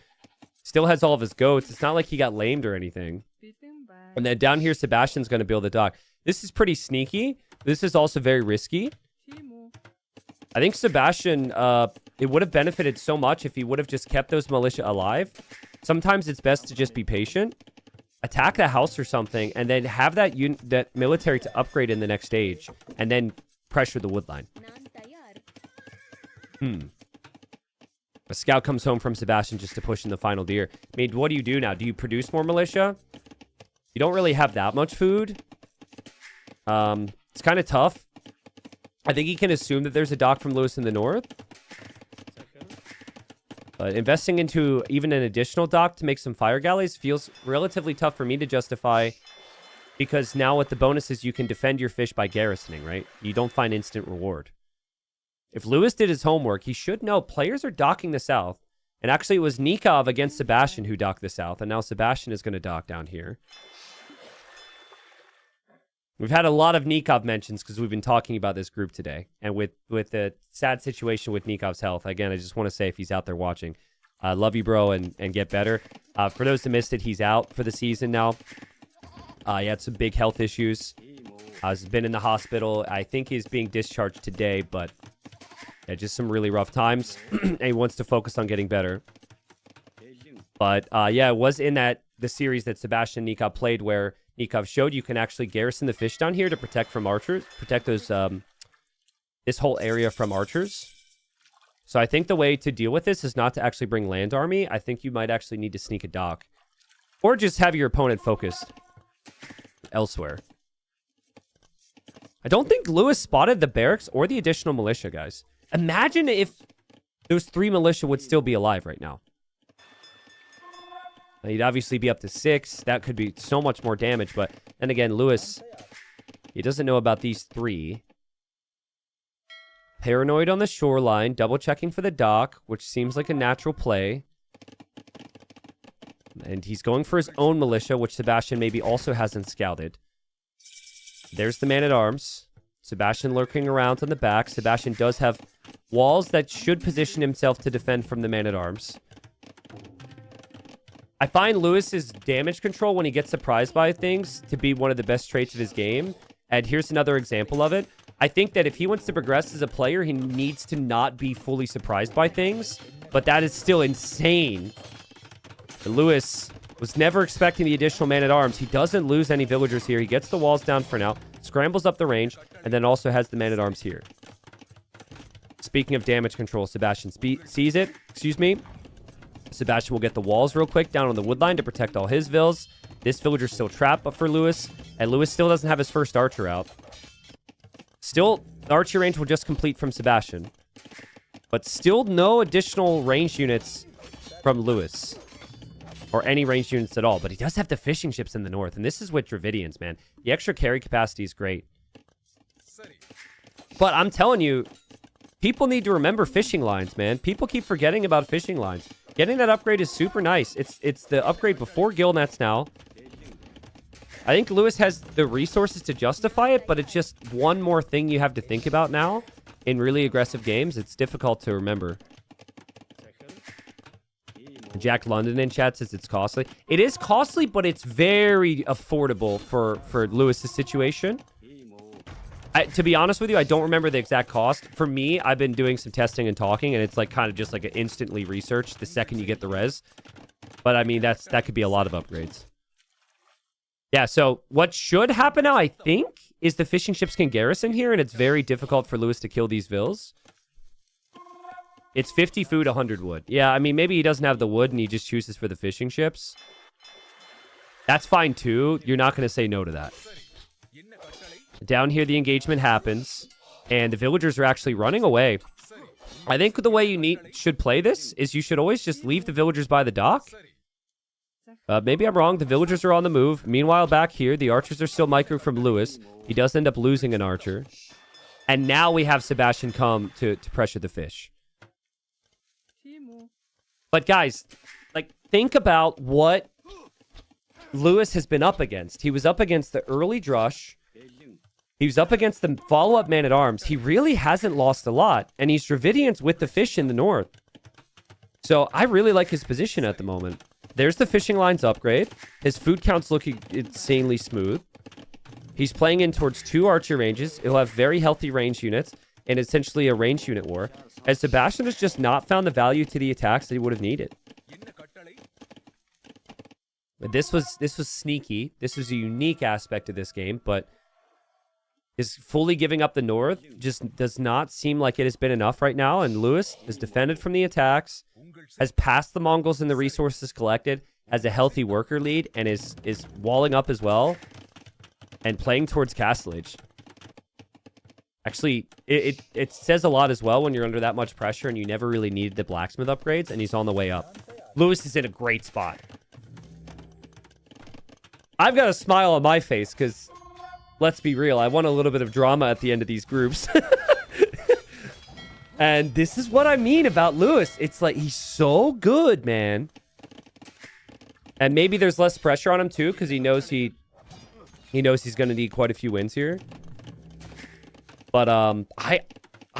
Still has all of his goats. It's not like he got lamed or anything. And then down here, Sebastian's going to build a dock. This is pretty sneaky. This is also very risky. I think Sebastian, it would have benefited so much if he would have just kept those militia alive. Sometimes it's best to just be patient. Attack the house or something, and then have that military to upgrade in the next stage. And then pressure the wood line. A scout comes home from Sebastian just to push in the final deer. I mean, what do you do now? Do you produce more militia? You don't really have that much food. It's kind of tough. I think he can assume that there's a dock from Lewis in the north. But investing into even an additional dock to make some fire galleys feels relatively tough for me to justify. Because now with the bonuses, you can defend your fish by garrisoning, right? You don't find instant reward. If Lewis did his homework, he should know players are docking the south. And actually, it was Nikov against Sebastian who docked the south. And now Sebastian is going to dock down here. We've had a lot of Nikov mentions because we've been talking about this group today. And with the sad situation with Nikov's health, again, I just want to say if he's out there watching, love you, bro, and get better. For those that missed it, he's out for the season now. He had some big health issues. He's been in the hospital. I think he's being discharged today, but yeah, just some really rough times. And he wants to focus on getting better. But yeah, it was in the series that Sebastian and Nikov played where Nikov showed you can actually garrison the fish down here to protect from archers, protect those this whole area from archers. So I think the way to deal with this is not to actually bring land army. I think you might actually need to sneak a dock. Or just have your opponent focused elsewhere. I don't think Lewis spotted the barracks or the additional militia, guys. Imagine if those 3 militia would still be alive right now. He'd obviously be up to 6. That could be so much more damage. But then again, Lewis, he doesn't know about these 3. Paranoid on the shoreline. Double checking for the dock, which seems like a natural play. And he's going for his own militia, which Sebastian maybe also hasn't scouted. There's the man-at-arms. Sebastian lurking around on the back. Sebastian does have walls that should position himself to defend from the man-at-arms. I find Lewis's damage control when he gets surprised by things to be one of the best traits of his game. And here's another example of it. I think that if he wants to progress as a player, he needs to not be fully surprised by things. But that is still insane. Lewis was never expecting the additional man-at-arms. He doesn't lose any villagers here. He gets the walls down for now, scrambles up the range, and then also has the man-at-arms here. Speaking of damage control, Sebastian sees it. Excuse me. Sebastian will get the walls real quick down on the wood line to protect all his vills. This villager's still trapped but for Lewis, and Lewis still doesn't have his first archer out. Still, the archer range will just complete from Sebastian. But still no additional range units from Lewis. Or any range units at all. But he does have the fishing ships in the north. And this is with Dravidians, man. The extra carry capacity is great. But I'm telling you, people need to remember fishing lines, man. People keep forgetting about fishing lines. Getting that upgrade is super nice. It's the upgrade before guild nets now. I think Lewis has the resources to justify it, but it's just one more thing you have to think about now. In really aggressive games, it's difficult to remember. Jack London in chat says it's costly. It is costly, but it's very affordable for Lewis's situation. To be honest with you, I don't remember the exact cost. For me, I've been doing some testing and talking, and it's like kind of just like an instantly research the second you get the res. But I mean, that could be a lot of upgrades. Yeah, so what should happen now, I think, is the fishing ships can garrison here, and it's very difficult for Lewis to kill these vills. It's 50 food, 100 wood. Yeah, I mean, maybe he doesn't have the wood, and he just chooses for the fishing ships. That's fine, too. You're not going to say no to that. Down here, the engagement happens, and the villagers are actually running away. I think the way you should play this is you should always just leave the villagers by the dock. Maybe I'm wrong. The villagers are on the move. Meanwhile, back here, the archers are still micro from Lewis. He does end up losing an archer. And now we have Sebastian come to pressure the fish. But guys, like, think about what Lewis has been up against. He was up against the early drush. He was up against the follow-up man-at-arms. He really hasn't lost a lot. And he's Dravidians with the fish in the north. So I really like his position at the moment. There's the fishing lines upgrade. His food count's looking insanely smooth. He's playing in towards 2 archer ranges. He'll have very healthy range units and essentially a range unit war. As Sebastian has just not found the value to the attacks that he would have needed. But this was sneaky. This was a unique aspect of this game, but is fully giving up the north just does not seem like it has been enough right now. And Lewis is defended from the attacks, has passed the Mongols in the resources collected, has a healthy worker lead, and is walling up as well and playing towards Castle Age. Actually, it says a lot as well when you're under that much pressure and you never really needed the blacksmith upgrades, and he's on the way up. Lewis is in a great spot. I've got a smile on my face because, let's be real, I want a little bit of drama at the end of these groups. And this is what I mean about Lewis. It's like, he's so good, man. And maybe there's less pressure on him too, because he knows he's going to need quite a few wins here. But I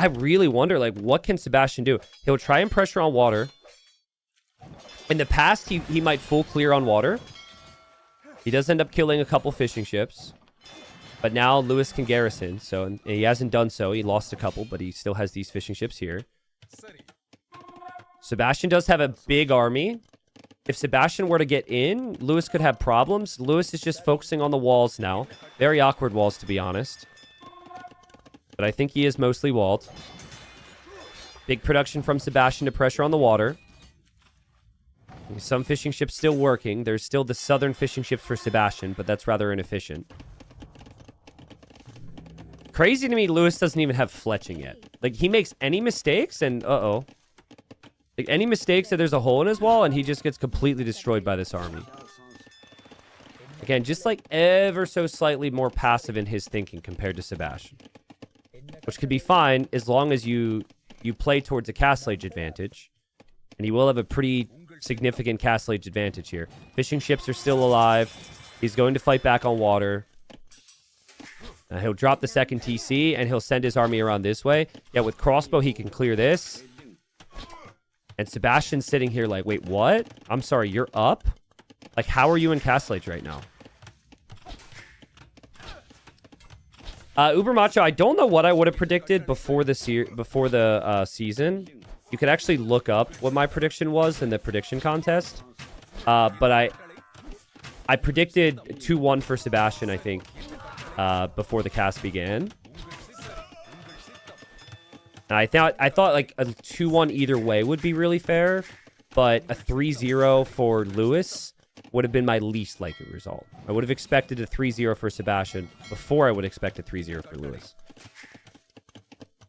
really wonder, like, what can Sebastian do? He'll try and pressure on water. In the past, he might full clear on water. He does end up killing a couple fishing ships. But now Lewis can garrison, so and he hasn't done so. He lost a couple, but he still has these fishing ships here. Sebastian does have a big army. If Sebastian were to get in, Lewis could have problems. Lewis is just focusing on the walls now. Very awkward walls, to be honest. But I think he is mostly walled. Big production from Sebastian to pressure on the water. Some fishing ships still working. There's still the southern fishing ships for Sebastian, but that's rather inefficient. Crazy to me, Lewis doesn't even have fletching yet. Like, he makes any mistakes and, uh-oh. Like, any mistakes that there's a hole in his wall and he just gets completely destroyed by this army. Again, just like ever so slightly more passive in his thinking compared to Sebastian. Which could be fine as long as you play towards a Castle Age advantage. And he will have a pretty significant Castle Age advantage here. Fishing ships are still alive. He's going to fight back on water. He'll drop the second TC, and he'll send his army around this way. Yeah, with crossbow, he can clear this. And Sebastian's sitting here like, wait, what? I'm sorry, you're up? Like, how are you in Castle Age right now? Uber Macho, I don't know what I would have predicted before the season. You could actually look up what my prediction was in the prediction contest. But I predicted 2-1 for Sebastian, I think, before the cast began. And I thought like a 2-1 either way would be really fair, but a 3-0 for Lewis would have been my least likely result. I would have expected a 3-0 for Sebastian before I would expect a 3-0 for Lewis.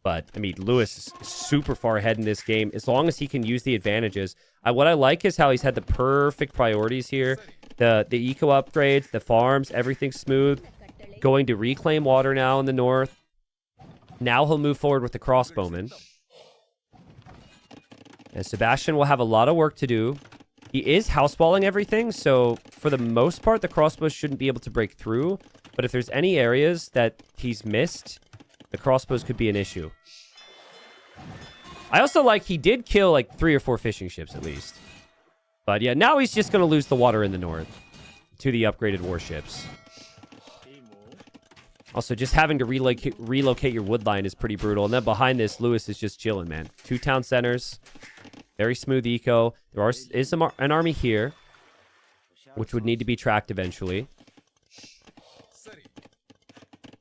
But, I mean, Lewis is super far ahead in this game as long as he can use the advantages. What I like is how he's had the perfect priorities here. The eco upgrades, the farms, everything's smooth. Going to reclaim water now in the north. Now he'll move forward with the crossbowman. And Sebastian will have a lot of work to do. He is housewalling everything, so for the most part, the crossbows shouldn't be able to break through. But if there's any areas that he's missed, the crossbows could be an issue. I also like he did kill like 3 or 4 fishing ships at least. But yeah, now he's just going to lose the water in the north to the upgraded warships. Also, just having to relocate your wood line is pretty brutal. And then behind this, Lewis is just chilling, man. 2 town centers. Very smooth eco. There is an army here, which would need to be tracked eventually.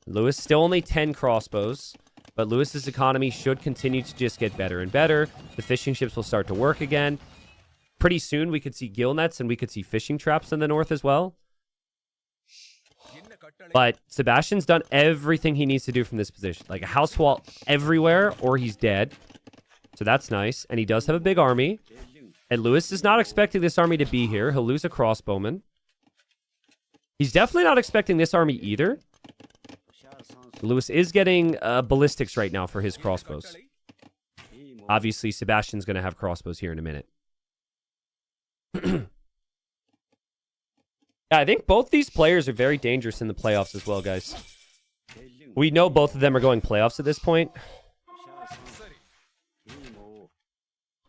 Lewis still only 10 crossbows, but Lewis's economy should continue to just get better and better. The fishing ships will start to work again. Pretty soon, we could see gill nets and we could see fishing traps in the north as well. But Sebastian's done everything he needs to do from this position. Like a house wall everywhere or he's dead. So that's nice. And he does have a big army. And Lewis is not expecting this army to be here. He'll lose a crossbowman. He's definitely not expecting this army either. Lewis is getting ballistics right now for his crossbows. Obviously, Sebastian's going to have crossbows here in a minute. Yeah, I think both these players are very dangerous in the playoffs as well, guys. We know both of them are going playoffs at this point.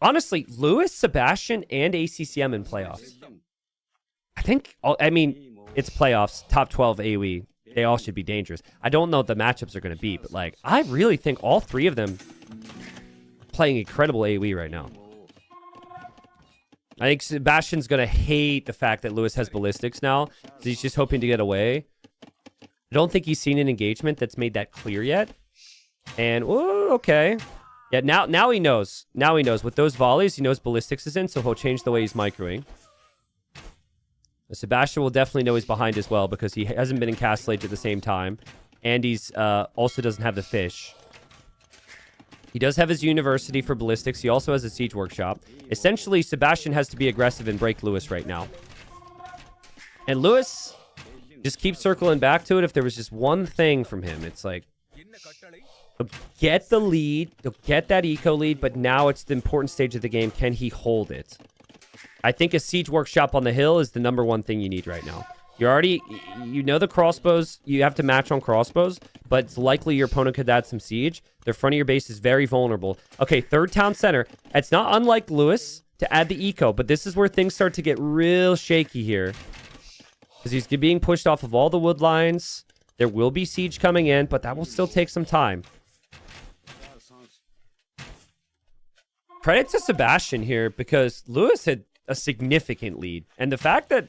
Honestly, Lewis, Sebastian, and ACCM in playoffs. I mean, it's playoffs, top 12 AoE. They all should be dangerous. I don't know what the matchups are going to be, but like, I really think all 3 of them playing incredible AoE right now. I think Sebastian's going to hate the fact that Lewis has ballistics now. He's just hoping to get away. I don't think he's seen an engagement that's made that clear yet. And, ooh, okay. Yeah, now he knows. Now he knows. With those volleys, he knows ballistics is in, so he'll change the way he's microing. Sebastian will definitely know he's behind as well because he hasn't been in Castle Age at the same time. And he's also doesn't have the fish. He does have his university for ballistics. He also has a siege workshop. Essentially, Sebastian has to be aggressive and break Lewis right now. And Lewis just keeps circling back to it. If there was just one thing from him, it's like, he'll get the lead. He'll get that eco lead. But now it's the important stage of the game. Can he hold it? I think a siege workshop on the hill is the #1 thing you need right now. You know the crossbows, you have to match on crossbows, but it's likely your opponent could add some siege. The front of your base is very vulnerable. Okay, 3rd town center. It's not unlike Lewis to add the eco, but this is where things start to get real shaky here. Because he's being pushed off of all the wood lines. There will be siege coming in, but that will still take some time. Credit to Sebastian here, because Lewis had a significant lead. And the fact that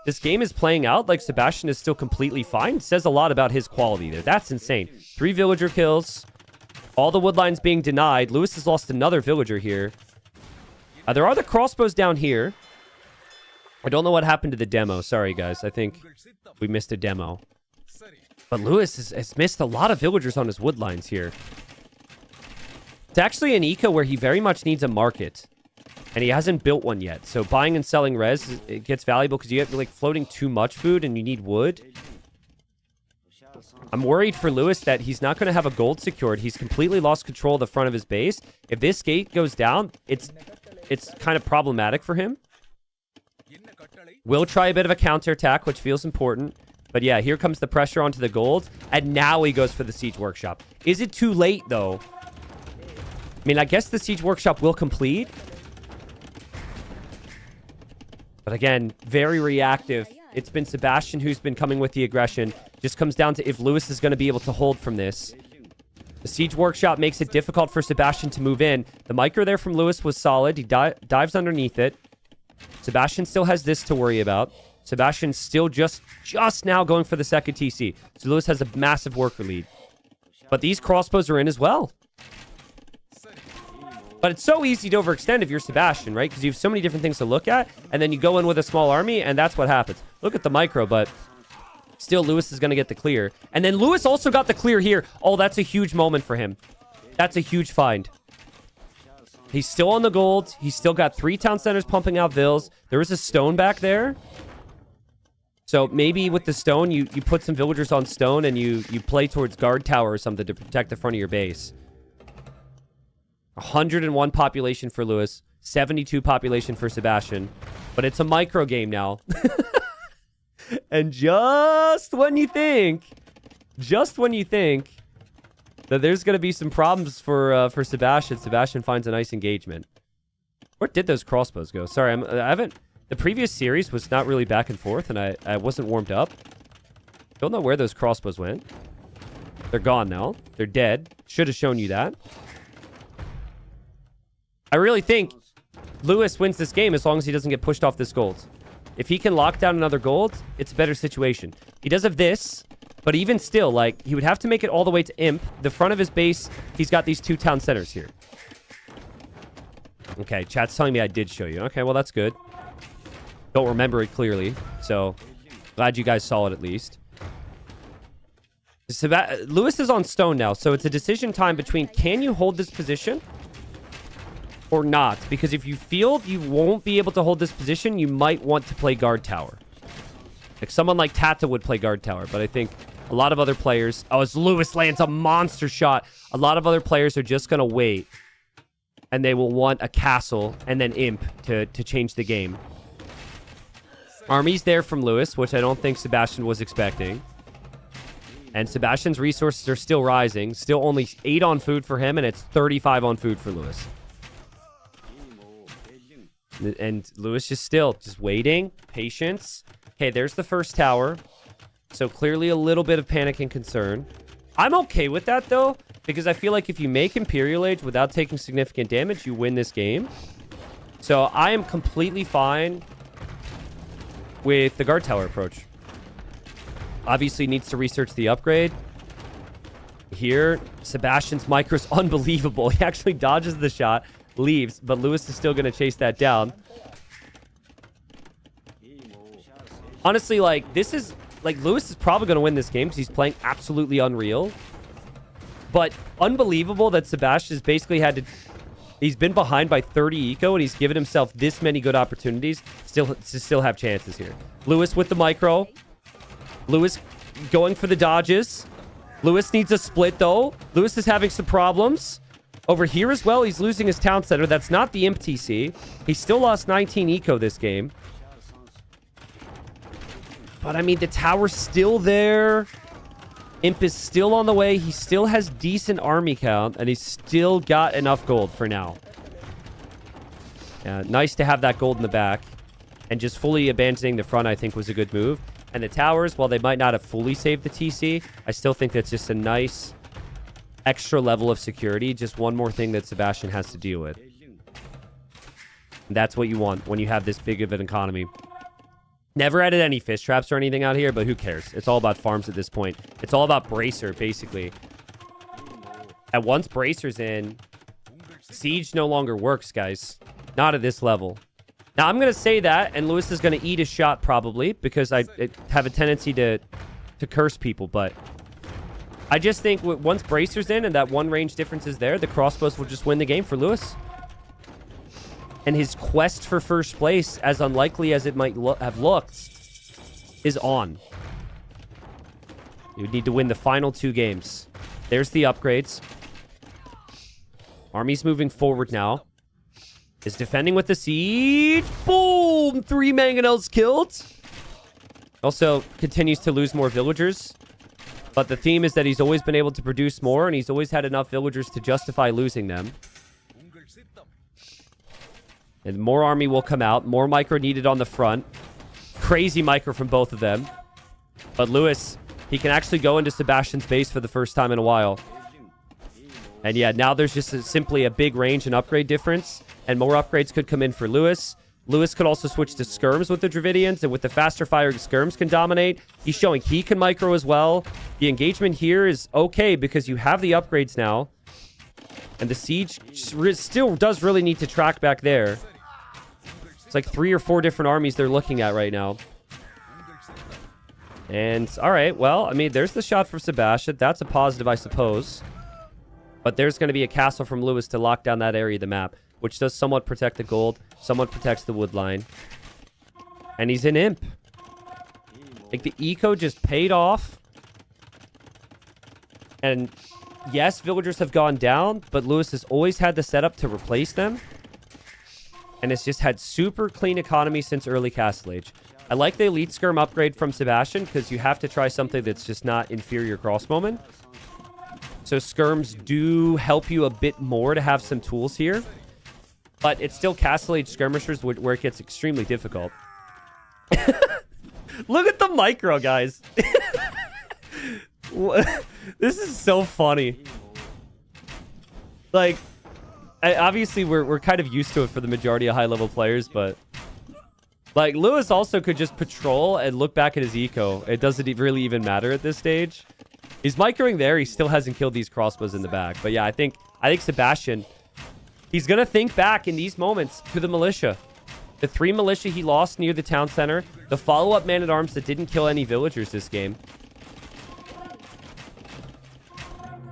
this game is playing out like Sebastian is still completely fine says a lot about his quality there. That's insane. 3 villager kills. All the wood lines being denied. Lewis has lost another villager here. There are the crossbows down here. I don't know what happened to the demo. Sorry, guys. I think we missed a demo. But Lewis has missed a lot of villagers on his wood lines here. It's actually an eco where he very much needs a market. And he hasn't built one yet. So buying and selling res, it gets valuable because you have like floating too much food and you need wood. I'm worried for Lewis that he's not going to have a gold secured. He's completely lost control of the front of his base. If this gate goes down, it's kind of problematic for him. Will try a bit of a counterattack, which feels important. But yeah, here comes the pressure onto the gold. And now he goes for the siege workshop. Is it too late, though? I mean, I guess the siege workshop will complete. But again, very reactive. It's been Sebastian who's been coming with the aggression. Just comes down to if Lewis is going to be able to hold from this. The Siege Workshop makes it difficult for Sebastian to move in. The micro there from Lewis was solid. He dives underneath it. Sebastian still has this to worry about. Sebastian's still just now going for the second TC. So Lewis has a massive worker lead. But these crossbows are in as well. But it's so easy to overextend if you're Sebastian, right? Because you have so many different things to look at. And then you go in with a small army, and that's what happens. Look at the micro, but still Lewis is going to get the clear. And then Lewis also got the clear here. Oh, that's a huge moment for him. That's a huge find. He's still on the gold. He's still got 3 town centers pumping out vills. There is a stone back there. So maybe with the stone, you put some villagers on stone and you play towards guard tower or something to protect the front of your base. 101 population for Lewis. 72 population for Sebastian. But it's a micro game now. And just when you think that there's going to be some problems for Sebastian, Sebastian finds a nice engagement. Where did those crossbows go? Sorry, I haven't... The previous series was not really back and forth, and I wasn't warmed up. Don't know where those crossbows went. They're gone now. They're dead. Should have shown you that. I really think Lewis wins this game as long as he doesn't get pushed off this gold. If he can lock down another gold, it's a better situation. He does have this, but even still, like, he would have to make it all the way to Imp. The front of his base, he's got these 2 town centers here. Okay, chat's telling me I did show you. Okay, well, that's good. Don't remember it clearly, so glad you guys saw it at least. Lewis is on stone now, so it's a decision time between can you hold this position or not? Because if you feel you won't be able to hold this position, you might want to play guard tower. Like someone like Tata would play guard tower, but I think a lot of other players... Oh, as Lewis lands a monster shot, a lot of other players are just going to wait, and they will want a castle and then Imp to change the game. Army's there from Lewis, which I don't think Sebastian was expecting. And Sebastian's resources are still rising. Still only 8 on food for him, and it's 35 on food for Lewis. And Lewis just waiting. Patience. Okay, there's the first tower. So clearly a little bit of panic and concern. I'm okay with that, though, because I feel like if you make Imperial Age without taking significant damage, you win this game. So I am completely fine with the guard tower approach. Obviously needs to research the upgrade. Here, Sebastian's micro's unbelievable. He actually dodges the shot, leaves, but Lewis is still going to chase that down. Honestly, like, this is... Like, Lewis is probably going to win this game because he's playing absolutely unreal. But unbelievable that Sebastian has basically had to... He's been behind by 30 eco, and he's given himself this many good opportunities to still have chances here. Lewis with the micro. Lewis going for the dodges. Lewis needs a split, though. Lewis is having some problems. Over here as well, he's losing his town center. That's not the Imp TC. He still lost 19 eco this game. But, I mean, the tower's still there. Imp is still on the way. He still has decent army count, and he's still got enough gold for now. Yeah, nice to have that gold in the back. And just fully abandoning the front, I think, was a good move. And the towers, while they might not have fully saved the TC, I still think that's just a nice extra level of security. Just one more thing that Sebastian has to deal with. And that's what you want when you have this big of an economy. Never added any fish traps or anything out here, but who cares? It's all about farms at this point. It's all about Bracer, basically. And once Bracer's in, Siege no longer works, guys. Not at this level. Now, I'm going to say that, and Lewis is going to eat a shot, probably, because I have a tendency to curse people, but I just think once Bracer's in and that one range difference is there, the crossbows will just win the game for Lewis. And his quest for first place, as unlikely as it might have looked, is on. You would need to win the final 2 games. There's the upgrades. Army's moving forward now. Is defending with the siege. Boom! 3 mangonels killed. Also continues to lose more villagers. But the theme is that he's always been able to produce more, and he's always had enough villagers to justify losing them. And more army will come out. More micro needed on the front. Crazy micro from both of them. But Lewis He can actually go into Sebastian's base for the first time in a while. And yeah, now there's just simply a big range and upgrade difference. And more upgrades could come in for Lewis. Lewis could also switch to skirms with the Dravidians. And with the faster firing skirms can dominate. He's showing he can micro as well. The engagement here is okay because you have the upgrades now. And the siege still does really need to track back there. It's like 3 or 4 different armies they're looking at right now. And, all right, well, I mean, there's the shot for Sebastian. That's a positive, I suppose. But there's going to be a castle from Lewis to lock down that area of the map, which does somewhat protect the gold, somewhat protects the wood line. And he's an imp. Like, the eco just paid off. And, yes, villagers have gone down, but Lewis has always had the setup to replace them. And it's just had super clean economy since early Castle Age. I like the Elite Skirm upgrade from Sebastian because you have to try something that's just not inferior crossbowman. So skirms do help you a bit more to have some tools here. But it's still Castle Age skirmishers where it gets extremely difficult. Look at the micro, guys. This is so funny. Like, obviously we're kind of used to it for the majority of high-level players, but... Like, Lewis also could just patrol and look back at his eco. It doesn't really even matter at this stage. He's microing there. He still hasn't killed these crossbows in the back. But yeah, I think Sebastian, he's going to think back in these moments to the militia. The 3 militia he lost near the town center. The follow-up man-at-arms that didn't kill any villagers this game.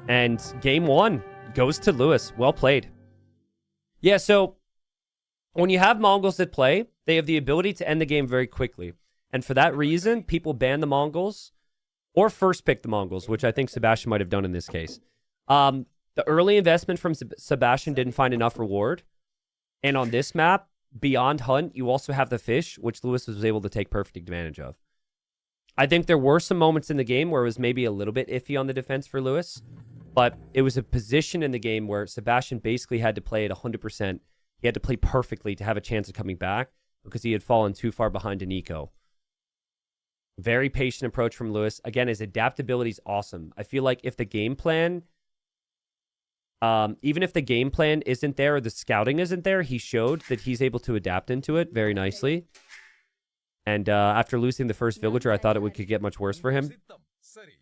And game 1 goes to Lewis. Well played. Yeah, so when you have Mongols that play, they have the ability to end the game very quickly. And for that reason, people ban the Mongols or first pick the Mongols, which I think Sebastian might have done in this case. The early investment from Sebastian didn't find enough reward. And on this map, beyond Hunt, you also have the fish, which Lewis was able to take perfect advantage of. I think there were some moments in the game where it was maybe a little bit iffy on the defense for Lewis. But it was a position in the game where Sebastian basically had to play at 100%. He had to play perfectly to have a chance of coming back, because he had fallen too far behind in eco. Very patient approach from Lewis. Again, his adaptability is awesome. I feel like if the game plan, even if the game plan isn't there or the scouting isn't there, he showed that he's able to adapt into it very nicely. And after losing the first villager, I thought it could get much worse for him.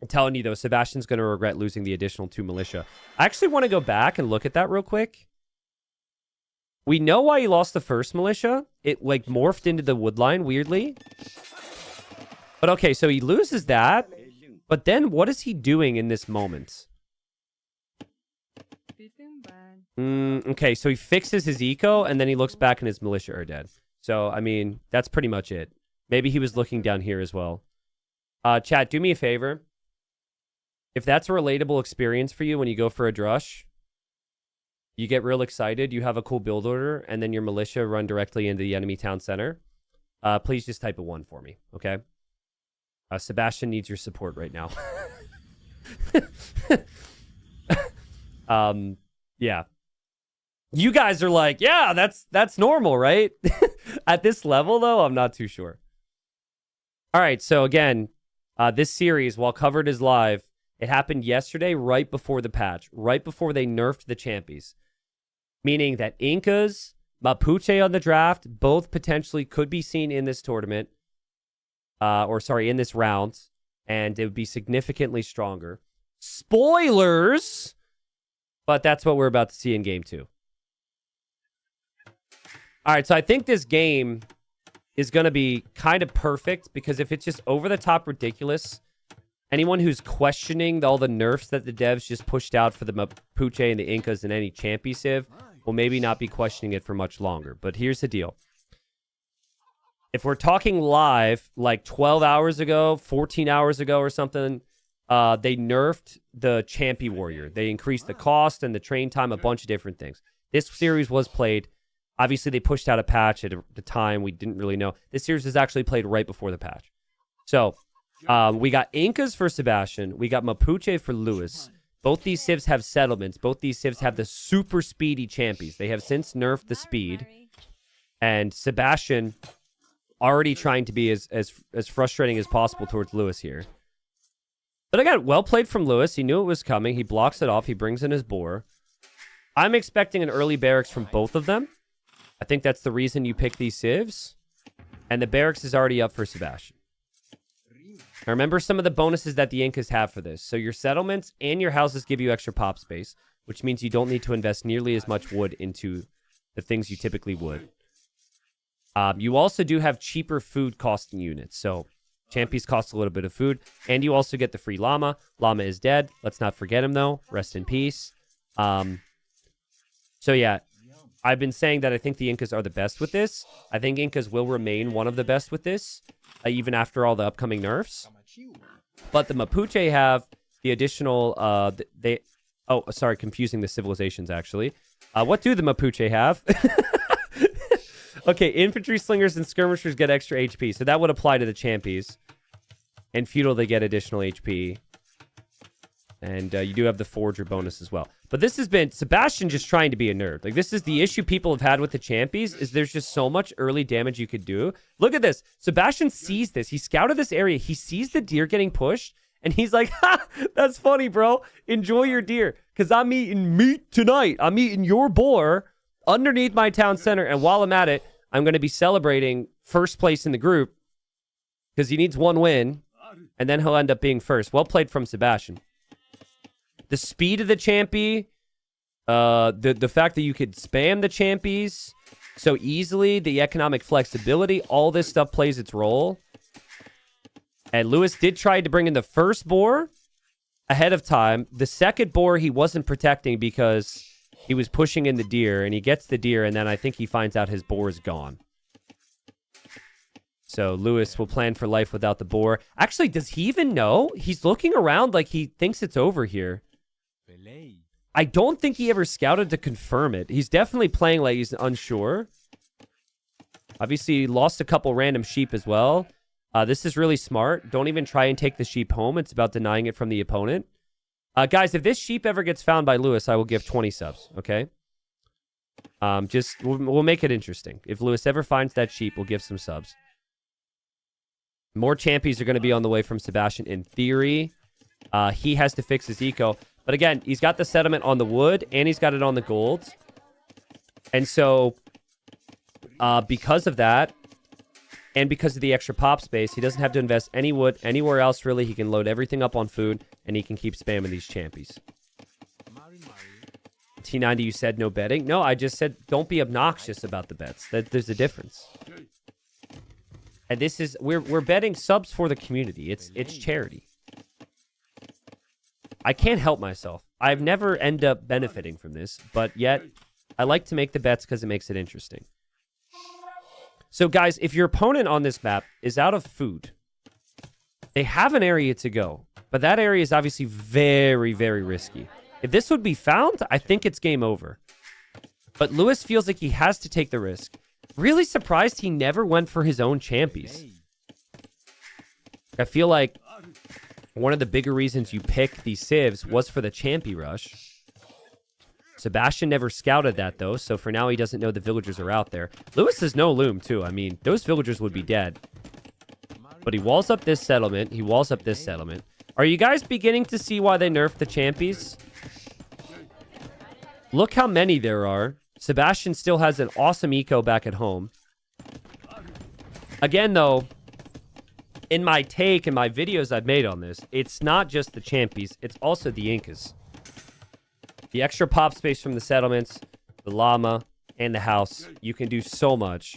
I'm telling you, though, Sebastian's going to regret losing the additional 2 militia. I actually want to go back and look at that real quick. We know why he lost the first militia. It, like, morphed into the woodline, weirdly. But, okay, so he loses that. But then, what is he doing in this moment? Okay, so he fixes his eco, and then he looks back and his militia are dead. So, I mean, that's pretty much it. Maybe he was looking down here as well. Chat, do me a favor. If that's a relatable experience for you when you go for a drush, you get real excited, you have a cool build order, and then your militia run directly into the enemy town center, please just type a 1 for me, okay? Sebastian needs your support right now. Yeah. You guys are like, yeah, that's normal, right? At this level, though, I'm not too sure. All right, so again, this series, while covered as live, it happened yesterday right before the patch, right before they nerfed the champies. Meaning that Incas, Mapuche on the draft, both potentially could be seen in this tournament. In this round. And it would be significantly stronger. Spoilers! But that's what we're about to see in game 2. All right, so I think this game is going to be kind of perfect, because if it's just over-the-top ridiculous, anyone who's questioning all the nerfs that the devs just pushed out for the Mapuche and the Incas and any Champy Civ will maybe not be questioning it for much longer. But here's the deal. If we're talking live, like 12 hours ago, 14 hours ago or something, they nerfed the Champy Warrior. They increased the cost and the train time, a bunch of different things. This series was played. Obviously, they pushed out a patch at the time. We didn't really know. This series was actually played right before the patch. So, we got Incas for Sebastian. We got Mapuche for Lewis. Both these civs have settlements. Both these civs have the super speedy champies. They have since nerfed the speed. And Sebastian already trying to be as frustrating as possible towards Lewis here. But again, well played from Lewis. He knew it was coming. He blocks it off. He brings in his boar. I'm expecting an early barracks from both of them. I think that's the reason you pick these civs. And the barracks is already up for Sebastian. Now remember some of the bonuses that the Incas have for this. So your settlements and your houses give you extra pop space, which means you don't need to invest nearly as much wood into the things you typically would. You also do have cheaper food costing units. So Champies cost a little bit of food. And you also get the free llama. Llama is dead. Let's not forget him, though. Rest in peace. So, yeah. I've been saying that I think the Incas are the best with this. I think Incas will remain one of the best with this, even after all the upcoming nerfs. But the Mapuche have the additional... Oh, sorry. Confusing the civilizations, actually. What do the Mapuche have? Okay, infantry slingers and skirmishers get extra HP, so that would apply to the Champies. And feudal, they get additional HP. And you do have the forger bonus as well. But this has been Sebastian just trying to be a nerd. Like, this is the issue people have had with the Champies, is there's just so much early damage you could do. Look at this. Sebastian sees this. He scouted this area. He sees the deer getting pushed, and he's like, ha, that's funny, bro. Enjoy your deer, because I'm eating meat tonight. I'm eating your boar underneath my town center, and while I'm at it, I'm going to be celebrating first place in the group because he needs one win, and then he'll end up being first. Well played from Sebastian. The speed of the Champy, the fact that you could spam the Champies so easily, the economic flexibility, all this stuff plays its role. And Lewis did try to bring in the first boar ahead of time. The second boar he wasn't protecting because... he was pushing in the deer, and he gets the deer, and then I think he finds out his boar is gone. So Lewis will plan for life without the boar. Actually, does he even know? He's looking around like he thinks it's over here. I don't think he ever scouted to confirm it. He's definitely playing like he's unsure. Obviously, he lost a couple random sheep as well. This is really smart. Don't even try and take the sheep home. It's about denying it from the opponent. Guys, if this sheep ever gets found by Lewis, I will give 20 subs, okay? We'll make it interesting. If Lewis ever finds that sheep, we'll give some subs. More Champies are going to be on the way from Sebastian in theory. He has to fix his eco. But again, he's got the settlement on the wood, and he's got it on the gold. And so, because of that, and because of the extra pop space, he doesn't have to invest any wood anywhere else, really. He can load everything up on food, and he can keep spamming these Champies. T90, you said no betting? No, I just said don't be obnoxious about the bets. There's a difference. And this is... We're betting subs for the community. It's charity. I can't help myself. I've never end up benefiting from this, but yet I like to make the bets because it makes it interesting. So, guys, if your opponent on this map is out of food, they have an area to go. But that area is obviously very, very risky. If this would be found, I think it's game over. But Lewis feels like he has to take the risk. Really surprised he never went for his own Champies. I feel like one of the bigger reasons you pick these civs was for the Champy rush. Sebastian never scouted that, though, so for now he doesn't know the villagers are out there. Lewis has no loom, too. I mean, those villagers would be dead. But he walls up this settlement. He walls up this settlement. Are you guys beginning to see why they nerfed the Champies? Look how many there are. Sebastian still has an awesome eco back at home. Again, though, in my take and my videos I've made on this, it's not just the Champies, it's also the Incas. The extra pop space from the settlements, the llama, and the house. You can do so much.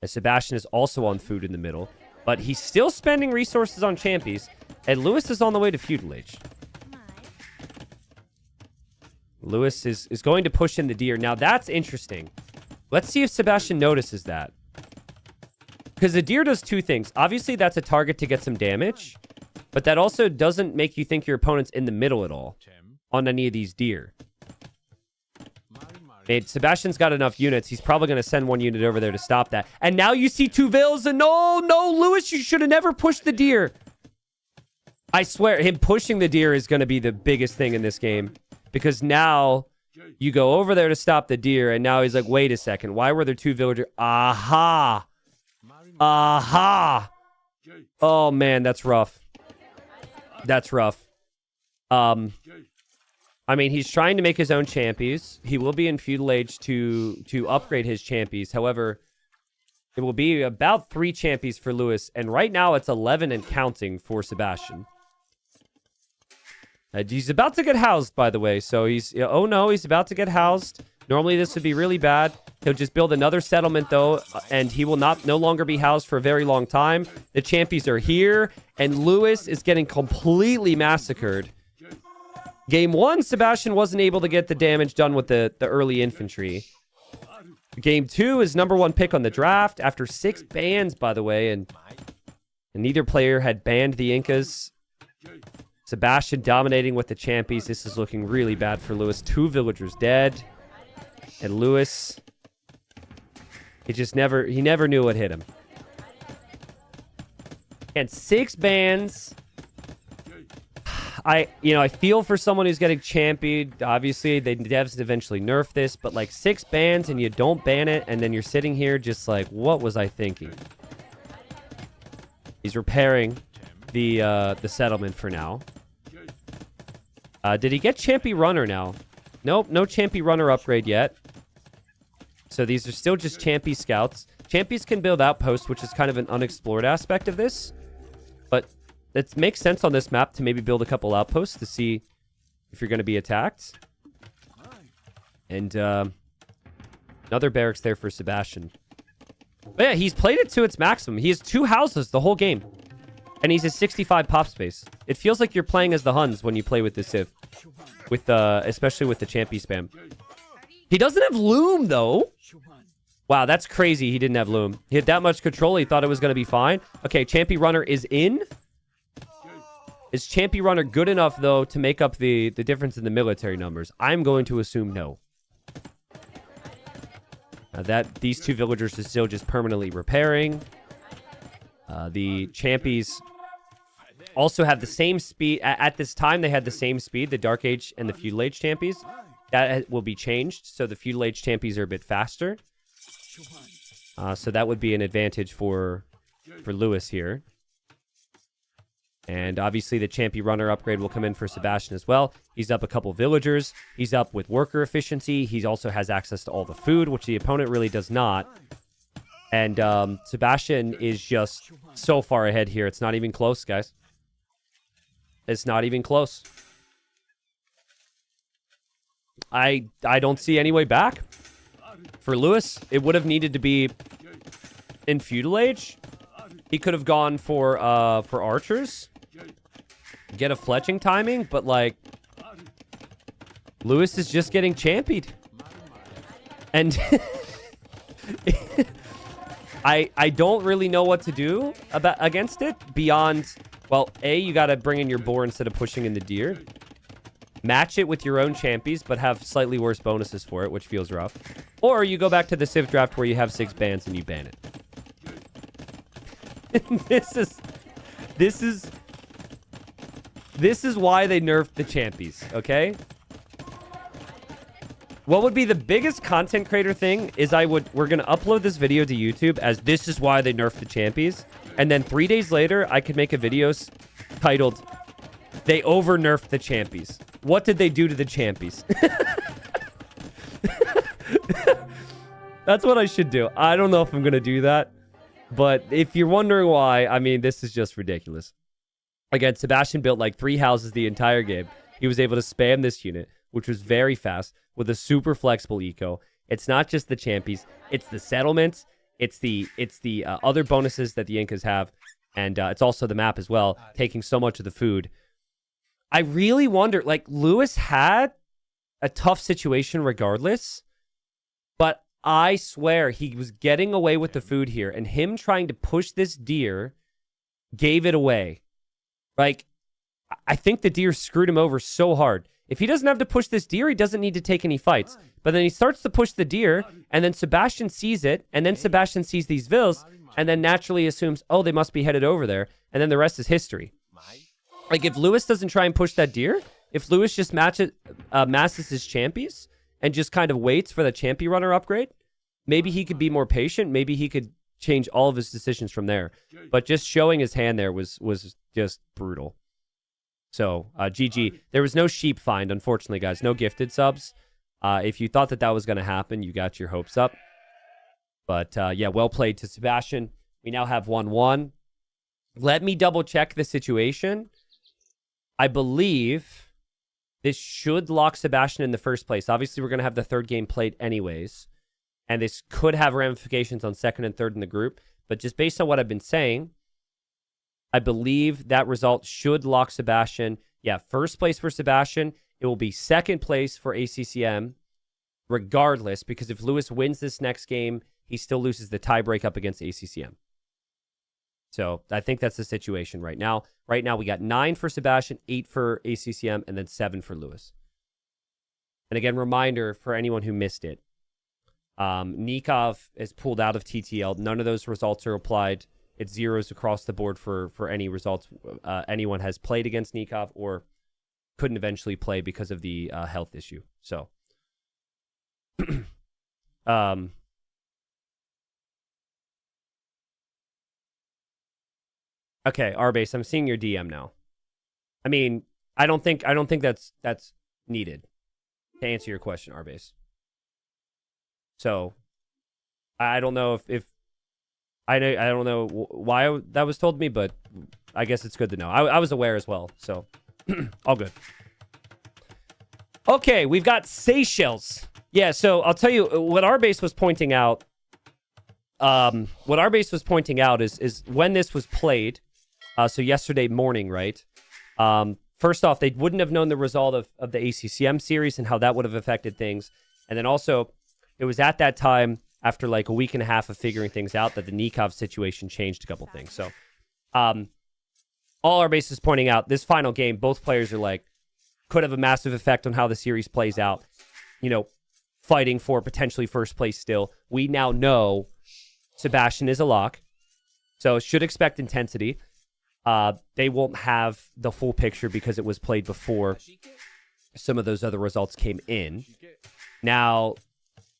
As Sebastian is also on food in the middle. But he's still spending resources on Champies. And Lewis is on the way to feudal age. Lewis is going to push in the deer. Now, that's interesting. Let's see if Sebastian notices that. Because the deer does two things. Obviously, that's a target to get some damage. But that also doesn't make you think your opponent's in the middle at all on any of these deer. And Sebastian's got enough units. He's probably going to send one unit over there to stop that. And now you see two vills. And no, Lewis, you should have never pushed the deer. I swear, him pushing the deer is going to be the biggest thing in this game. Because now you go over there to stop the deer. And now he's like, wait a second. Why were there two villagers? Aha. Aha. Oh, man, that's rough. That's rough. I mean, he's trying to make his own champies. He will be in feudal age to upgrade his champies. However, it will be about 3 champies for Lewis, and right now it's 11 and counting for Sebastian. He's about to get housed, by the way. So he's oh no, he's about to get housed. Normally this would be really bad. He'll just build another settlement though, and he will no longer be housed for a very long time. The champions are here, and Lewis is getting completely massacred. Game 1, Sebastian wasn't able to get the damage done with the early infantry. Game 2 is #1 pick on the draft after 6 bans, by the way, and neither player had banned the Incas. Sebastian dominating with the champions. This is looking really bad for Lewis. 2 villagers dead. And Lewis, he never knew what hit him. And 6 bans. I feel for someone who's getting championed. Obviously, the devs eventually nerf this, but like 6 bans and you don't ban it, and then you're sitting here just like, what was I thinking? He's repairing the settlement for now. Did he get Champy Runner now? Nope, no Champy Runner upgrade yet. So these are still just Champy Scouts. Champies can build outposts, which is kind of an unexplored aspect of this. But it makes sense on this map to maybe build a couple outposts to see if you're going to be attacked. And another barracks there for Sebastian. But yeah, he's played it to its maximum. He has 2 houses the whole game. And he's at 65 pop space. It feels like you're playing as the Huns when you play with the Civ. Especially with the Champy spam. He doesn't have Loom, though. Wow, that's crazy he didn't have Loom. He had that much control, he thought it was going to be fine. Okay, Champy Runner is in. Is Champy Runner good enough, though, to make up the difference in the military numbers? I'm going to assume no. These 2 villagers are still just permanently repairing. The Champies also have the same speed. At this time, they had the same speed, the Dark Age and the Feudal Age Champies. That will be changed, so the Feudal Age Champies are a bit faster. So that would be an advantage for Lewis here. And obviously the Champy Runner upgrade will come in for Sebastian as well. He's up a couple villagers. He's up with worker efficiency. He also has access to all the food, which the opponent really does not. And Sebastian is just so far ahead here. It's not even close, guys. It's not even close. I don't see any way back. For Lewis, it would have needed to be in Feudal Age. He could have gone for archers. Get a fletching timing, but like Lewis is just getting champied. And I don't really know what to do against it beyond, well, A, you got to bring in your boar instead of pushing in the deer. Match it with your own champies, but have slightly worse bonuses for it, which feels rough. Or you go back to the Civ draft where you have 6 bans and you ban it. This is why they nerfed the champies, okay? What would be the biggest content creator thing is we're going to upload this video to YouTube as this is why they nerfed the champies. And then 3 days later, I could make a video titled, They Over-Nerfed the Champies. What did they do to the champies? That's what I should do. I don't know if I'm going to do that. But if you're wondering why, I mean, this is just ridiculous. Again, Sebastian built like 3 houses the entire game. He was able to spam this unit, which was very fast, with a super flexible eco. It's not just the champies. It's the settlements. It's the other bonuses that the Incas have. And it's also the map as well, taking so much of the food. I really wonder, like, Lewis had a tough situation regardless, but I swear he was getting away with the food here, and him trying to push this deer gave it away. Like, I think the deer screwed him over so hard. If he doesn't have to push this deer, he doesn't need to take any fights. But then he starts to push the deer, and then Sebastian sees it, and then Sebastian sees these vills, and then naturally assumes, oh, they must be headed over there, and then the rest is history. Like, if Lewis doesn't try and push that deer, if Lewis just masses his champies and just kind of waits for the Champy Runner upgrade, maybe he could be more patient. Maybe he could change all of his decisions from there. But just showing his hand there was just brutal. So, GG. There was no sheep find, unfortunately, guys. No gifted subs. If you thought that was going to happen, you got your hopes up. But, yeah, well played to Sebastian. We now have 1-1. Let me double-check the situation. I believe this should lock Sebastian in the first place. Obviously, we're going to have the third game played anyways. And this could have ramifications on second and third in the group. But just based on what I've been saying, I believe that result should lock Sebastian. Yeah, first place for Sebastian. It will be second place for ACCM regardless, because if Lewis wins this next game, he still loses the tiebreak up against ACCM. So I think that's the situation right now. Right now, we got 9 for Sebastian, 8 for ACCM, and then 7 for Lewis. And again, reminder for anyone who missed it. Nikov is pulled out of TTL. None of those results are applied. It's zeros across the board for any results anyone has played against Nikov or couldn't eventually play because of the health issue. So, okay, Arbase, I'm seeing your DM now. I mean, I don't think that's needed to answer your question, Arbase. So, I don't know if I don't know why that was told to me, but I guess it's good to know. I was aware as well, so all good. Okay, we've got Seychelles. Yeah, so I'll tell you what Arbase was pointing out. What Arbase was pointing out is when this was played. So yesterday morning, right? First off, they wouldn't have known the result of the ACCM series and how that would have affected things, and then also it was at that time, after like a week and a half of figuring things out, that the Nikov situation changed a couple things. So, all our bases pointing out, this final game, both players are like, could have a massive effect on how the series plays out. You know, fighting for potentially first place still. We now know Sebastian is a lock, so should expect intensity. They won't have the full picture because it was played before some of those other results came in. Now,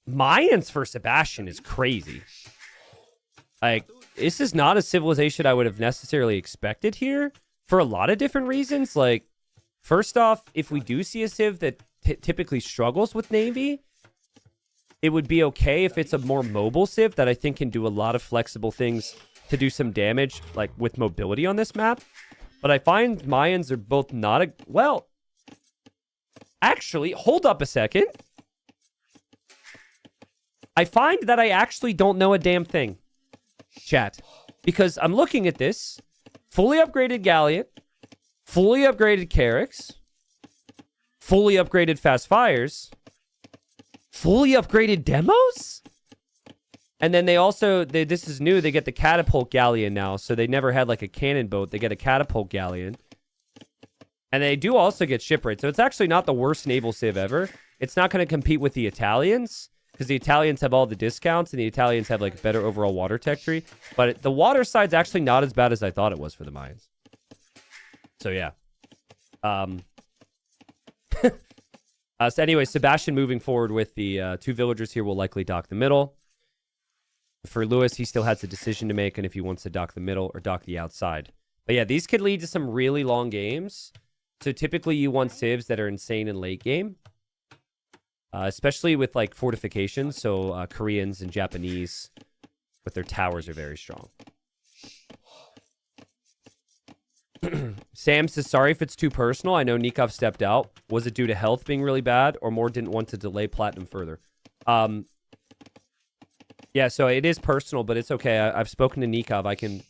Mayans for Sebastian is crazy. Like, this is not a civilization I would have necessarily expected here for a lot of different reasons. Like, first off, if we do see a civ that typically struggles with Navy, it would be okay if it's a more mobile civ that I think can do a lot of flexible things to do some damage, like with mobility on this map. But I find Mayans are both not a... Well, actually, hold up a second. I find that I actually don't know a damn thing, chat, because I'm looking at this. Fully upgraded Galleot, fully upgraded Carracks, fully upgraded Fast Fires, fully upgraded demos? And then they also, this is new, they get the Catapult Galleon now, so they never had like a cannon boat. They get a Catapult Galleon. And they do also get Shipwright, so it's actually not the worst naval civ ever. It's not going to compete with the Italians, because the Italians have all the discounts, and the Italians have like better overall water tech tree. But the water side's actually not as bad as I thought it was for the Mayans. So yeah. So anyway, Sebastian moving forward with the 2 villagers here will likely dock the middle. For Lewis, he still has a decision to make, and if he wants to dock the middle or dock the outside. But yeah, these could lead to some really long games. So typically you want civs that are insane in late game. Especially with like fortifications, so Koreans and Japanese with their towers are very strong. Sam says, sorry if it's too personal. I know Nikov stepped out. Was it due to health being really bad, or more didn't want to delay platinum further? Yeah, so it is personal, but it's okay. I've spoken to Nikov.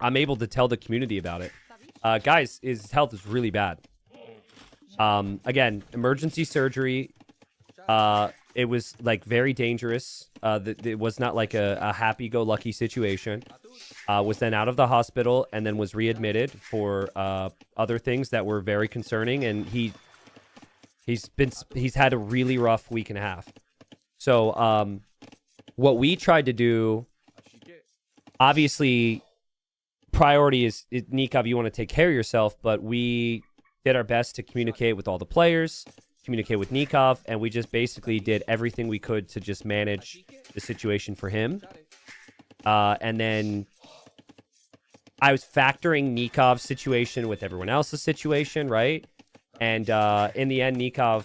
I'm able to tell the community about it. Guys, his health is really bad. Again, emergency surgery. It was like very dangerous. It was not like a happy-go-lucky situation. Was then out of the hospital and then was readmitted for other things that were very concerning. And he's had a really rough week and a half. So what we tried to do, obviously, priority is Nikov, you want to take care of yourself, but we did our best to communicate with all the players, communicate with Nikov, and we just basically did everything we could to just manage the situation for him. And then I was factoring Nikov's situation with everyone else's situation, right? And in the end, Nikov,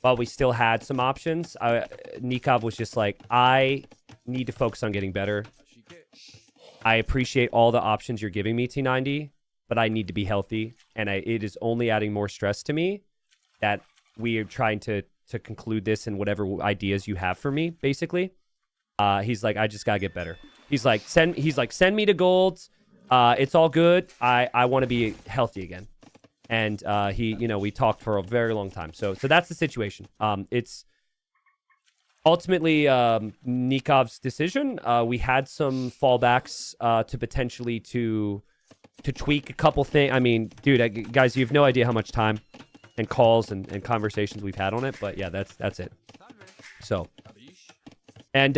while we still had some options, Nikov was just like, I need to focus on getting better. I appreciate all the options you're giving me, T90, but I need to be healthy. And it is only adding more stress to me that we are trying to conclude this and whatever ideas you have for me, basically. He's like, I just gotta get better. He's like, send me to golds. It's all good. I want to be healthy again. And we talked for a very long time. So that's the situation. It's ultimately Nikov's decision. We had some fallbacks to potentially to tweak a couple things. I mean, dude, guys, you have no idea how much time and calls and conversations we've had on it. But yeah, that's it. So, and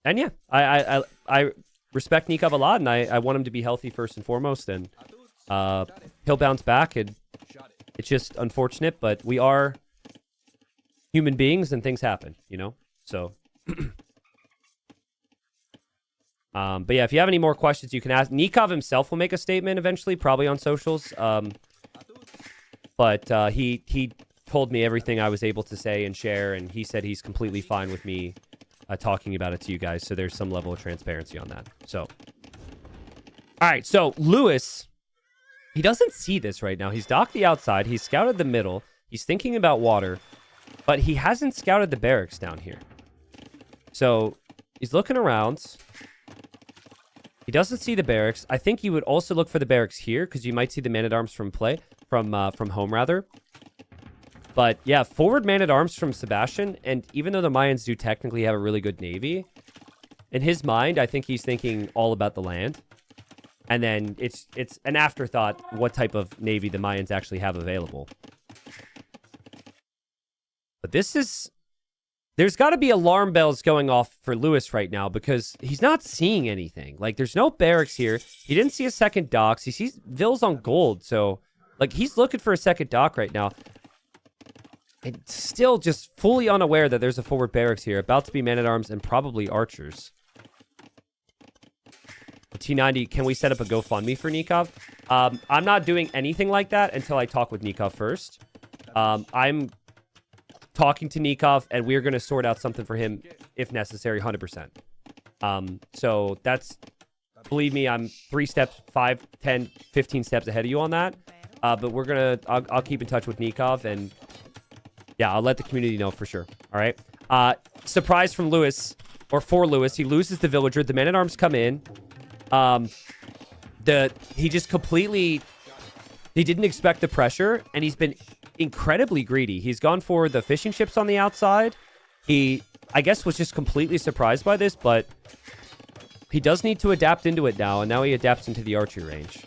yeah, I respect Nikov a lot, and I want him to be healthy first and foremost, and he'll bounce back. And it's just unfortunate, but we are human beings, and things happen, So, but yeah, if you have any more questions, you can ask. Nikov himself will make a statement eventually, probably on socials. But he told me everything I was able to say and share, and he said he's completely fine with me talking about it to you guys. So there's some level of transparency on that. So, all right. So Lewis, he doesn't see this right now. He's docked the outside. He's scouted the middle. He's thinking about water, but he hasn't scouted the barracks down here. So he's looking around. He doesn't see the barracks. I think you would also look for the barracks here because you might see the man-at-arms from home, rather. But yeah, forward man-at-arms from Sebastian, and even though the Mayans do technically have a really good navy, in his mind, I think he's thinking all about the land. And then it's an afterthought what type of navy the Mayans actually have available. But there's got to be alarm bells going off for Lewis right now because he's not seeing anything. Like, there's no barracks here. He didn't see a second docks. He sees Vils on gold, so like he's looking for a second dock right now. And still just fully unaware that there's a forward barracks here. About to be man-at-arms and probably archers. T90, can we set up a GoFundMe for Nikov? I'm not doing anything like that until I talk with Nikov first. I'm talking to Nikov, and we're going to sort out something for him if necessary, 100%. So that's, believe me, I'm 3 steps, 5, 10, 15 steps ahead of you on that. But we're going to, I'll keep in touch with Nikov, and yeah, I'll let the community know for sure. All right. Surprise from Lewis, or for Lewis. He loses the villager. The men-at-arms come in. He just completely, he didn't expect the pressure, and he's been incredibly greedy. He's gone for the fishing ships on the outside. He, I guess, was just completely surprised by this, but he does need to adapt into it now, and now he adapts into the archery range.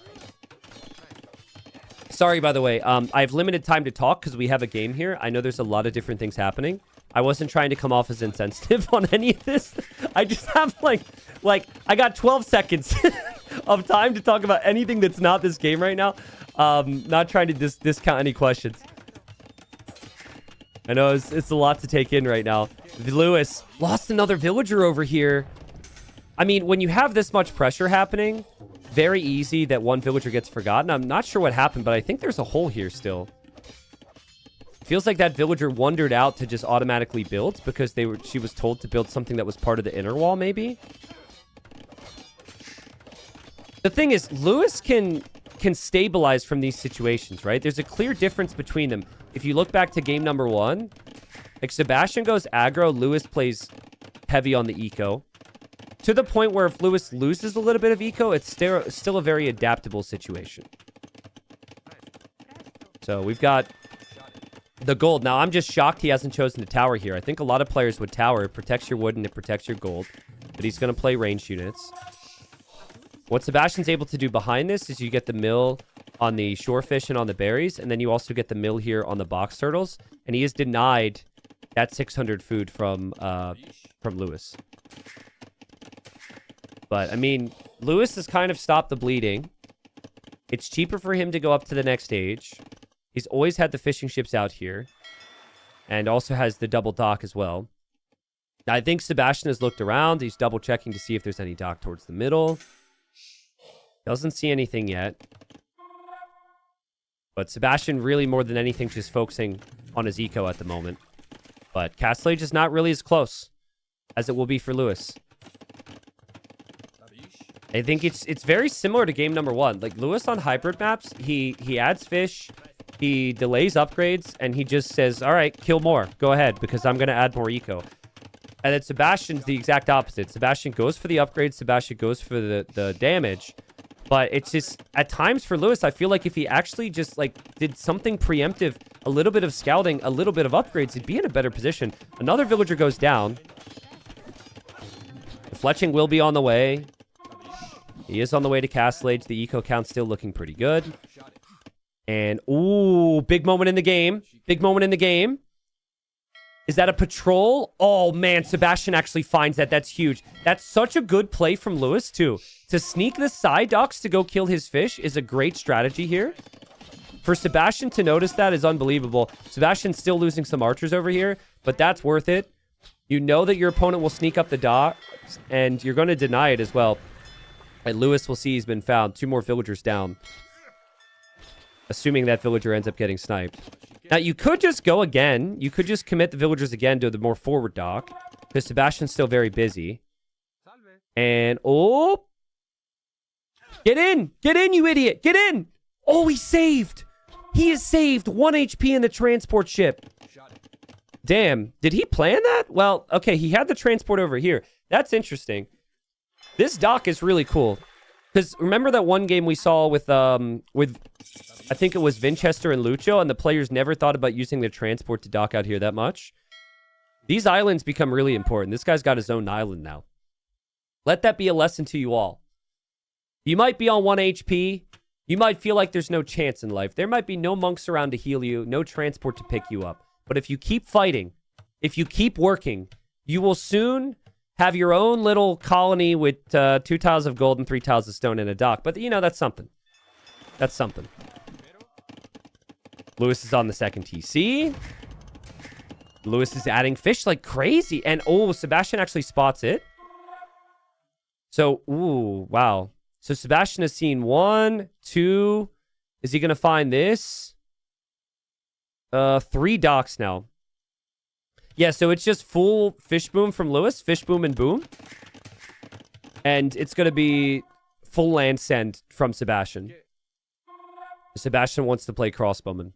Sorry, by the way, I have limited time to talk because we have a game here. I know there's a lot of different things happening. I wasn't trying to come off as insensitive on any of this. I just have, like I got 12 seconds of time to talk about anything that's not this game right now. Not trying to discount any questions. I know it's a lot to take in right now. Lewis lost another villager over here. I mean, when you have this much pressure happening, very easy that one villager gets forgotten. I'm not sure what happened, but I think there's a hole here still. Feels like that villager wandered out to just automatically build because she was told to build something that was part of the inner wall, maybe. The thing is, Lewis can stabilize from these situations, right? There's a clear difference between them. If you look back to game number 1, like Sebastian goes aggro, Lewis plays heavy on the eco. To the point where if Lewis loses a little bit of eco, it's still a very adaptable situation. So we've got the gold. Now, I'm just shocked he hasn't chosen to tower here. I think a lot of players would tower. It protects your wood and it protects your gold. But he's going to play ranged units. What Sebastian's able to do behind this is you get the mill on the shorefish and on the berries. And then you also get the mill here on the box turtles. And he is denied that 600 food from Lewis. But, I mean, Lewis has kind of stopped the bleeding. It's cheaper for him to go up to the next stage. He's always had the fishing ships out here. And also has the double dock as well. I think Sebastian has looked around. He's double checking to see if there's any dock towards the middle. Doesn't see anything yet. But Sebastian really more than anything just focusing on his eco at the moment. But Castle Age is not really as close as it will be for Lewis. I think it's very similar to game number 1. Like Lewis on hybrid maps, he adds fish, he delays upgrades, and he just says, all right, kill more. Go ahead, because I'm going to add more eco. And then Sebastian's the exact opposite. Sebastian goes for the upgrades, Sebastian goes for the damage. But it's just, at times for Lewis, I feel like if he actually just, like, did something preemptive, a little bit of scouting, a little bit of upgrades, he'd be in a better position. Another villager goes down. The fletching will be on the way. He is on the way to Castle Age. The eco count's still looking pretty good. And, ooh, big moment in the game. Big moment in the game. Is that a patrol? Oh, man, Sebastian actually finds that. That's huge. That's such a good play from Lewis, too. To sneak the side docks to go kill his fish is a great strategy here. For Sebastian to notice that is unbelievable. Sebastian's still losing some archers over here, but that's worth it. You know that your opponent will sneak up the docks, and you're going to deny it as well. And Lewis will see he's been found. 2 more villagers down. Assuming that villager ends up getting sniped. Now, you could just go again. You could just commit the villagers again to the more forward dock. Because Sebastian's still very busy. And, oh. Get in. Get in, you idiot. Get in. Oh, he saved. He is saved. 1 HP in the transport ship. Damn. Did he plan that? Well, okay. He had the transport over here. That's interesting. This dock is really cool. Because remember that one game we saw with I think it was Vinchester and Lucho, and the players never thought about using the transport to dock out here that much? These islands become really important. This guy's got his own island now. Let that be a lesson to you all. You might be on 1 HP. You might feel like there's no chance in life. There might be no monks around to heal you, no transport to pick you up. But if you keep fighting, if you keep working, you will soon have your own little colony with 2 tiles of gold and 3 tiles of stone in a dock. But, you know, that's something. That's something. Lewis is on the second TC. Lewis is adding fish like crazy. And, oh, Sebastian actually spots it. So, ooh, wow. So Sebastian has seen 1, 2. Is he going to find this? 3 docks now. Yeah, so it's just full fish boom from Lewis. Fish boom and boom. And it's going to be full land send from Sebastian. Sebastian wants to play crossbowman.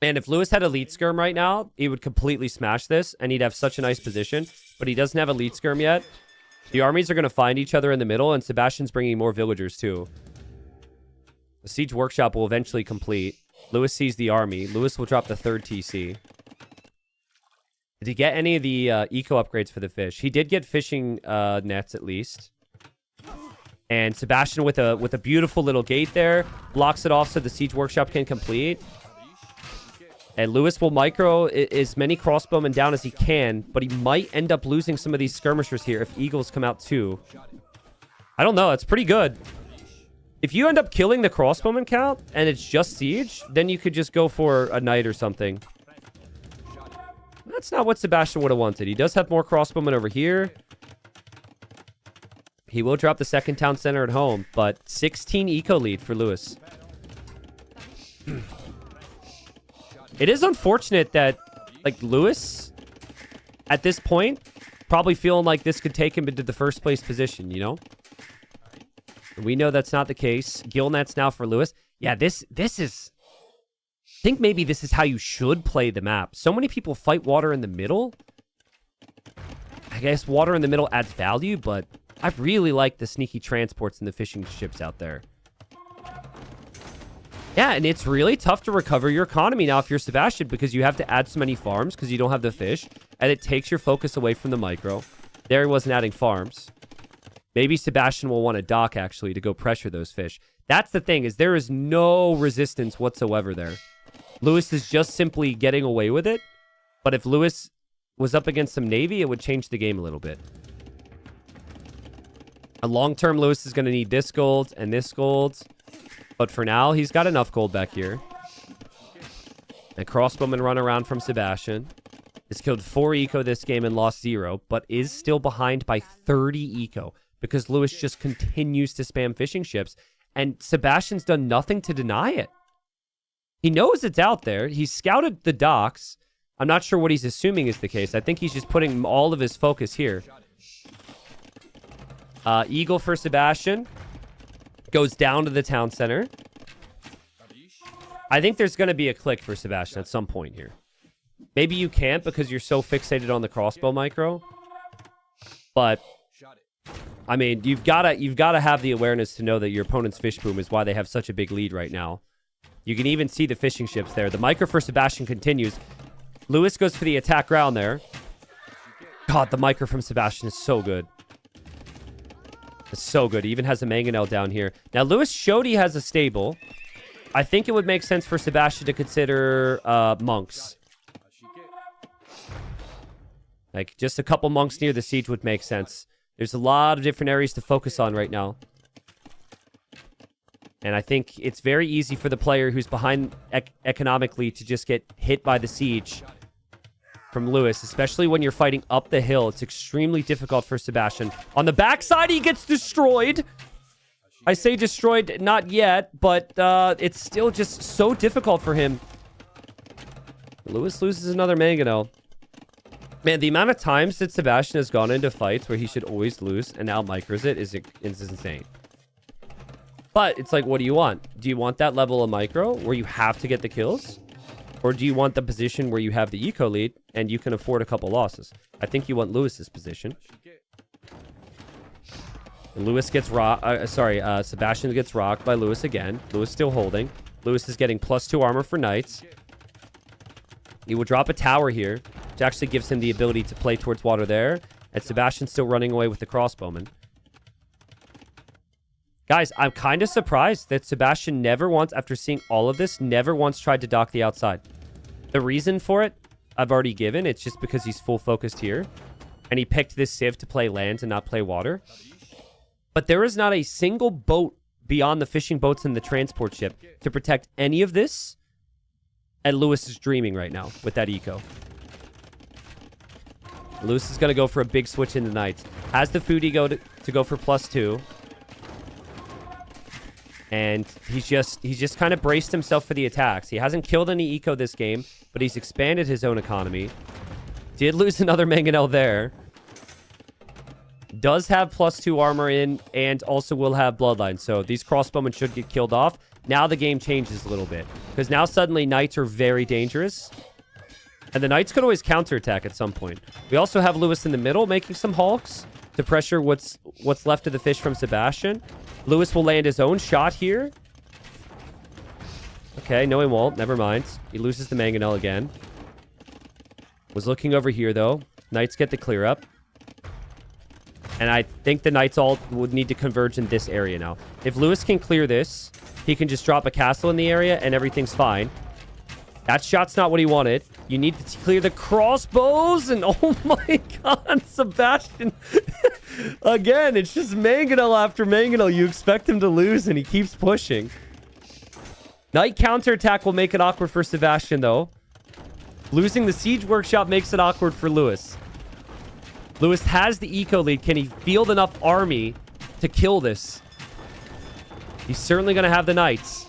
And if Lewis had a lead skirm right now, he would completely smash this, and he'd have such a nice position. But he doesn't have a lead skirm yet. The armies are going to find each other in the middle, and Sebastian's bringing more villagers, too. The siege workshop will eventually complete. Lewis sees the army. Lewis will drop the 3rd TC. Did he get any of the eco upgrades for the fish? He did get fishing nets, at least. And Sebastian with a beautiful little gate there. Blocks it off so the siege workshop can complete. And Lewis will micro as many crossbowmen down as he can, but he might end up losing some of these skirmishers here if eagles come out too. I don't know. It's pretty good. If you end up killing the crossbowman count and it's just siege, then you could just go for a knight or something. That's not what Sebastian would have wanted. He does have more crossbowmen over here. He will drop the 2nd town center at home, but 16 eco lead for Lewis. It is unfortunate that, like, Lewis, at this point, probably feeling like this could take him into the 1st place position, you know? We know that's not the case. Gilnet's now for Lewis. Yeah, this is... I think maybe this is how you should play the map. So many people fight water in the middle. I guess water in the middle adds value, but I really like the sneaky transports and the fishing ships out there. Yeah, and it's really tough to recover your economy now if you're Sebastian because you have to add so many farms because you don't have the fish, and it takes your focus away from the micro. There he wasn't adding farms. Maybe Sebastian will want a dock, actually, to go pressure those fish. That's the thing, is there is no resistance whatsoever there. Lewis is just simply getting away with it, but if Lewis was up against some Navy, it would change the game a little bit. A long-term, Lewis is going to need this gold and this gold. But for now, he's got enough gold back here. A crossbowman run around from Sebastian. Has killed 4 eco this game and lost 0, but is still behind by 30 eco. because Lewis just continues to spam fishing ships, and Sebastian's done nothing to deny it. He knows it's out there. He's scouted the docks. I'm not sure what he's assuming is the case. I think he's just putting all of his focus here. Eagle for Sebastian. Goes down to the town center. I think there's going to be a click for Sebastian at some point here. Maybe you can't because you're so fixated on the crossbow micro. But, I mean, you've got to have the awareness to know that your opponent's fish boom is why they have such a big lead right now. You can even see the fishing ships there. The micro for Sebastian continues. Lewis goes for the attack ground there. God, the micro from Sebastian is so good. It's so good. He even has a mangonel down here. Now, Lewis showed he has a stable. I think it would make sense for Sebastian to consider monks. Like, just a couple monks near the siege would make sense. There's a lot of different areas to focus on right now. And I think it's very easy for the player who's behind economically to just get hit by the siege from Lewis, especially when you're fighting up the hill. It's extremely difficult for Sebastian. On the backside, he gets destroyed. I say destroyed, not yet, but it's still just so difficult for him. Lewis loses another mangonel. Man, the amount of times that Sebastian has gone into fights where he should always lose and now micros it is insane. But it's like, what do you want? Do you want that level of micro where you have to get the kills? Or do you want the position where you have the eco lead and you can afford a couple losses? I think you want Lewis's position. And Lewis gets Sebastian gets rocked by Lewis again. Lewis still holding. Lewis is getting +2 armor for knights. He will drop a tower here, which actually gives him the ability to play towards water there. And Sebastian's still running away with the crossbowman. Guys, I'm kind of surprised that Sebastian never once, after seeing all of this, never once tried to dock the outside. The reason for it, I've already given. It's just because he's full focused here. And he picked this civ to play land and not play water. But there is not a single boat beyond the fishing boats and the transport ship to protect any of this. And Lewis is dreaming right now with that eco. Lewis is going to go for a big switch into knights. Has the food ego to go for +2. And he's just kind of braced himself for the attacks. He hasn't killed any eco this game, but he's expanded his own economy. Did lose another mangonel there. Does have +2 armor in, and also will have bloodline. So these crossbowmen should get killed off. Now the game changes a little bit. Because now suddenly knights are very dangerous. And the knights could always counterattack at some point. We also have Lewis in the middle making some hulks to pressure what's left of the fish from Sebastian. Lewis will land his own shot here. Okay, no he won't. Never mind. He loses the mangonel again. Was looking over here, though. Knights get the clear up. And I think the knights all would need to converge in this area now. If Lewis can clear this, he can just drop a castle in the area and everything's fine. That shot's not what he wanted. You need to clear the crossbows, and oh my god, Sebastian. Again, it's just mangonel after mangonel. You expect him to lose, and he keeps pushing. Knight counterattack will make it awkward for Sebastian, though. Losing the siege workshop makes it awkward for Lewis. Lewis has the eco lead. Can he field enough army to kill this? He's certainly going to have the knights.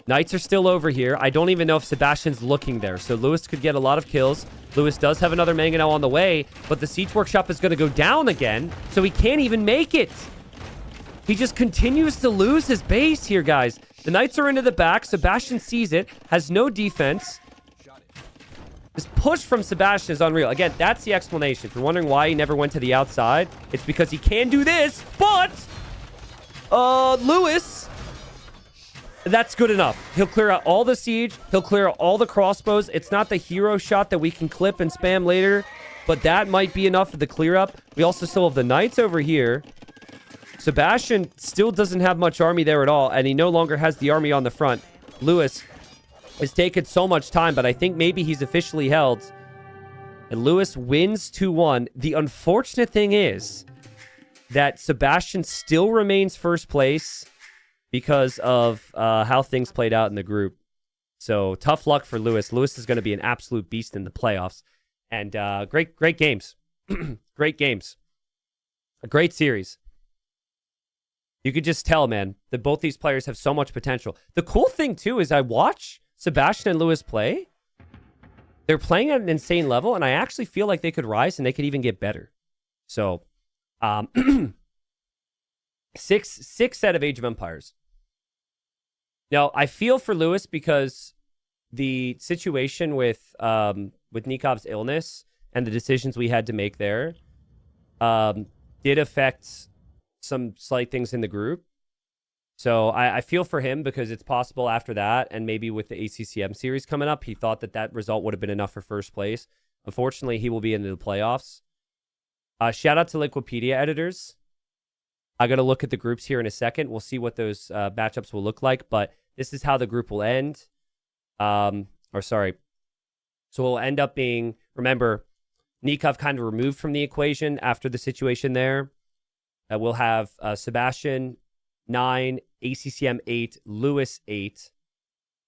Knights are still over here. I don't even know if Sebastian's looking there. So Lewis could get a lot of kills. Lewis does have another mangonel on the way, but the siege workshop is going to go down again, so he can't even make it. He just continues to lose his base here, guys. The knights are into the back. Sebastian sees it, has no defense. This push from Sebastian is unreal. Again, that's the explanation. If you're wondering why he never went to the outside, it's because he can do this, but Lewis, that's good enough. He'll clear out all the siege. He'll clear out all the crossbows. It's not the hero shot that we can clip and spam later, but that might be enough for the clear up. We also still have the knights over here. Sebastian still doesn't have much army there at all, and he no longer has the army on the front. Lewis has taken so much time, but I think maybe he's officially held. And Lewis wins 2-1. The unfortunate thing is that Sebastian still remains first place because of how things played out in the group. So tough luck for Lewis. Lewis is going to be an absolute beast in the playoffs. And great games. Great games. A great series. You could just tell, man, that both these players have so much potential. The cool thing, too, is I watch Sebastian and Lewis play. They're playing at an insane level, and I actually feel like they could rise and they could even get better. So, six set of Age of Empires. Now, I feel for Lewis because the situation with Nikov's illness and the decisions we had to make there did affect some slight things in the group. So I feel for him because it's possible after that, and maybe with the ACCM series coming up, he thought that result would have been enough for first place. Unfortunately, he will be into the playoffs. Shout out to Liquipedia editors. I got to look at the groups here in a second. We'll see what those matchups will look like, but this is how the group will end. So it'll end up being, remember, Nikov kind of removed from the equation after the situation there. We'll have Sebastian 9, ACCM 8, Lewis 8,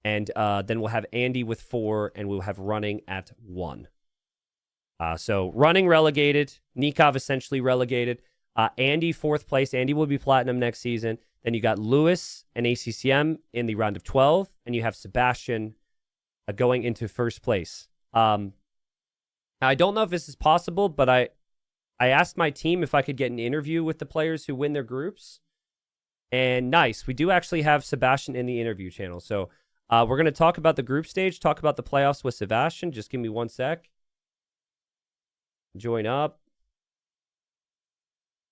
and then we'll have Andy with 4, and we'll have Running at 1. So Running relegated, Nikov essentially relegated, Andy 4th place. Andy will be Platinum next season. Then you got Lewis and ACCM in the round of 12, and you have Sebastian going into first place. I don't know if this is possible, but I asked my team if I could get an interview with the players who win their groups. And nice, we do actually have Sebastian in the interview channel. So we're going to talk about the group stage, talk about the playoffs with Sebastian. Just give me 1 sec. Join up.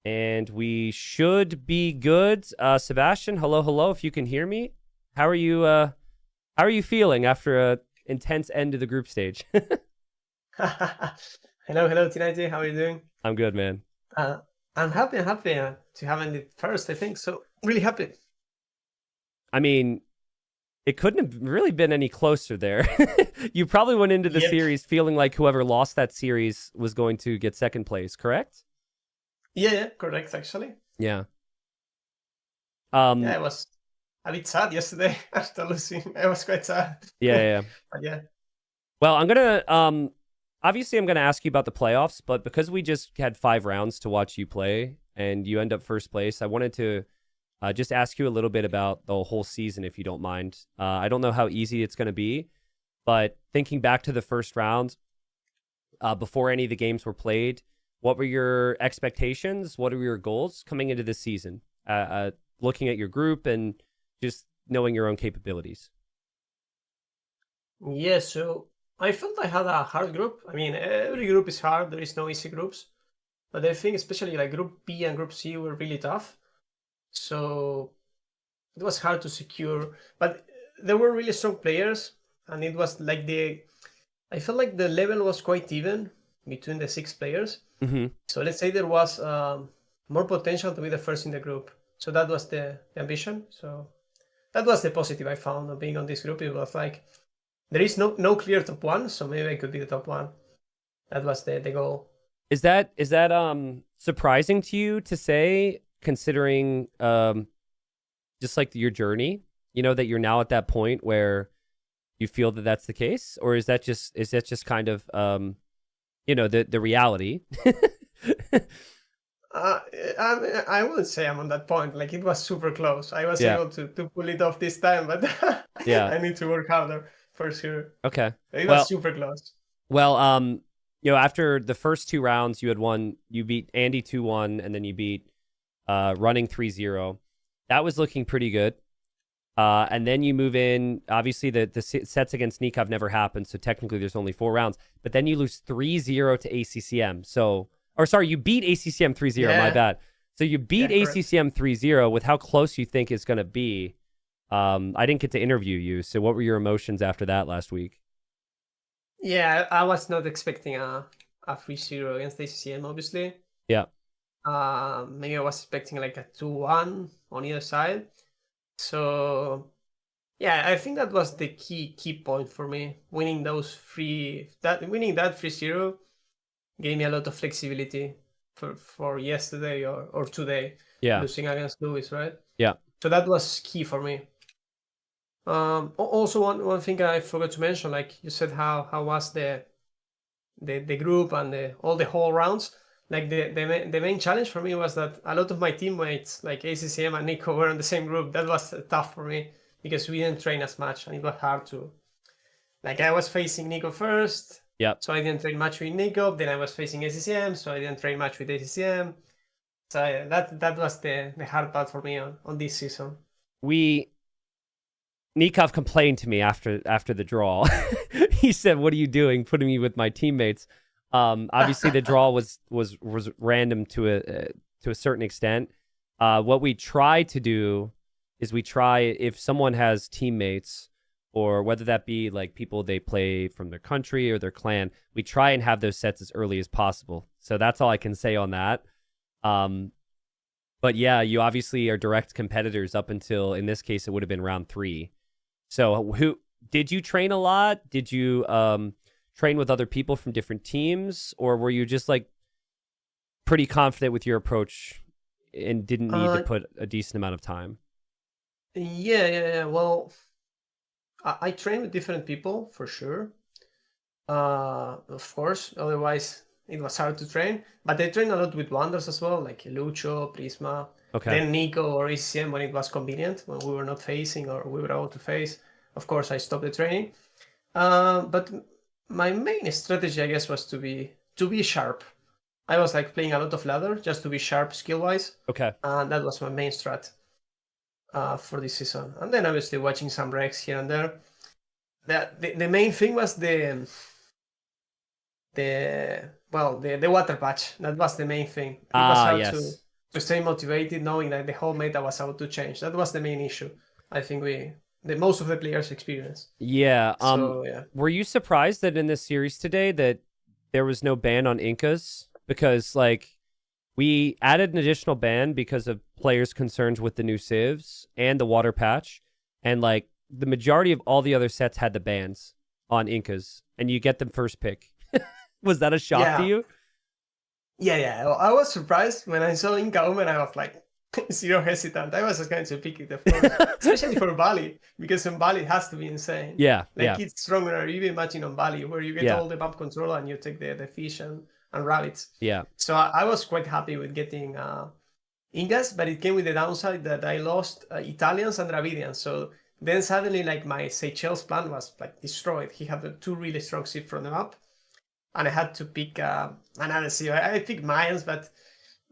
And we should be good. Sebastian, hello, if you can hear me. How are you feeling after a intense end to the group stage? Hello, Teenage. How are you doing? I'm good, man. I'm happy to have ended first, I think. So, really happy. I mean, it couldn't have really been any closer there. You probably went into the series feeling like whoever lost that series was going to get second place, correct? Yeah, correct, actually. Yeah. Yeah, I was a bit sad yesterday after losing. I was quite sad. Yeah. But yeah. Well, I'm going to... Obviously, I'm going to ask you about the playoffs, but because we just had 5 rounds to watch you play and you end up first place, I wanted to just ask you a little bit about the whole season, if you don't mind. I don't know how easy it's going to be, but thinking back to the first round, before any of the games were played, what were your expectations? What are your goals coming into this season? Looking at your group and just knowing your own capabilities. Yeah, so I felt I had a hard group. I mean, every group is hard. There is no easy groups. But I think especially like Group B and Group C were really tough. So it was hard to secure. But there were really strong players. And it was like I felt like the level was quite even between the 6 players. Mm-hmm. So let's say there was more potential to be the first in the group. So that was the ambition. So that was the positive I found of being on this group. It was like, there is no clear top 1, so maybe I could be the top 1. That was the goal. Is that surprising to you to say, considering just like your journey? You know, that you're now at that point where you feel that that's the case, or is that just kind of the reality? I wouldn't say I'm on that point. Like, it was super close. I was able to pull it off this time, but yeah, I need to work harder. For sure. Okay. It was super close. Well, after the first 2 rounds, you beat Andy 2-1, and then you beat Running 3-0. That was looking pretty good. And then you move in. Obviously, the sets against Nikov never happened, so technically there's only 4 rounds. But then you lose 3-0 to ACCM. You beat ACCM 3-0, my bad. So you beat ACCM 3-0 with how close you think it's going to be. I didn't get to interview you, so what were your emotions after that last week? Yeah, I was not expecting a 3-0 against ACCM, obviously. Yeah. Maybe I was expecting like a 2-1 on either side. So, yeah, I think that was the key point for me. Winning that 3-0 gave me a lot of flexibility for yesterday or today. Yeah. Losing against Lewis, right? Yeah. So that was key for me. Also, one thing I forgot to mention, like you said, how was the group and all the whole rounds. like the main challenge for me was that a lot of my teammates, like ACCM and Nico, were in the same group. That was tough for me because we didn't train as much, and it was hard to. Like I was facing Nico first, Yep. so I didn't train much with Nico. Then I was facing ACCM, so I didn't train much with ACCM. So yeah, that was the hard part for me on this season. Nikov complained to me after the draw. He said, "What are you doing, putting me with my teammates?" Obviously, the draw was random to a certain extent. What we try to do is if someone has teammates, or whether that be like people they play from their country or their clan, we try and have those sets as early as possible. So that's all I can say on that. But yeah, you obviously are direct competitors up until, in this case, it would have been round 3. So who did you train a lot? Did you train with other people from different teams, or were you just like pretty confident with your approach and didn't need to put a decent amount of time? Yeah. Well, I train with different people for sure. Of course, otherwise it was hard to train. But I train a lot with wonders as well, like Lucho, Prisma, Okay. then Nico or ACM when it was convenient, when we were not facing or we were able to face. Of course, I stopped the training. But my main strategy, I guess, was to be sharp. I was like playing a lot of ladder just to be sharp skill wise. Okay. And that was my main strat for this season. And then obviously watching some Rex here and there. The main thing was the water patch. That was the main thing. It was hard Yes. to stay motivated knowing that the whole meta was about to change. That was the main issue. I think most of the players experience. Yeah. So yeah. Were you surprised that in this series today that there was no ban on Incas? Because like we added an additional ban because of players' concerns with the new civs and the water patch, and like the majority of all the other sets had the bans on Incas, and you get them first pick. Was that a shock to you? Yeah. Well, I was surprised when I saw Inca Omen. I was like, zero hesitant. I was just going to pick it, of course, especially for Bali, because on Bali it has to be insane. Yeah, like it's stronger. You imagine on Bali where you get all the map control and you take the fish and rabbits. Yeah. So I was quite happy with getting Incas, but it came with the downside that I lost Italians and Dravidians. So then suddenly, like my Seychelles plan was like destroyed. He had the 2 really strong ship from the map, and I had to pick another ship. I picked Mayans, but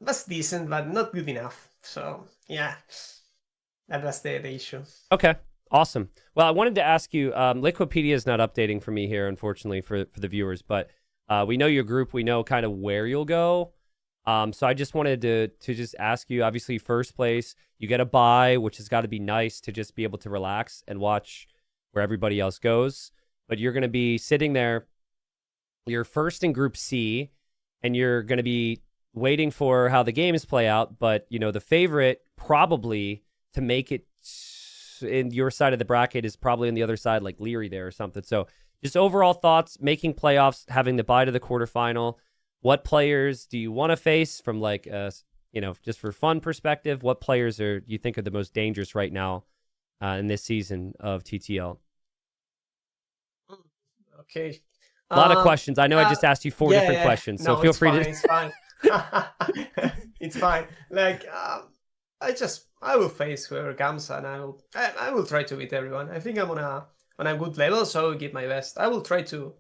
it was decent, but not good enough. So yeah, that was the issue. Okay, awesome. Well, I wanted to ask you, Liquipedia is not updating for me here, unfortunately, for the viewers, but we know your group. We know kind of where you'll go. So I just wanted to just ask you, obviously, first place, you get a bye, which has got to be nice to just be able to relax and watch where everybody else goes. But you're going to be sitting there. You're first in Group C, and you're going to be waiting for how the games play out. But, you know, the favorite probably to make it in your side of the bracket is probably on the other side, like Leary there or something. So just overall thoughts, making playoffs, having the bye to the quarterfinal. What players do you want to face from like, just for fun perspective? What players do you think are the most dangerous right now in this season of TTL? Okay. A lot of questions. I know I just asked you 4 different questions, so feel free to. It's fine. It's fine. Like, I will face whoever comes, and I will try to beat everyone. I think I'm on a good level, so I will give my best. I will try to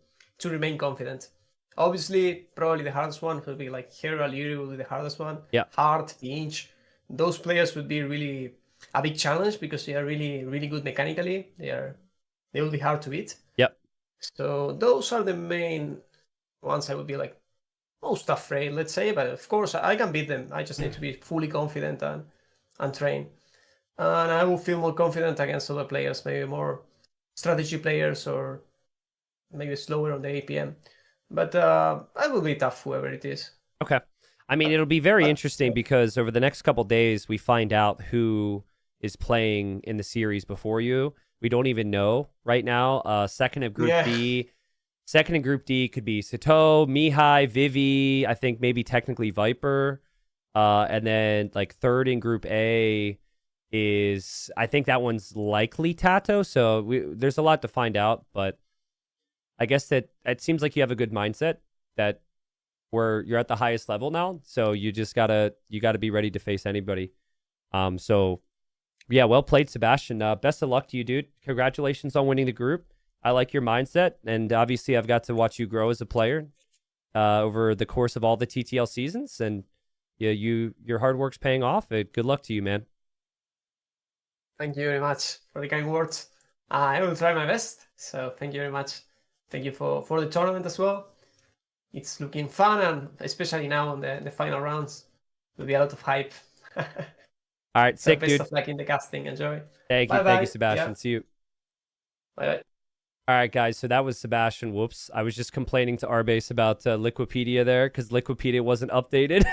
remain confident. Obviously, probably the hardest one will be like Hero Aliri will be the hardest one. Yeah. Hard, Pinch. Those players would be really a big challenge because they are really, really good mechanically. They will be hard to beat. Yep. So those are the main ones I would be like most afraid, let's say. But of course, I can beat them. I just need to be fully confident and train. And I will feel more confident against other players, maybe more strategy players or maybe slower on the APM. But I will be tough, whoever it is. Okay. I mean, it'll be very interesting because over the next couple days, we find out who is playing in the series before you. We don't even know right now. Second in Group D could be Sato, Mihai, Vivi, I think maybe technically Viper. And then like third in Group A is, I think that one's likely Tato. So there's a lot to find out, but I guess that it seems like you have a good mindset that where you're at the highest level now. So you gotta be ready to face anybody. So yeah, well played, Sebastian. Best of luck to you, dude. Congratulations on winning the group. I like your mindset, and obviously I've got to watch you grow as a player over the course of all the TTL seasons, and yeah, your hard work's paying off. Good luck to you, man. Thank you very much for the kind words. I will try my best. So thank you very much. Thank you for the tournament as well. It's looking fun, and especially now on the final rounds, will be a lot of hype. All right, So sick, best dude. of luck in the casting. Enjoy. Thank you, Bye-bye. Sebastian. Yeah. See you. Bye. All right, guys. So that was Sebastian. Whoops. I was just complaining to Arbase about Liquipedia there because Liquipedia wasn't updated.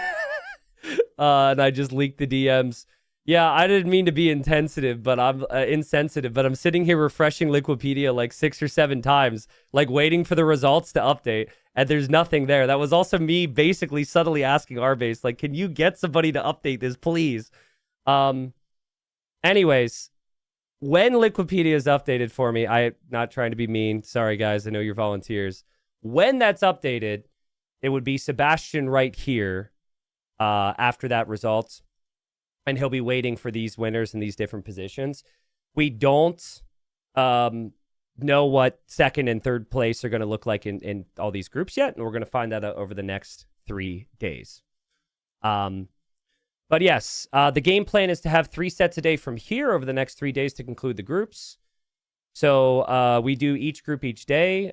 And I just leaked the DMs. Yeah, I didn't mean to be insensitive, but I'm sitting here refreshing Liquipedia like 6 or 7 times, like waiting for the results to update, and there's nothing there. That was also me basically subtly asking Arbase, like, can you get somebody to update this, please? Anyways, when Liquipedia is updated for me, I'm not trying to be mean. Sorry, guys. I know you're volunteers. When that's updated, it would be Sebastian right here after that result. And he'll be waiting for these winners in these different positions. We don't know what second and third place are going to look like in all these groups yet. And we're going to find that out over the next 3 days. But yes, the game plan is to have 3 sets a day from here over the next 3 days to conclude the groups. So we do each group each day.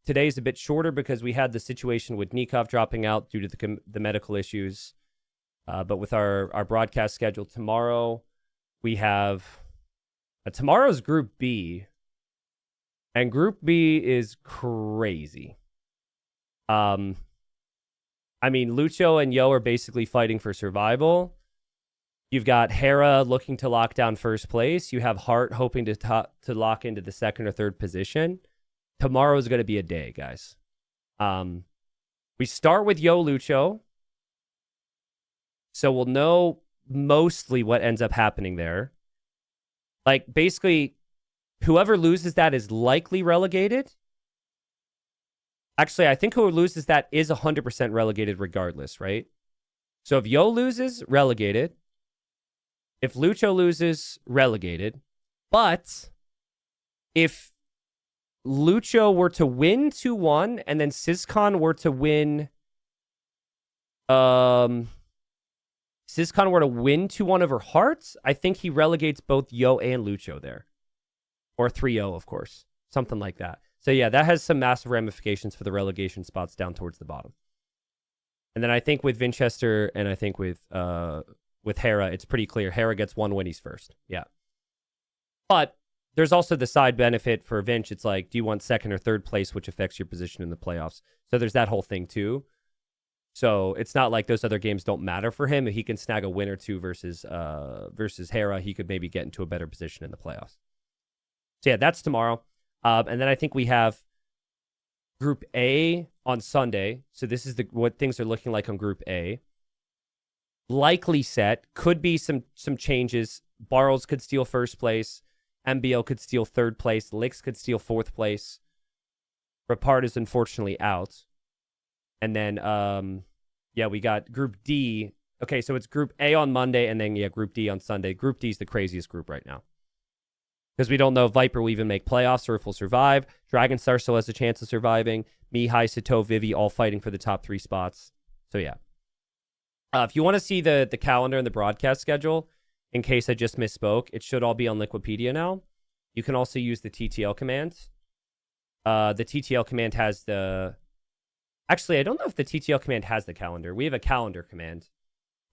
Today's a bit shorter because we had the situation with Nikov dropping out due to the medical issues. But with our broadcast schedule tomorrow, we have tomorrow's Group B. And Group B is crazy. I mean, Lucho and Yo are basically fighting for survival. You've got Hera looking to lock down first place. You have Hart hoping to lock into the second or third position. Tomorrow's going to be a day, guys. We start with Yo Lucho. So we'll know mostly what ends up happening there. Like, basically, whoever loses that is likely relegated. Actually, I think whoever loses that is 100% relegated regardless, right? So if Yo loses, relegated. If Lucho loses, relegated. But if Lucho were to win 2-1 and then Syscon were to win... Syscon were to win 2-1 over Hearts, I think he relegates both Yo and Lucho there. Or 3-0, of course. Something like that. So yeah, that has some massive ramifications for the relegation spots down towards the bottom. And then I think with Vinchester and I think with Hera, it's pretty clear. Hera gets 1 when he's first. Yeah. But there's also the side benefit for Vinch. It's like, do you want second or third place, which affects your position in the playoffs? So there's that whole thing too. So it's not like those other games don't matter for him. If he can snag a win or two versus Hera, he could maybe get into a better position in the playoffs. So yeah, that's tomorrow. And then I think we have Group A on Sunday. So this is what things are looking like on Group A. Likely set. Could be some changes. Barrels could steal first place. MBL could steal third place. Licks could steal fourth place. Rapart is unfortunately out. And then, yeah, we got Group D. Okay, so it's Group A on Monday, and then, yeah, Group D on Sunday. Group D is the craziest group right now. Because we don't know if Viper will even make playoffs or if we'll survive. Dragonstar still has a chance of surviving. Mihai, Sato, Vivi all fighting for the top 3 spots. So, yeah. If you want to see the calendar and the broadcast schedule, in case I just misspoke, it should all be on Liquipedia now. You can also use the TTL command. The TTL command has the... Actually, I don't know if the TTL command has the calendar. We have a calendar command,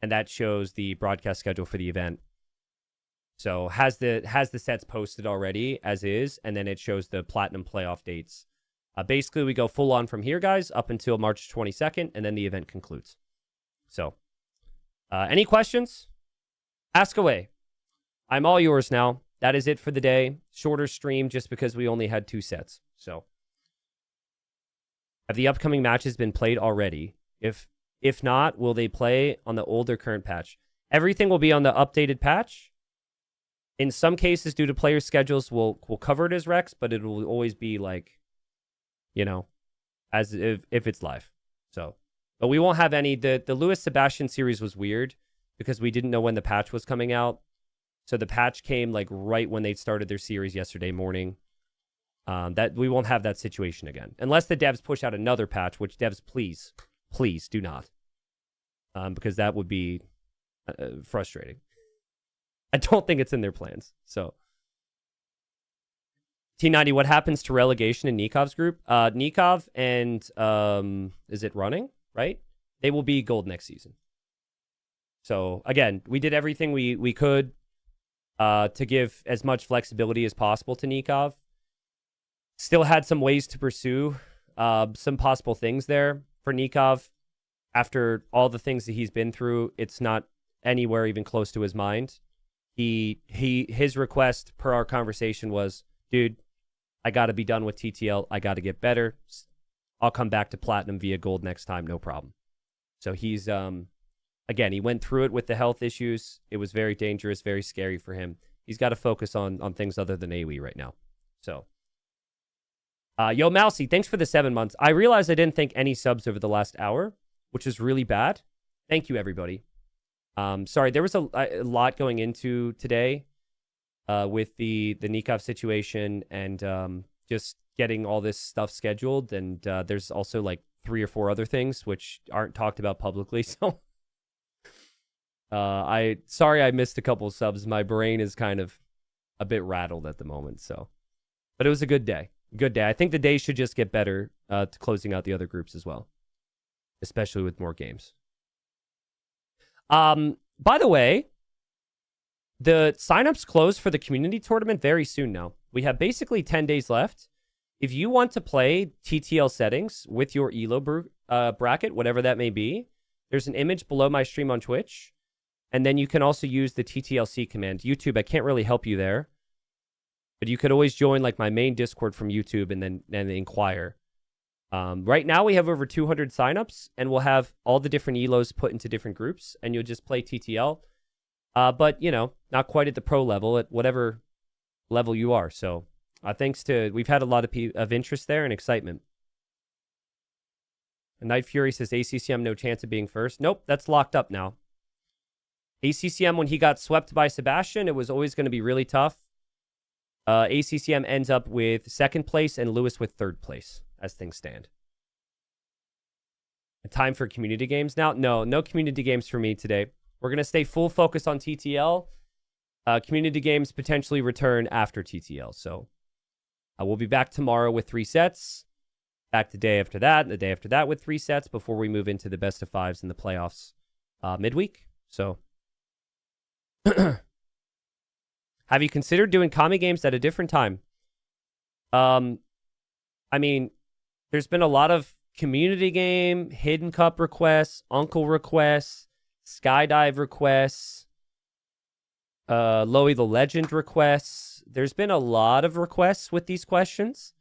and that shows the broadcast schedule for the event. So has the sets posted already as is, and then it shows the Platinum playoff dates. Basically, we go full on from here, guys, up until March 22nd, and then the event concludes. So, any questions? Ask away. I'm all yours now. That is it for the day. Shorter stream just because we only had 2 sets. So, have the upcoming matches been played already? If not, will they play on the old or current patch? Everything will be on the updated patch. In some cases, due to player schedules, we'll cover it as Rex, but it will always be like, you know, as if it's live. So But we won't have any. The Lewis Sebastian series was weird because we didn't know when the patch was coming out. So the patch came like right when they started their series yesterday morning. That we won't have that situation again. Unless the devs push out another patch, which devs, please do not. Because that would be frustrating. I don't think it's in their plans. So T90, what happens to relegation in Nikov's group? Nikov and is it running, right? They will be gold next season. So again, we did everything we could to give as much flexibility as possible to Nikov. Still had some ways to pursue some possible things there for Nikov. After all the things that he's been through, it's not anywhere even close to his mind. His request per our conversation was, dude, I got to be done with TTL. I got to get better. I'll come back to platinum via gold next time, no problem. So he's again, he went through it with the health issues. It was very dangerous, very scary for him. He's got to focus on things other than AoE right now. So yo, Mousy, thanks for the 7 months. I realized I didn't thank any subs over the last hour, which is really bad. Thank you, everybody. Sorry, there was a lot going into today with the Nikov situation and just getting all this stuff scheduled. And there's also like 3 or 4 other things which aren't talked about publicly. So sorry I missed a couple of subs. My brain is kind of a bit rattled at the moment. So, but it was a good day. Good day. I think the day should just get better to closing out the other groups as well, especially with more games. By the way, the signups close for the community tournament very soon now. We have basically 10 days left. If you want to play TTL settings with your ELO bracket, whatever that may be, there's an image below my stream on Twitch. And then you can also use the TTLC command. YouTube, I can't really help you there. But you could always join like my main Discord from YouTube and then inquire. Right now we have over 200 signups, and we'll have all the different ELOs put into different groups, and you'll just play TTL. But, you know, not quite at the pro level, at whatever level you are. So thanks to, we've had a lot of interest there and excitement. And Night Fury says ACCM no chance of being first. Nope, that's locked up now. ACCM, when he got swept by Sebastian, it was always going to be really tough. ACCM ends up with 2nd place and Lewis with 3rd place as things stand. Time for community games now? No community games for me today. We're going to stay full focus on TTL. Community games potentially return after TTL. So we'll be back tomorrow with 3 sets. Back the day after that, and the day after that with 3 sets before we move into the best of 5s in the playoffs midweek. So have you considered doing Kami games at a different time? I mean, there's been a lot of community game, hidden cup requests, uncle requests, skydive requests, Loey the Legend requests. There's been a lot of requests with these questions.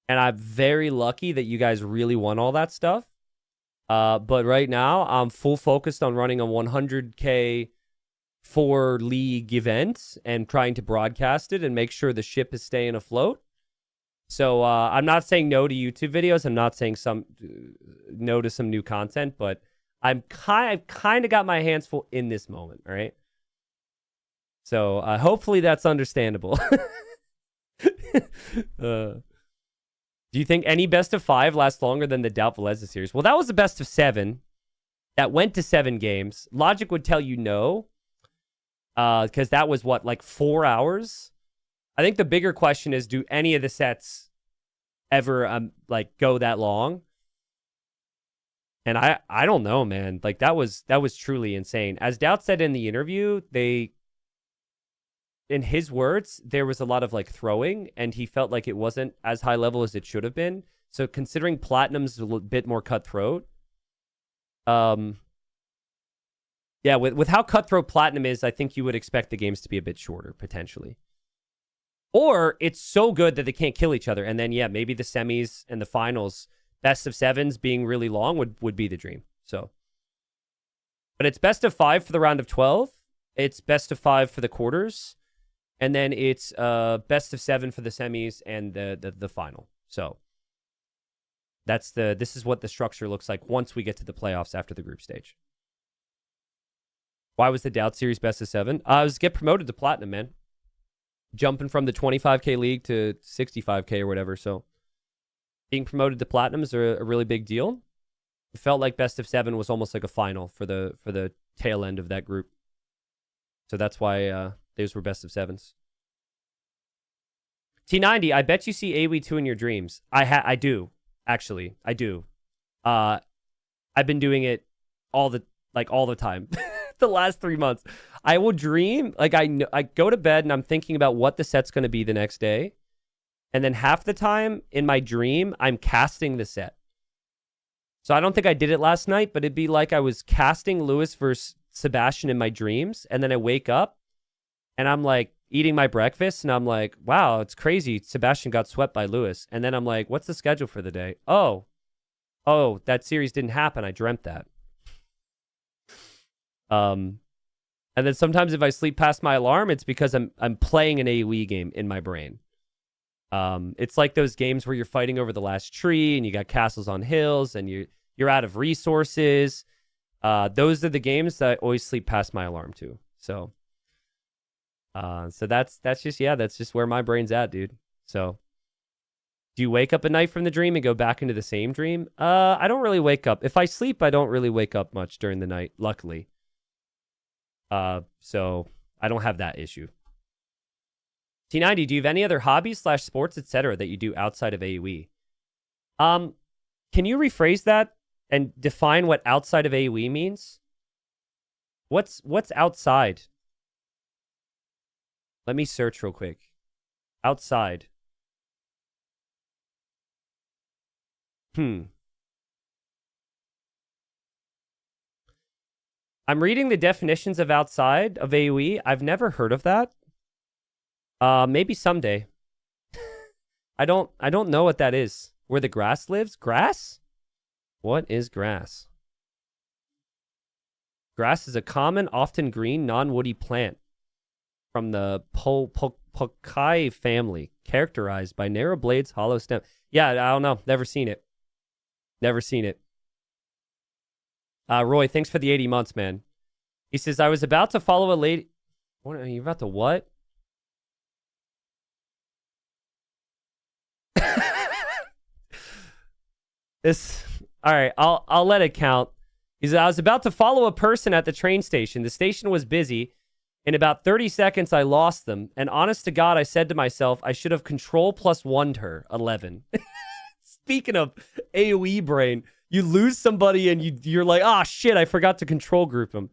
And I'm very lucky that you guys really want all that stuff. But right now, I'm full focused on running a 100K 4 league event and trying to broadcast it and make sure the ship is staying afloat. So I'm not saying no to YouTube videos. I'm not saying no to some new content, but I've kind of got my hands full in this moment, all right? So hopefully that's understandable. Do you think any best of 5 lasts longer than the Doubtful Valeza series? Well, that was the best of 7. That went to 7 games. Logic would tell you no. Because that was, what, like 4 hours? I think the bigger question is, do any of the sets ever, like, go that long? And I don't know, man. Like, that was truly insane. As Doubt said in the interview, in his words, there was a lot of like throwing, and he felt like it wasn't as high level as it should have been. So considering Platinum's a bit more cutthroat, yeah, with how cutthroat Platinum is, I think you would expect the games to be a bit shorter potentially. Or it's so good that they can't kill each other, and then yeah, maybe the semis and the finals, best of 7s being really long would be the dream. So, but it's best of 5 for the round of 12. It's best of 5 for the quarters. And then it's best of 7 for the semis and the final. So This is what the structure looks like once we get to the playoffs after the group stage. Why was the Doubt Series best of 7? I was get promoted to platinum, man. Jumping from the 25K league to 65K or whatever. So being promoted to platinum is a really big deal. It felt like best of 7 was almost like a final for the tail end of that group. So that's why those were best of 7s. T90, I bet you see AoE2 in your dreams. I do, actually. I do. I've been doing it all the time. The last 3 months. I will dream, like I go to bed and I'm thinking about what the set's going to be the next day. And then half the time in my dream, I'm casting the set. So I don't think I did it last night, but it'd be like I was casting Lewis versus Sebastian in my dreams. And then I wake up and I'm like eating my breakfast and I'm like, wow, it's crazy. Sebastian got swept by Lewis. And then I'm like, what's the schedule for the day? Oh, that series didn't happen. I dreamt that. And then sometimes if I sleep past my alarm, it's because I'm playing an AoE game in my brain. It's like those games where you're fighting over the last tree and you got castles on hills and you're out of resources. Those are the games that I always sleep past my alarm to. So that's just where my brain's at, dude. So do you wake up at night from the dream and go back into the same dream? I don't really wake up. If I sleep, I don't really wake up much during the night, luckily. So I don't have that issue. T90, do you have any other hobbies / sports, etc. that you do outside of AoE? Can you rephrase that and define what outside of AoE means? What's outside? Let me search real quick. Outside. I'm reading the definitions of outside of AoE. I've never heard of that. Maybe someday. I don't know what that is. Where the grass lives? Grass? What is grass? Grass is a common, often green, non-woody plant from the Pocae family, characterized by narrow blades, hollow stem. Yeah, I don't know. Never seen it. Never seen it. Roy, thanks for the 80 months, man. He says, I was about to follow a lady. What are you about to what? All right, I'll let it count. He said, I was about to follow a person at the train station. The station was busy. In about 30 seconds, I lost them. And honest to God, I said to myself, I should have control +1'd her, 11. Speaking of AoE brain, you lose somebody and you're like, oh shit, I forgot to control group them.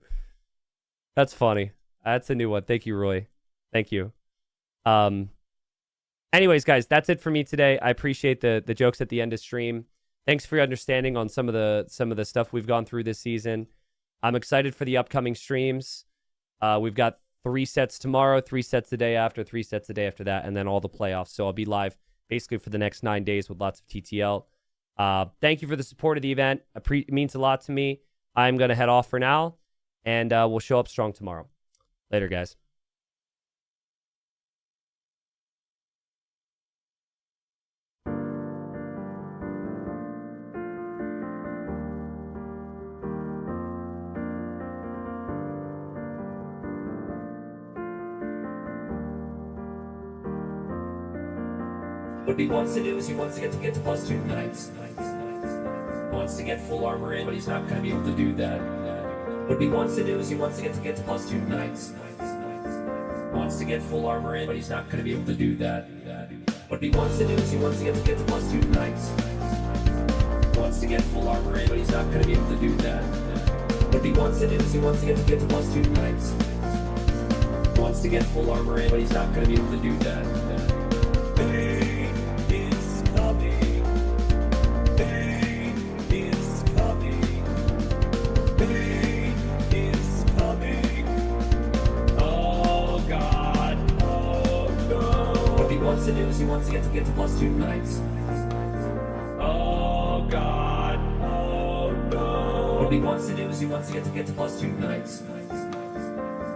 That's funny. That's a new one. Thank you, Roy. Thank you. Anyways, guys, that's it for me today. I appreciate the jokes at the end of stream. Thanks for your understanding on some of the stuff we've gone through this season. I'm excited for the upcoming streams. We've got 3 sets tomorrow, 3 sets the day after, 3 sets the day after that, and then all the playoffs. So I'll be live basically for the next 9 days with lots of TTL. Thank you for the support of the event. It means a lot to me. I'm going to head off for now, and we'll show up strong tomorrow. Later, guys. What he wants to do is he wants to get to +2 knights. Wants to get full armor in, but he's not going to be able to do that. What he wants to do is he wants to get to +2 knights. Wants to get full armor in, but he's not going to be able to do that. What he wants to do is he wants to get to +2 knights. Wants to get full armor in, but he's not going to be able to do that. What he wants to do is he wants to get to +2 knights. Wants to get full armor in, but he's not going to be able to do that. Pain is coming. Pain is coming. Pain is coming. Oh God. Oh no. What he wants to do is he wants to get to +2 knights. Oh God. Oh no. What he wants to do is he wants to get to +2 knights.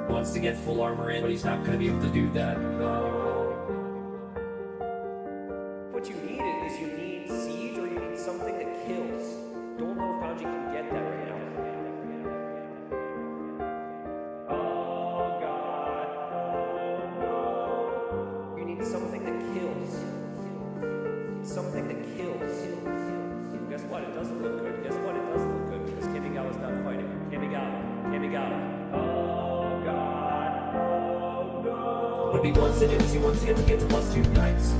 Wants to get full armor in, but he's not going to be able to do that. What you need is you need siege, or you need something that What he wants to do is he wants to get to plus 2 knights.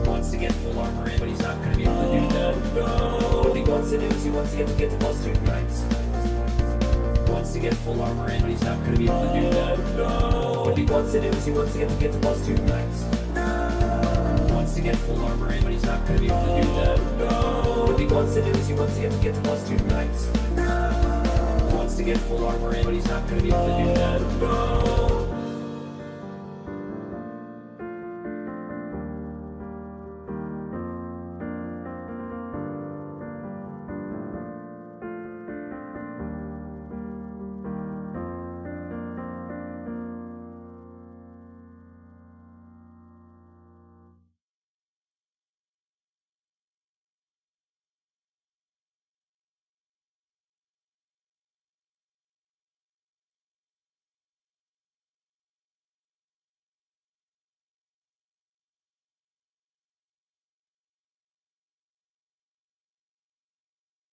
Wants to get full armor in, but he's not gonna be able to do that. What he wants to do is he wants to get to plus 2 knights. Wants to get full armor in, but he's not gonna be able to do that. What he wants to do is he wants to get to plus 2 knights. Wants to get full armor in, but he's not gonna be able to do that. What he wants to do is he wants to get to plus 2 knights. Wants to get full armor in, but he's not gonna be able to do that.